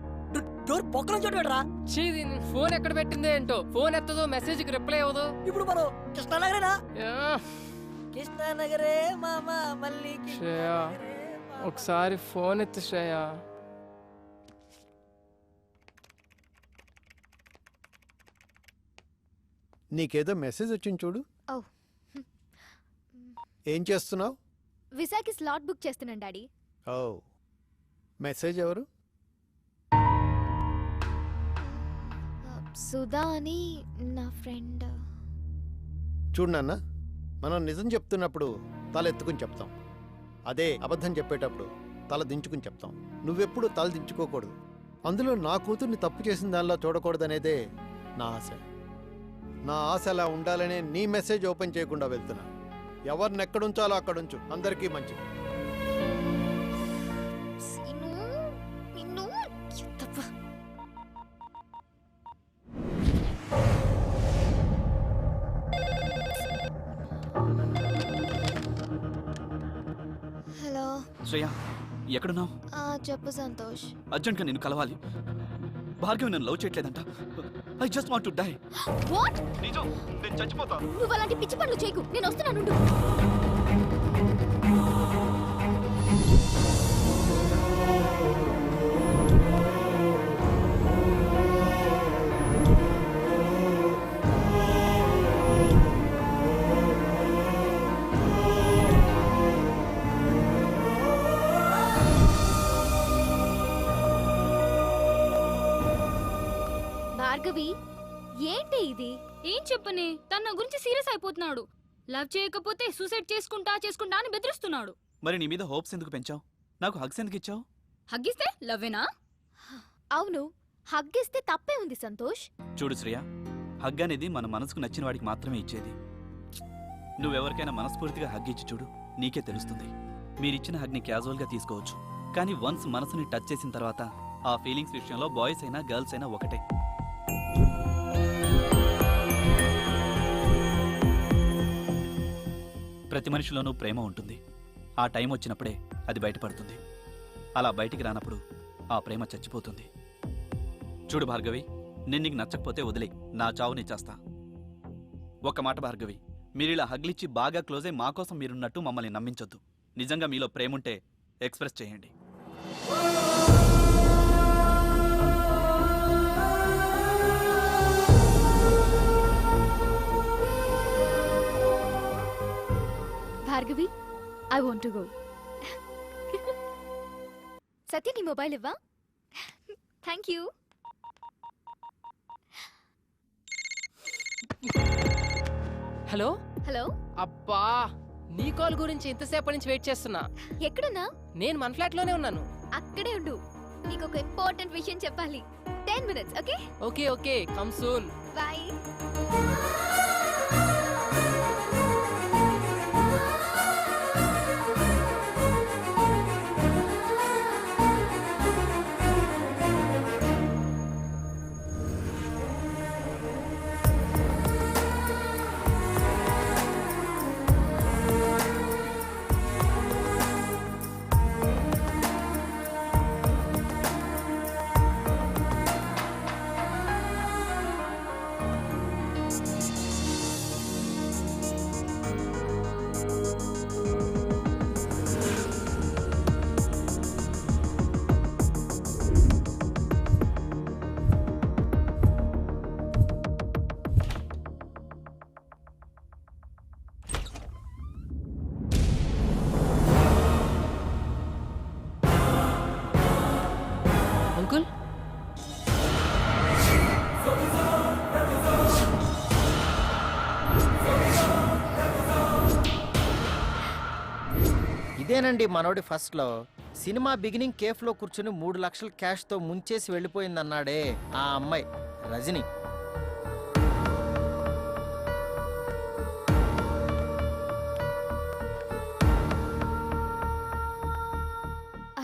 డోర్ పొక్కల చూడరా. ఛీ, ఫోన్ ఎక్కడ పెట్టిందే ఏంటో. ఫోన్ ఎత్తదో, మెసేజ్ కి రిప్లై అవ్వదు. ఇప్పుడు మనం కృష్ణానగరేనా? యా. కృష్ణానగరే మామా మళ్ళీ శ్రేయ ఒకసారి ఫోన్ ఎత్తు శ్రేయ. నీకేదో మెసేజ్ వచ్చింది చూడు. ఏం చేస్తున్నావు? విశాఖకి స్లాట్ బుక్ చేస్తున్నాను డాడీ. ఓ, మెసేజ్ ఎవరు? సుధా అని నా ఫ్రెండ్. చూడు నాన్న, మనం నిజం చెప్తున్నప్పుడు తల ఎత్తుకుని చెప్తాం. అదే అబద్ధం చెప్పేటప్పుడు తల దించుకుని చెప్తాం. నువ్వెప్పుడు తల దించుకోకూడదు. అందులో నా కూతుర్ని తప్పు చేసిన దానిలో చూడకూడదనేదే నా ఆశ. నా ఆశ అలా ఉండాలనే నీ మెసేజ్ ఓపెన్ చేయకుండా వెళ్తున్నా. ఎవరిని ఎక్కడుంచాలో అక్కడుంచు, అందరికీ మంచిది. హలో శ్రేయ, ఎక్కడున్నావు? చెప్పు సంతోష్. అర్జెంట్గా నేను కలవాలి. భార్గవి నన్ను లవ్ చేయట్లేదంట. I just want to die. What? నిజం, నేను చచ్చిపోతాను. నువ్వు అలాంటి పిచ్చి పనులు చేయకు. నేను వస్తున్నాను. భార్గవి, ఏంటి ఇది? ఏం చెప్పనే, తన గురించి సీరియస్ అయిపోతున్నాడు. లవ్ చేయకపోతే సూసైడ్ చేసుకుంటా అని బెదిరిస్తున్నాడు. మరి నీ మీద హోప్స్ ఎందుకు పెంచావు? నాకు హగ్స్ ఎందుకు ఇచ్చావు? హగ్గిస్తే లవ్వేనా? అవును, హగ్గిస్తే తప్పే ఉంది సంతోష్. చూడు శ్రేయ, హగ్ అనేది మన మనసుకు నచ్చిన వాడికి మాత్రమే ఇచ్చేది. నువ్వెవరికైనా మనస్ఫూర్తిగా హగ్ ఇచ్చి చూడు, నీకే తెలుస్తుంది. మీరిచ్చిన హగ్ని క్యాజువల్గా తీసుకోవచ్చు, కానీ వన్స్ మనసుని టచ్ చేసిన తర్వాత ఆ ఫీలింగ్స్ విషయంలో బాయ్స్ అయినా గర్ల్స్ అయినా ఒకటే. ప్రతి మనిషిలోనూ ప్రేమ ఉంటుంది. ఆ టైం వచ్చినప్పుడే అది బయటపడుతుంది. అలా బయటికి రానప్పుడు ఆ ప్రేమ చచ్చిపోతుంది. చూడు భార్గవి, నేను నీకు నచ్చకపోతే వదిలే, నా చావు నీ చేస్తా. ఒక్క మాట భార్గవి, మీరిలా హగ్లిచ్చి బాగా క్లోజ్ అయి మా కోసం మీరున్నట్టు మమ్మల్ని నమ్మించొద్దు. నిజంగా మీలో ప్రేముంటే ఎక్స్ప్రెస్ చేయండి. Bhargavi, I want to go. Satya, నీ మొబైల్ ఇవ్వా? Thank you. Hello hello. అబ్బా, నీ కాల్ గురించి ఇంతసేపటి నుంచి వెయిట్ చేస్తున్నా. ఎక్కడున్నా? నేను మన ఫ్లాట్ లోనే ఉన్నాను. అక్కడే ఉండు, నీకు ఒక ఇంపార్టెంట్ విషయం చెప్పాలి. 10 minutes, okay? Okay okay, come soon. Bye. Uncle ఇదేనండి మనోడి ఫస్ట్లో సినిమా బిగినింగ్ కేఫ్లో కూర్చుని 3 లక్షల క్యాష్తో ముంచేసి వెళ్ళిపోయిందన్నాడే ఆ అమ్మాయి రజని.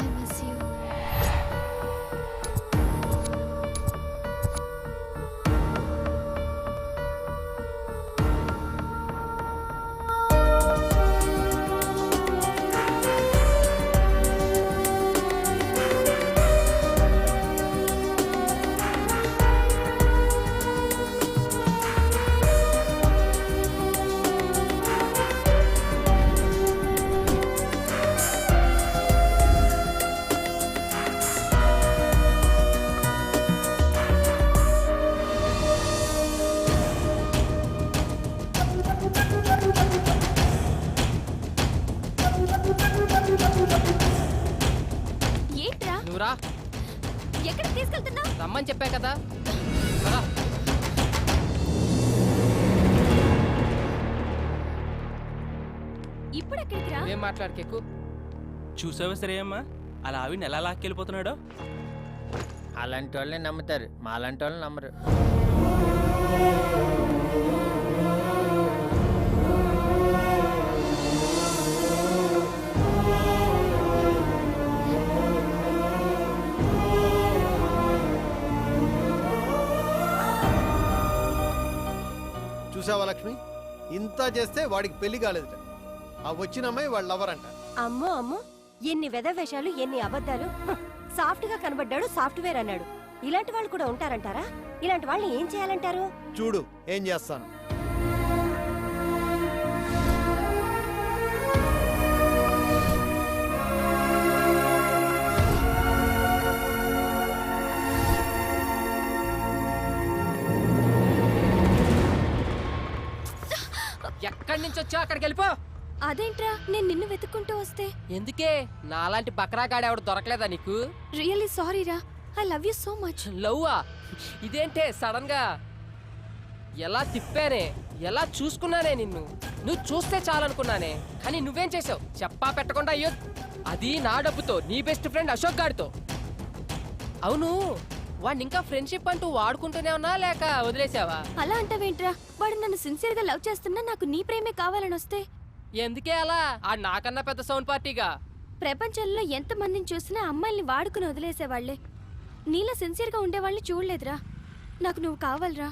I miss you. ఏంట్రా నువ్వురా ఎక్కడికి తీసుకెళ్తున్నా? రమ్మని చెప్పా కదా రా. ఇప్పుడు ఎక్కడికి రా? ఏం మాట్లాడకెక్కు. చూసావా శ్రేయమ్మ అలా ఆవిడని ఎలా లాక్కెళ్ళిపోతున్నాడో? అలాంటి వాళ్ళని నమ్ముతారు, మాలాంటి వాళ్ళని నమ్మరు. చూసావా లక్ష్మి, ఇంత చేస్తే వాడికి పెళ్లి కాలేదుట. ఆ వచ్చిన అమ్మాయి వాళ్ళ లవర్ అంట. అమ్మో అమ్మో, ఎన్ని వెధవేషాలు, ఎన్ని అబద్ధాలు. సాఫ్ట్ గా కనబడ్డాడు, సాఫ్ట్వేర్ అన్నాడు. ఇలాంటి వాళ్ళు కూడా ఉంటారంటారా? ఇలాంటి వాళ్ళని ఏం చేయాలంటారు? చూడు ఏం చేస్తాను. ఎక్కడి నుంచి వచ్చావు అక్కడికి వెళ్ళిపో. అదేంట్రా నేను నిన్ను వెతుక్కుంటూ వస్తే? ఎందుకే నాలాంటి బక్రాగాడు ఎవడు దొరకలేదా నీకు? రియల్లీ సారీ రా. I love you so much. లవ్వా? ఇదేంటే సడన్ గా? ఎలా తిప్పానే, ఎలా చూసుకున్నానే నిన్ను. నువ్వు చూస్తే చాలనుకున్నానే, కానీ నువ్వేం చేసావు చెప్పా పెట్టకుండా? అయ్యో, అది నా డబ్బుతో నీ బెస్ట్ ఫ్రెండ్ అశోక్ గాడితో. అవును, వాడిని ఇంకా ఫ్రెండ్షిప్ అంటూ వాడుకుంటూనే ఉన్నా లేక వదిలేసావా? అలా అంటావేంట్రా? వాడు నన్ను సిన్సియర్ గా లవ్ చేస్తున్నా, నాకు నీ ప్రేమే కావాలని వస్తే? ఎందుకే అలా? ఆ నాకన్నా పెద్ద సౌండ్ పార్టీగా. ప్రపంచంలో ఎంత మందిని చూసినా అమ్మాయిల్ని వాడుకుని వదిలేసేవాళ్లే. నీలా సిన్సియర్ గా ఉండేవాళ్ళని చూడలేదురా. నాకు నువ్వు కావాలరా.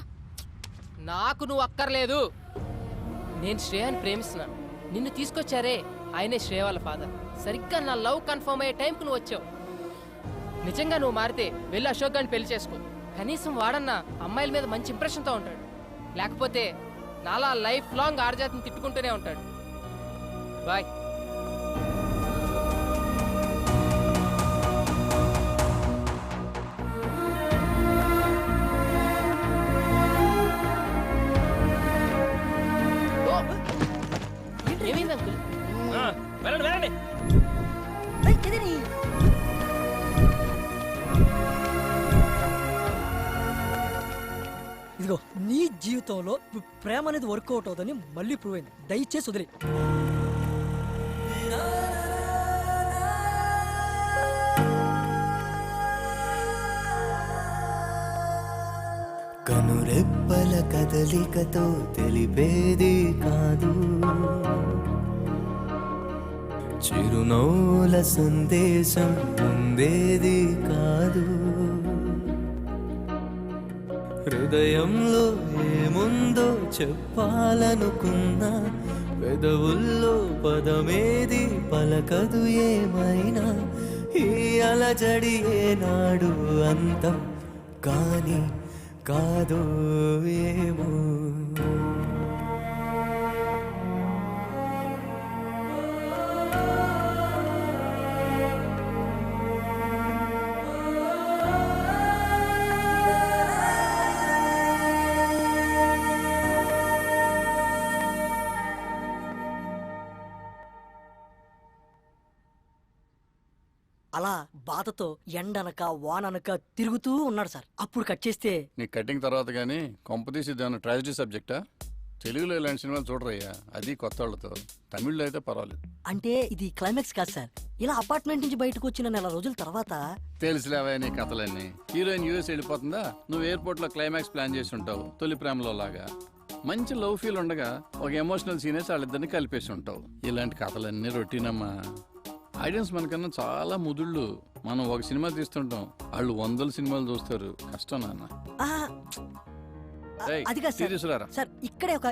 నాకు నువ్వు అక్కర్లేదు. నేను శ్రేయాని ప్రేమిస్తున్నాను. నిన్ను తీసుకొచ్చారే ఆయనే శ్రేయ వాళ్ళ ఫాదర్. సరిగ్గా నా లవ్ కన్ఫర్మ్ అయ్యే టైంకి నువ్వు వచ్చావు. నిజంగా నువ్వు మారితే వెళ్ళి అశోక్ గారిని పెళ్లి చేసుకో. కనీసం వాడన్నా అమ్మాయిల మీద మంచి ఇంప్రెషన్తో ఉంటాడు. లేకపోతే నాలా లైఫ్ లాంగ్ ఆడజాతిని తిట్టుకుంటూనే ఉంటాడు. బాయ్. ఏమైంది అంకుల్? వెళ్ళండి వెళ్ళండి. ఇదిగో నీ జీవితంలో ప్రేమ అనేది వర్కౌట్ అవుతుందని మళ్ళీ ప్రూవ్ అయింది. దయచేసి వదిలే. కనురెప్పల కదలికతో తెలిపేది కాదు, చిరునవ్వుల సందేశం పొందేది కాదు. హృదయంలో ఏముందో చెప్పాలనుకున్నా పెదవుల్లో పదమేది పలకదు ఏమైనా. ఈ అలజడి ఏనాడు అంతం కానీ కాదు ఏమో. అలా బాధతో ఎండనక వాననక తిరుగుతూ ఉన్నాడు సార్. అప్పుడు కట్ చేస్తే నీ కటింగ్ తర్వాత కానీ కొంపతీసి దాని ట్రాజడీ సబ్జెక్టా? తెలుగులో ఇలాంటి సినిమాలు చూడరయ్యా, అది కొత్త వాళ్ళతో. తమిళ్లో అయితే పర్వాలేదు. అంటే ఇది క్లైమాక్స్ కాదు సార్. ఇలా అపార్ట్మెంట్ నుంచి బయటకు వచ్చిన నెల రోజుల తర్వాత తెలిసిలేవా నీ కథలన్నీ. హీరోయిన్ యూఎస్ వెళ్ళిపోతుందా, నువ్వు ఎయిర్పోర్ట్ లో క్లైమాక్స్ ప్లాన్ చేసి ఉంటావు, తొలి ప్రేమలో లాగా. మంచి లవ్ ఫీల్ ఉండగా ఒక ఎమోషనల్ సీనేసి వాళ్ళిద్దరిని కలిపేసి ఉంటావు. ఇలాంటి కథలన్నీ రొటీన్ అమ్మా. ఆడియన్స్ మనకన్నా చాలా ముదుళ్ళు. మనం ఒక సినిమా తీస్తుంటాం, వాళ్ళు 100 సినిమాలు చూస్తారు. కష్టం నాన్న. అది కాదు సార్. తీసుకురారా. సార్ ఇక్కడే ఒక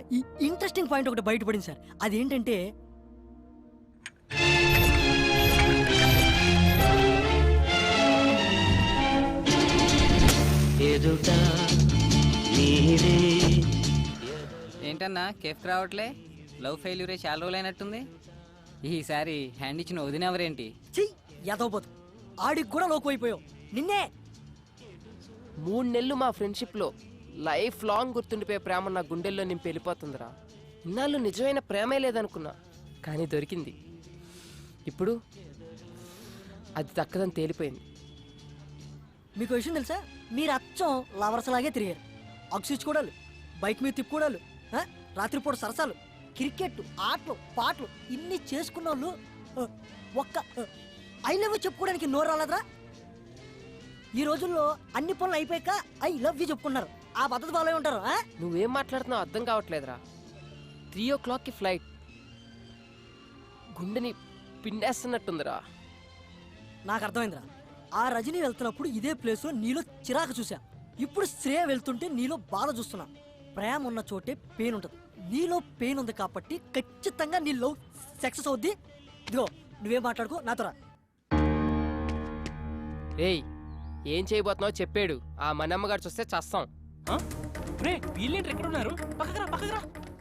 ఇంట్రెస్టింగ్ పాయింట్ ఒకటి బయటపడింది సార్. అదేంటంటే ఏంటన్నా కేఫ్ రావట్లే? లవ్ ఫెయిల్యూరే చాలా రోజులైనట్టుంది. ఈసారి హ్యాండ్ ఇచ్చిన వదినెవరేంటి? యాదవబోతు ఆడికి కూడా లోకమైపోయావు. నిన్నే 3 నెలలు మా ఫ్రెండ్షిప్లో లైఫ్ లాంగ్ గుర్తుండిపోయే ప్రేమ నా గుండెల్లో నింపి వెళ్ళిపోతుందిరా. ఇన్నాళ్ళు నిజమైన ప్రేమే లేదనుకున్నా, కానీ దొరికింది. ఇప్పుడు అది దక్కదని తేలిపోయింది. మీకు విషయం తెలుసా, మీరు అచ్చం లవర్స్ లాగే తిరిగారు. అగ్సిచ్చుకోవడాలు, బైక్ మీద తిప్పుకోవడాలు, రాత్రిపూట సరసాలు, క్రికెట్ ఆటలు పాటలు ఇన్ని చేసుకున్న వాళ్ళు ఒక్క ఐ లవ్ యూ చెప్పుకోవడానికి నోరు రాలేదురా? ఈ రోజుల్లో అన్ని పనులు అయిపోయాక ఐ లవ్ యూ చెప్పుకున్నారు. ఆ పద్ధతి బాగా ఉంటారు. నువ్వేం మాట్లాడుతున్నావు అర్థం కావట్లేదురా. 3 o'clockకి ఫ్లైట్. గుండెని పిండేస్తున్నట్టుందిరా. నాకు అర్థమైందిరా. ఆ రజనీ వెళ్తున్నప్పుడు ఇదే ప్లేస్ లో నీలో చిరాకు చూసా. ఇప్పుడు శ్రేయ వెళ్తుంటే నీలో బాధ చూస్తున్నా. ప్రేమ ఉన్న చోటే పెయిన్ ఉంటుంది. నీలో పెయిన్ ఉంది కాబట్టి ఖచ్చితంగా నీలో సక్సెస్ అవుద్ది. ఇదిగో నువ్వేం మాట్లాడుకో, నాతో రా. రేయ్, ఏం చేయబోతున్నావు చెప్పాడు. ఆ మనమ్మగారు చూస్తే చస్తాం.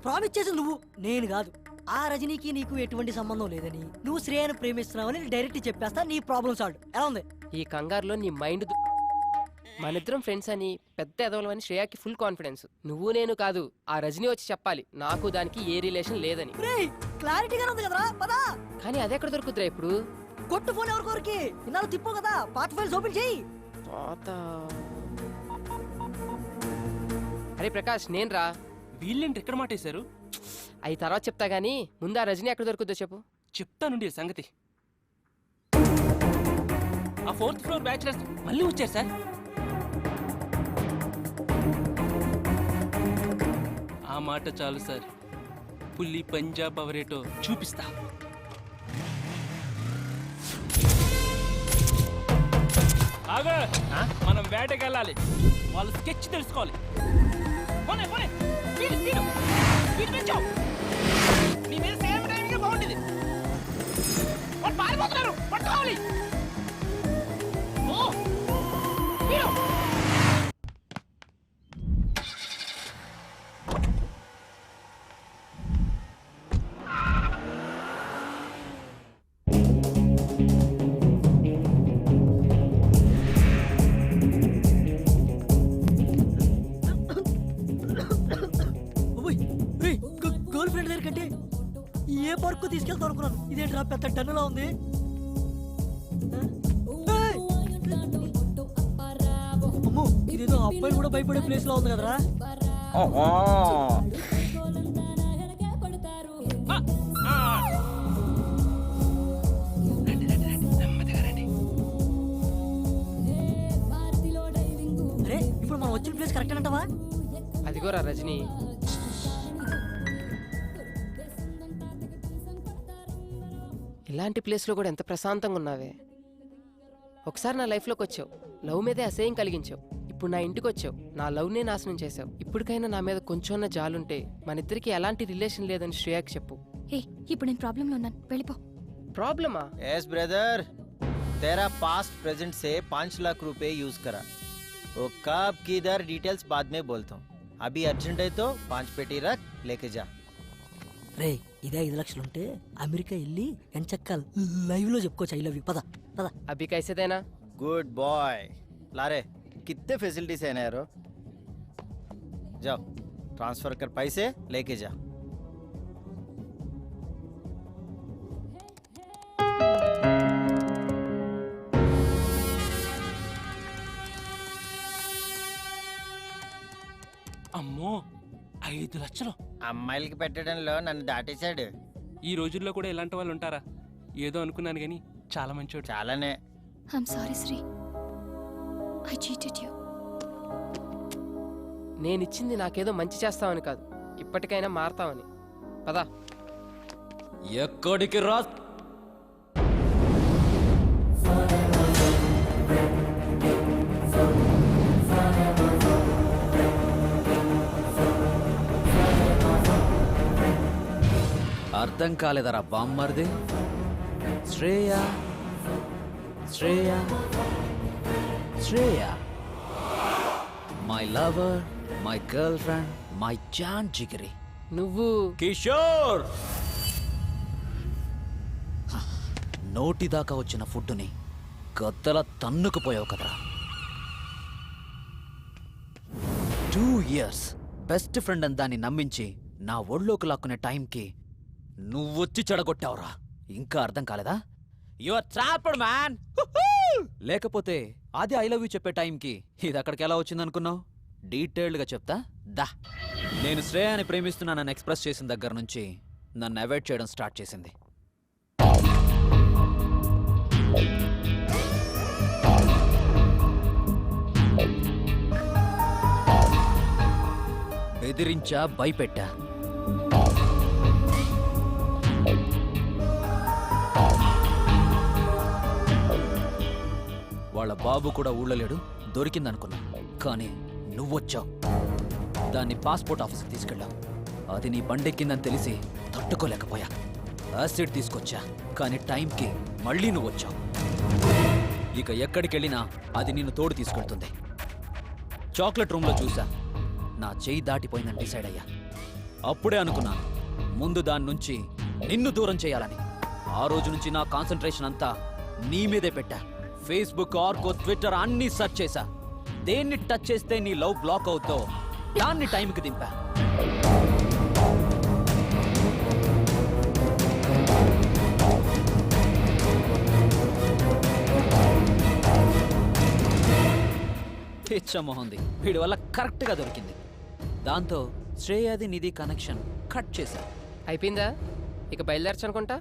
ప్రామిస్ చేసి నువ్వు, నేను కాదు. ఆ రజనీకి నీకు ఎటువంటి సంబంధం లేదని, నువ్వు శ్రేయను ప్రేమిస్తున్నావని డైరెక్ట్ చెప్పేస్తా. నీ ప్రాబ్లమ్ సాల్వ్. ఎలా ఉంది? ఈ కంగారులో నీ మైండ్ మనిద్దరం ఫ్రెండ్స్ అని, పెద్ద ఎదవలని శ్రేయాకి ఫుల్ కాన్ఫిడెన్స్. నువ్వు నేను కాదు, ఆ రజనీ వచ్చి చెప్పాలి నాకు దానికి ఏ రిలేషన్ లేదని. క్లారిటీగా ఉంది కదరా, పదా. కానీ అది ఎక్కడ దొరుకుతురా ఇప్పుడు? కొట్టు ఫోన్ ఎవరికోరికి ఇన్నాళ్ళు తిప్పు కదా, పాత ఫైల్స్ ఓపెన్ చేయి. అరే ప్రకాష్, నేను రా. వీళ్ళేంటి ఎక్కడ మాటేశారు? అవి తర్వాత చెప్తా గానీ ముందు ఆ రజనీ ఎక్కడ దొరుకుతుందో చెప్పు. చెప్తానుండి సంగతి. ఆ 4th ఫ్లోర్ బ్యాచిలర్స్ మళ్ళీ వచ్చారు సార్. ఆ మాట చాలు సార్. పుల్లి పంజాబ్ అవరేటో చూపిస్తా. ఆగా, మనం వేటకి వెళ్ళాలి. వాళ్ళు స్కెచ్ తెలుసుకోవాలి. పోనే పోనే, స్పీడ్ స్పీడ్ స్పీడ్ పెంచావు. నీ మీద సేమ్ టైంగా బాగుండేది. వాళ్ళు పారిపోతున్నారు, పట్టుకోవాలి. ఓ స్పీడ్. గర్ల్ ఫ్రెండ్ దగ్గర కంటే ఏ పార్కు తీసుకెళ్తాను అనుకున్నాను. ఇదేంటి పెద్ద డన్నులా ఉంది. అమ్మో, ఇదేదో అబ్బాయిలు కూడా భయపడే ప్లేస్ లో ఉంది కదరా. అరే, ఇప్పుడు మనం వచ్చిన ప్లేస్ కరెక్ట్ అంటావా? అదిగోరా రజనీ. ఇలాంటి ప్లేస్లో కూడా ఎంత ప్రశాంతంగా ఉన్నావే. ఒకసారి నా లైఫ్లోకి వచ్చావు, లవ్ మీదే అసహ్యం కలిగించావు. ఇప్పుడు నా ఇంటికి వచ్చావు, నా లవ్నే నాశనం చేసావు. ఇప్పటికైనా నా మీద కొంచెం జాలుంటే మన ఇద్దరికి ఎలాంటి రిలేషన్ లేదని శ్రేయాకి చెప్పు. ఇప్పుడు నేను ప్రాబ్లంలో ఉన్నాను, వెళ్ళిపో. ప్రాబ్లమా? यस ब्रदर, तेरा पास्ट प्रेजेंट से 5 लाख रुपए यूज करा. वो कब किधर डिटेल्स बाद में बोलता हूँ. अभी अर्जेंट है तो 5 पेटी रख, लेके जा. రే, ఇదే 5 లక్షలుంటే అమెరికా వెళ్ళి ఎంచక్క లైవ్ లో చెప్పుకోవచ్చు ఐ లవ్ యూ. పద పద. అభి కైసేదేనా? Good boy. लारे कितने फैसिलिटीज है ना यारो. जाओ, ट्रांसफर कर पैसे, लेके जा. అమ్మో 5 లక్షలు అమ్మాయిలకి పెట్టడంలో నన్ను దాటేశాడు. ఈ రోజుల్లో కూడా ఇలాంటి వాళ్ళు ఉంటారా? ఏదో అనుకున్నాను కానీ చాలా మంచోడు. చాలానే. I'm sorry Sri, I cheated you. నేనిచ్చింది నాకేదో మంచి చేస్తామని కాదు, ఇప్పటికైనా మారతామని. పదా. ఎక్కడికి రా? అర్థం కాలేదరా బామ్మర్ది? Shreya Shreya Shreya, my lover, my girlfriend, my జాన్ జిగిరి. నువ్వు కిషోర్. నోటి దాకా వచ్చిన ఫుడ్డుని గద్దల తన్నుకుపోయావు కదరా. 2 years బెస్ట్ ఫ్రెండ్ అని దాన్ని నమ్మించి నా ఒళ్ళోకి లాక్కునే టైంకి నువ్వొచ్చి చెడగొట్టావురా. ఇంకా అర్థం కాలేదా? Your trapped man. లేకపోతే అది ఐ లవ్ యూ చెప్పే టైంకి ఇది అక్కడికి ఎలా వచ్చిందనుకున్నావు? డీటెయిల్డ్గా చెప్తా దా. నేను శ్రేయాని ప్రేమిస్తున్నానని ఎక్స్ప్రెస్ చేసిన దగ్గర నుంచి నన్ను అవాయిడ్ చేయడం స్టార్ట్ చేసింది. బెదిరించా, భయపెట్టా. వాళ్ళ బాబు కూడా ఊళ్ళో లేడు, దొరికిందనుకున్నా. కానీ నువ్వొచ్చావు, దాన్ని పాస్పోర్ట్ ఆఫీస్కి తీసుకెళ్ళావు. అది నీ బండెక్కిందని తెలిసి తట్టుకోలేకపోయా. యాసిడ్ తీసుకొచ్చా, కానీ టైంకి మళ్ళీ నువ్వు వచ్చావు. ఇక ఎక్కడికెళ్ళినా అది నిన్ను తోడు తీసుకెళ్తుంది. చాక్లెట్ రూమ్లో చూసా, నా చెయ్యి దాటిపోయిందని డిసైడ్ అయ్యా. అప్పుడే అనుకున్నా ముందు దాని నుంచి నిన్ను దూరం చేయాలని. ఆ రోజు నుంచి నా కాన్సంట్రేషన్ అంతా నీ మీదే పెట్టా. ఫేస్బుక్, ఆర్కో, ట్విట్టర్ అన్నీ సెర్చ్ చేశా. దేన్ని టచ్ చేస్తే నీ లవ్ బ్లాక్ అవుతో దాన్ని టైంకి దింపా. పిచ్చమోహంది, వీడి వల్ల కరెక్ట్గా దొరికింది. దాంతో శ్రేయాది నిధి కనెక్షన్ కట్ చేశా. అయిపోయిందా? ఇక బయలుదేరచ్చు అనుకుంటా.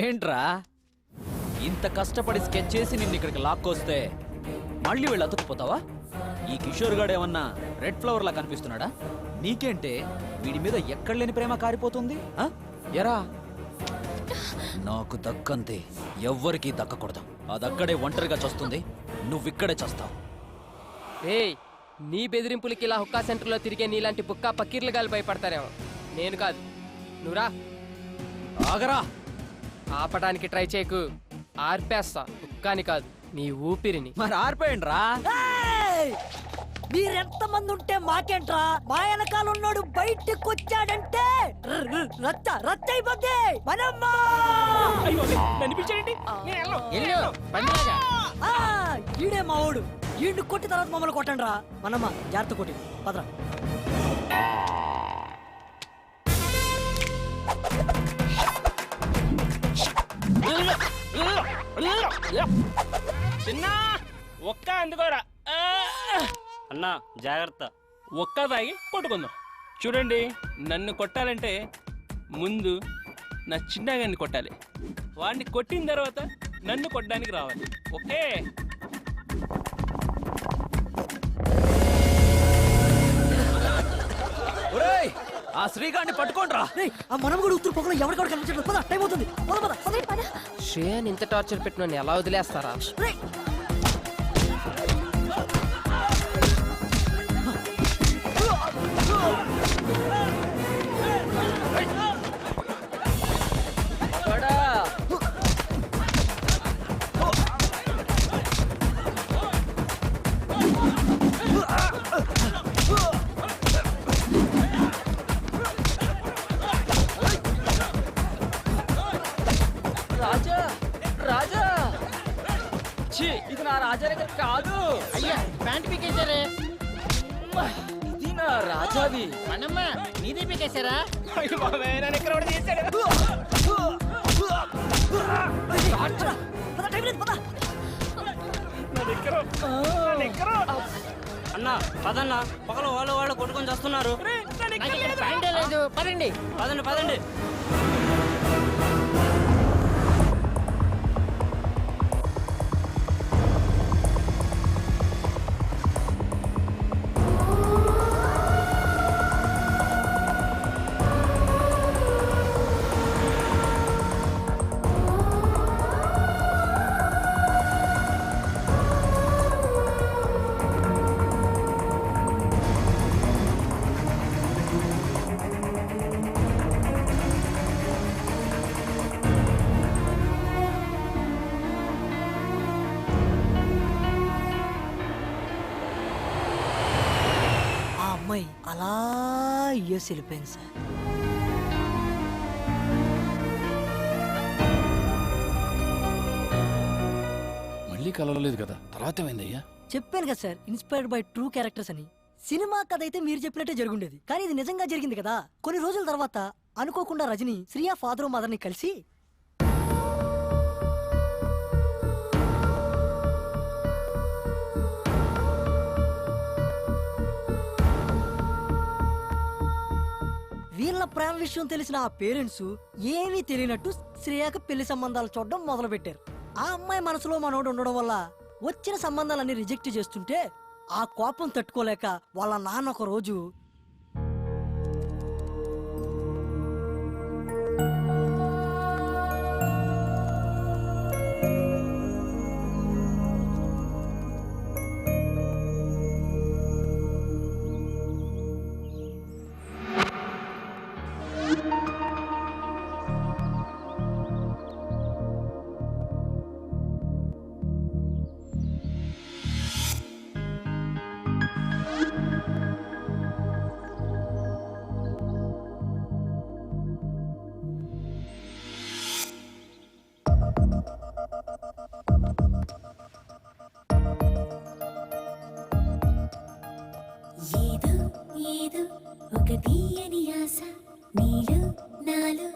ఏంట్రా ఇంత కష్టపడి స్కెచ్ చేసి నిన్ను ఇక్కడికి లాక్కొస్తే మళ్ళీ వీళ్ళు అతుక్కుపోతావా? ఈ కిషోర్ గాడు ఏమన్నా రెడ్ ఫ్లవర్ లా కనిపిస్తున్నాడా? నీకేంటే వీడి మీద ఎక్కడ లేని ప్రేమ కారిపోతుంది. ఎరా, నాకు దక్కంతే ఎవ్వరికీ దక్కకూడదు. అదక్కడే ఒంటరిగా చస్తుంది, నువ్విక్కడే చస్తావు. ఏయ్, నీ బెదిరింపులకి ఇలా హుక్కా సెంటర్లో తిరిగే నీలాంటి బుక్కా పకీర్లు గాలి భయపడతారేమో, నేను కాదు. నువ్వురా. ఆగరా. ఆపడానికి ట్రై చేయకు, ఆర్పేస్తా. హుక్కాని కాదు, నీ ఊపిరిని. మరి ఆర్పేయండి రా. మీరెంత మంది ఉంటే మాకేంట్రా? మా వెనకాల ఉన్నాడు బయటకు వచ్చాడంటే రచ్చ రచ్చ అయిపోద్ది. ఈడే మా ఓడు. ఈడు కొట్టి తర్వాత మమ్మల్ని కొట్టండి రా. మనమ్మ జాగ్రత్త కొట్టి పదరా. చిన్న ఒక్క అందుకోరా అన్నా, జాగ్రత్త. ఒక్క తాగి కొట్టుకుందాం. చూడండి, నన్ను కొట్టాలంటే ముందు నా చిన్నగాన్ని కొట్టాలి. వాడిని కొట్టిన తర్వాత నన్ను కొట్టడానికి రావాలి. ఓకే? ఆ శ్రీగాడిని పట్టుకోండి రా. ఆ మనం కూడా ఉత్తర పొగలు ఎవరికక్కడ కనిపించట్లేదు. పద, టైం అవుతుంది. శ్రేయాని ఇంత టార్చర్ పెట్టిన ఎలా వదిలేస్తారా? రాజా, రాజా, ఇది నా రాజారే కాదు. అయ్యా, ప్యాంట్ పీకేశారే. ఇది నా రాజాది. మనమ్మ నీదే పీకేశారా? అన్న పదన్న పక్కన వాళ్ళు కొట్టుకొని చేస్తున్నారు. పదండి పదండి పదండి. ఆ అమ్మాయి అలా యూఎస్ వెళ్ళిపోయింది సార్. మళ్ళీ కలవలేదు కదా, తర్వాత ఏమైందయ్యా? చెప్పాను కదా sir, inspired by true characters అని. సినిమా కథ అయితే మీరు చెప్పినట్టే జరుగుండేది, కానీ ఇది నిజంగా జరిగింది కదా. కొన్ని రోజుల తర్వాత అనుకోకుండా రజని శ్రియా ఫాదర్ మదర్ ని కలిసి వీళ్ళ ప్రేమ విషయం తెలిసిన ఆ పేరెంట్స్ ఏమీ తెలియనట్టు శ్రేయాకి పెళ్లి సంబంధాలు చూడడం మొదలు పెట్టారు. ఆ అమ్మాయి మనసులో మనోడు ఉండడం వల్ల వచ్చిన సంబంధాలన్నీ రిజెక్ట్ చేస్తుంటే ఆ కోపం తట్టుకోలేక వాళ్ళ నాన్న ఒక రోజు ఏదో ఏదో ఒక తీయని ఆశ నీలో నాలో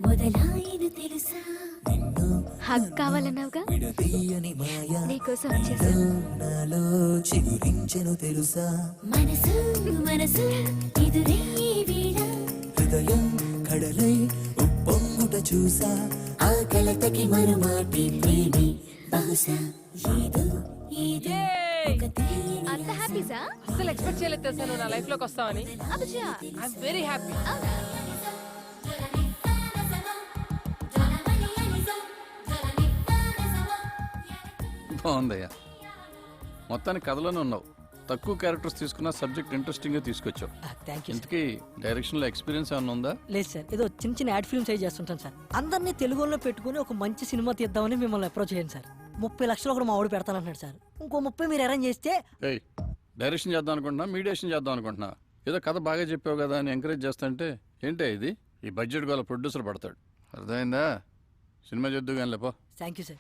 మొదలాయను తెలుసా. హగ్ కావాలన్నావుగా, నీకోసం వచ్చేసా. నాలో చిగురించెను తెలుసా. మనసు మనసు ఎదురే వేళ హృదయం కడలై ఉప్పొంగుట చూసా. ఆ కలతకి మరుమాటి ప్రేమి బహుశా. ఏదో ఏదో ఒక తీయని అంత హ్యాపీసా? అసలు ఎక్స్పెక్ట్ చేయలేదు తెలుసా నువ్వు నా లైఫ్ లోకి వస్తావని. అబ్బా, ఐఎమ్ వెరీ హ్యాపీ. బాగుందయ్యా, మొత్తానికి కథలోనే ఉన్నావు. తక్కువ క్యారెక్టర్స్ తీసుకున్న సబ్జెక్ట్ ఇంట్రెస్టింగ్ గా తీసుకొచ్చావు. Thank you. ఇంతకీ డైరెక్షన్ లో ఎక్స్పీరియన్స్ ఏమైనా ఉందా? లేదు సార్, ఏదో చిన్న చిన్న యాడ్ ఫిల్మ్స్ అయి చేస్తుంటాను సార్. అందరినీ తెలుగులో పెట్టుకుని ఒక మంచి సినిమా తీద్దామని మిమ్మల్ని అప్రోచ్ చేయండి సార్. 30 లక్షలు ఒకటి మా వాడు పెడతానంటున్నాడు సార్. ఇంకో 30 మీరు అరేంజ్ చేస్తే. ఏయ్, డైరెక్షన్ చేద్దాం అనుకుంటున్నా, మీడియేషన్ చేద్దాం అనుకుంటున్నా. ఏదో కథ బాగా చెప్పావు కదా అని ఎంకరేజ్ చేస్తాంటే ఏంటే ఇది? ఈ బడ్జెట్ గల ప్రొడ్యూసర్ పడతాడు, అర్థమైందా? సినిమా చేద్దు కానీ లేపో. Thank you sir.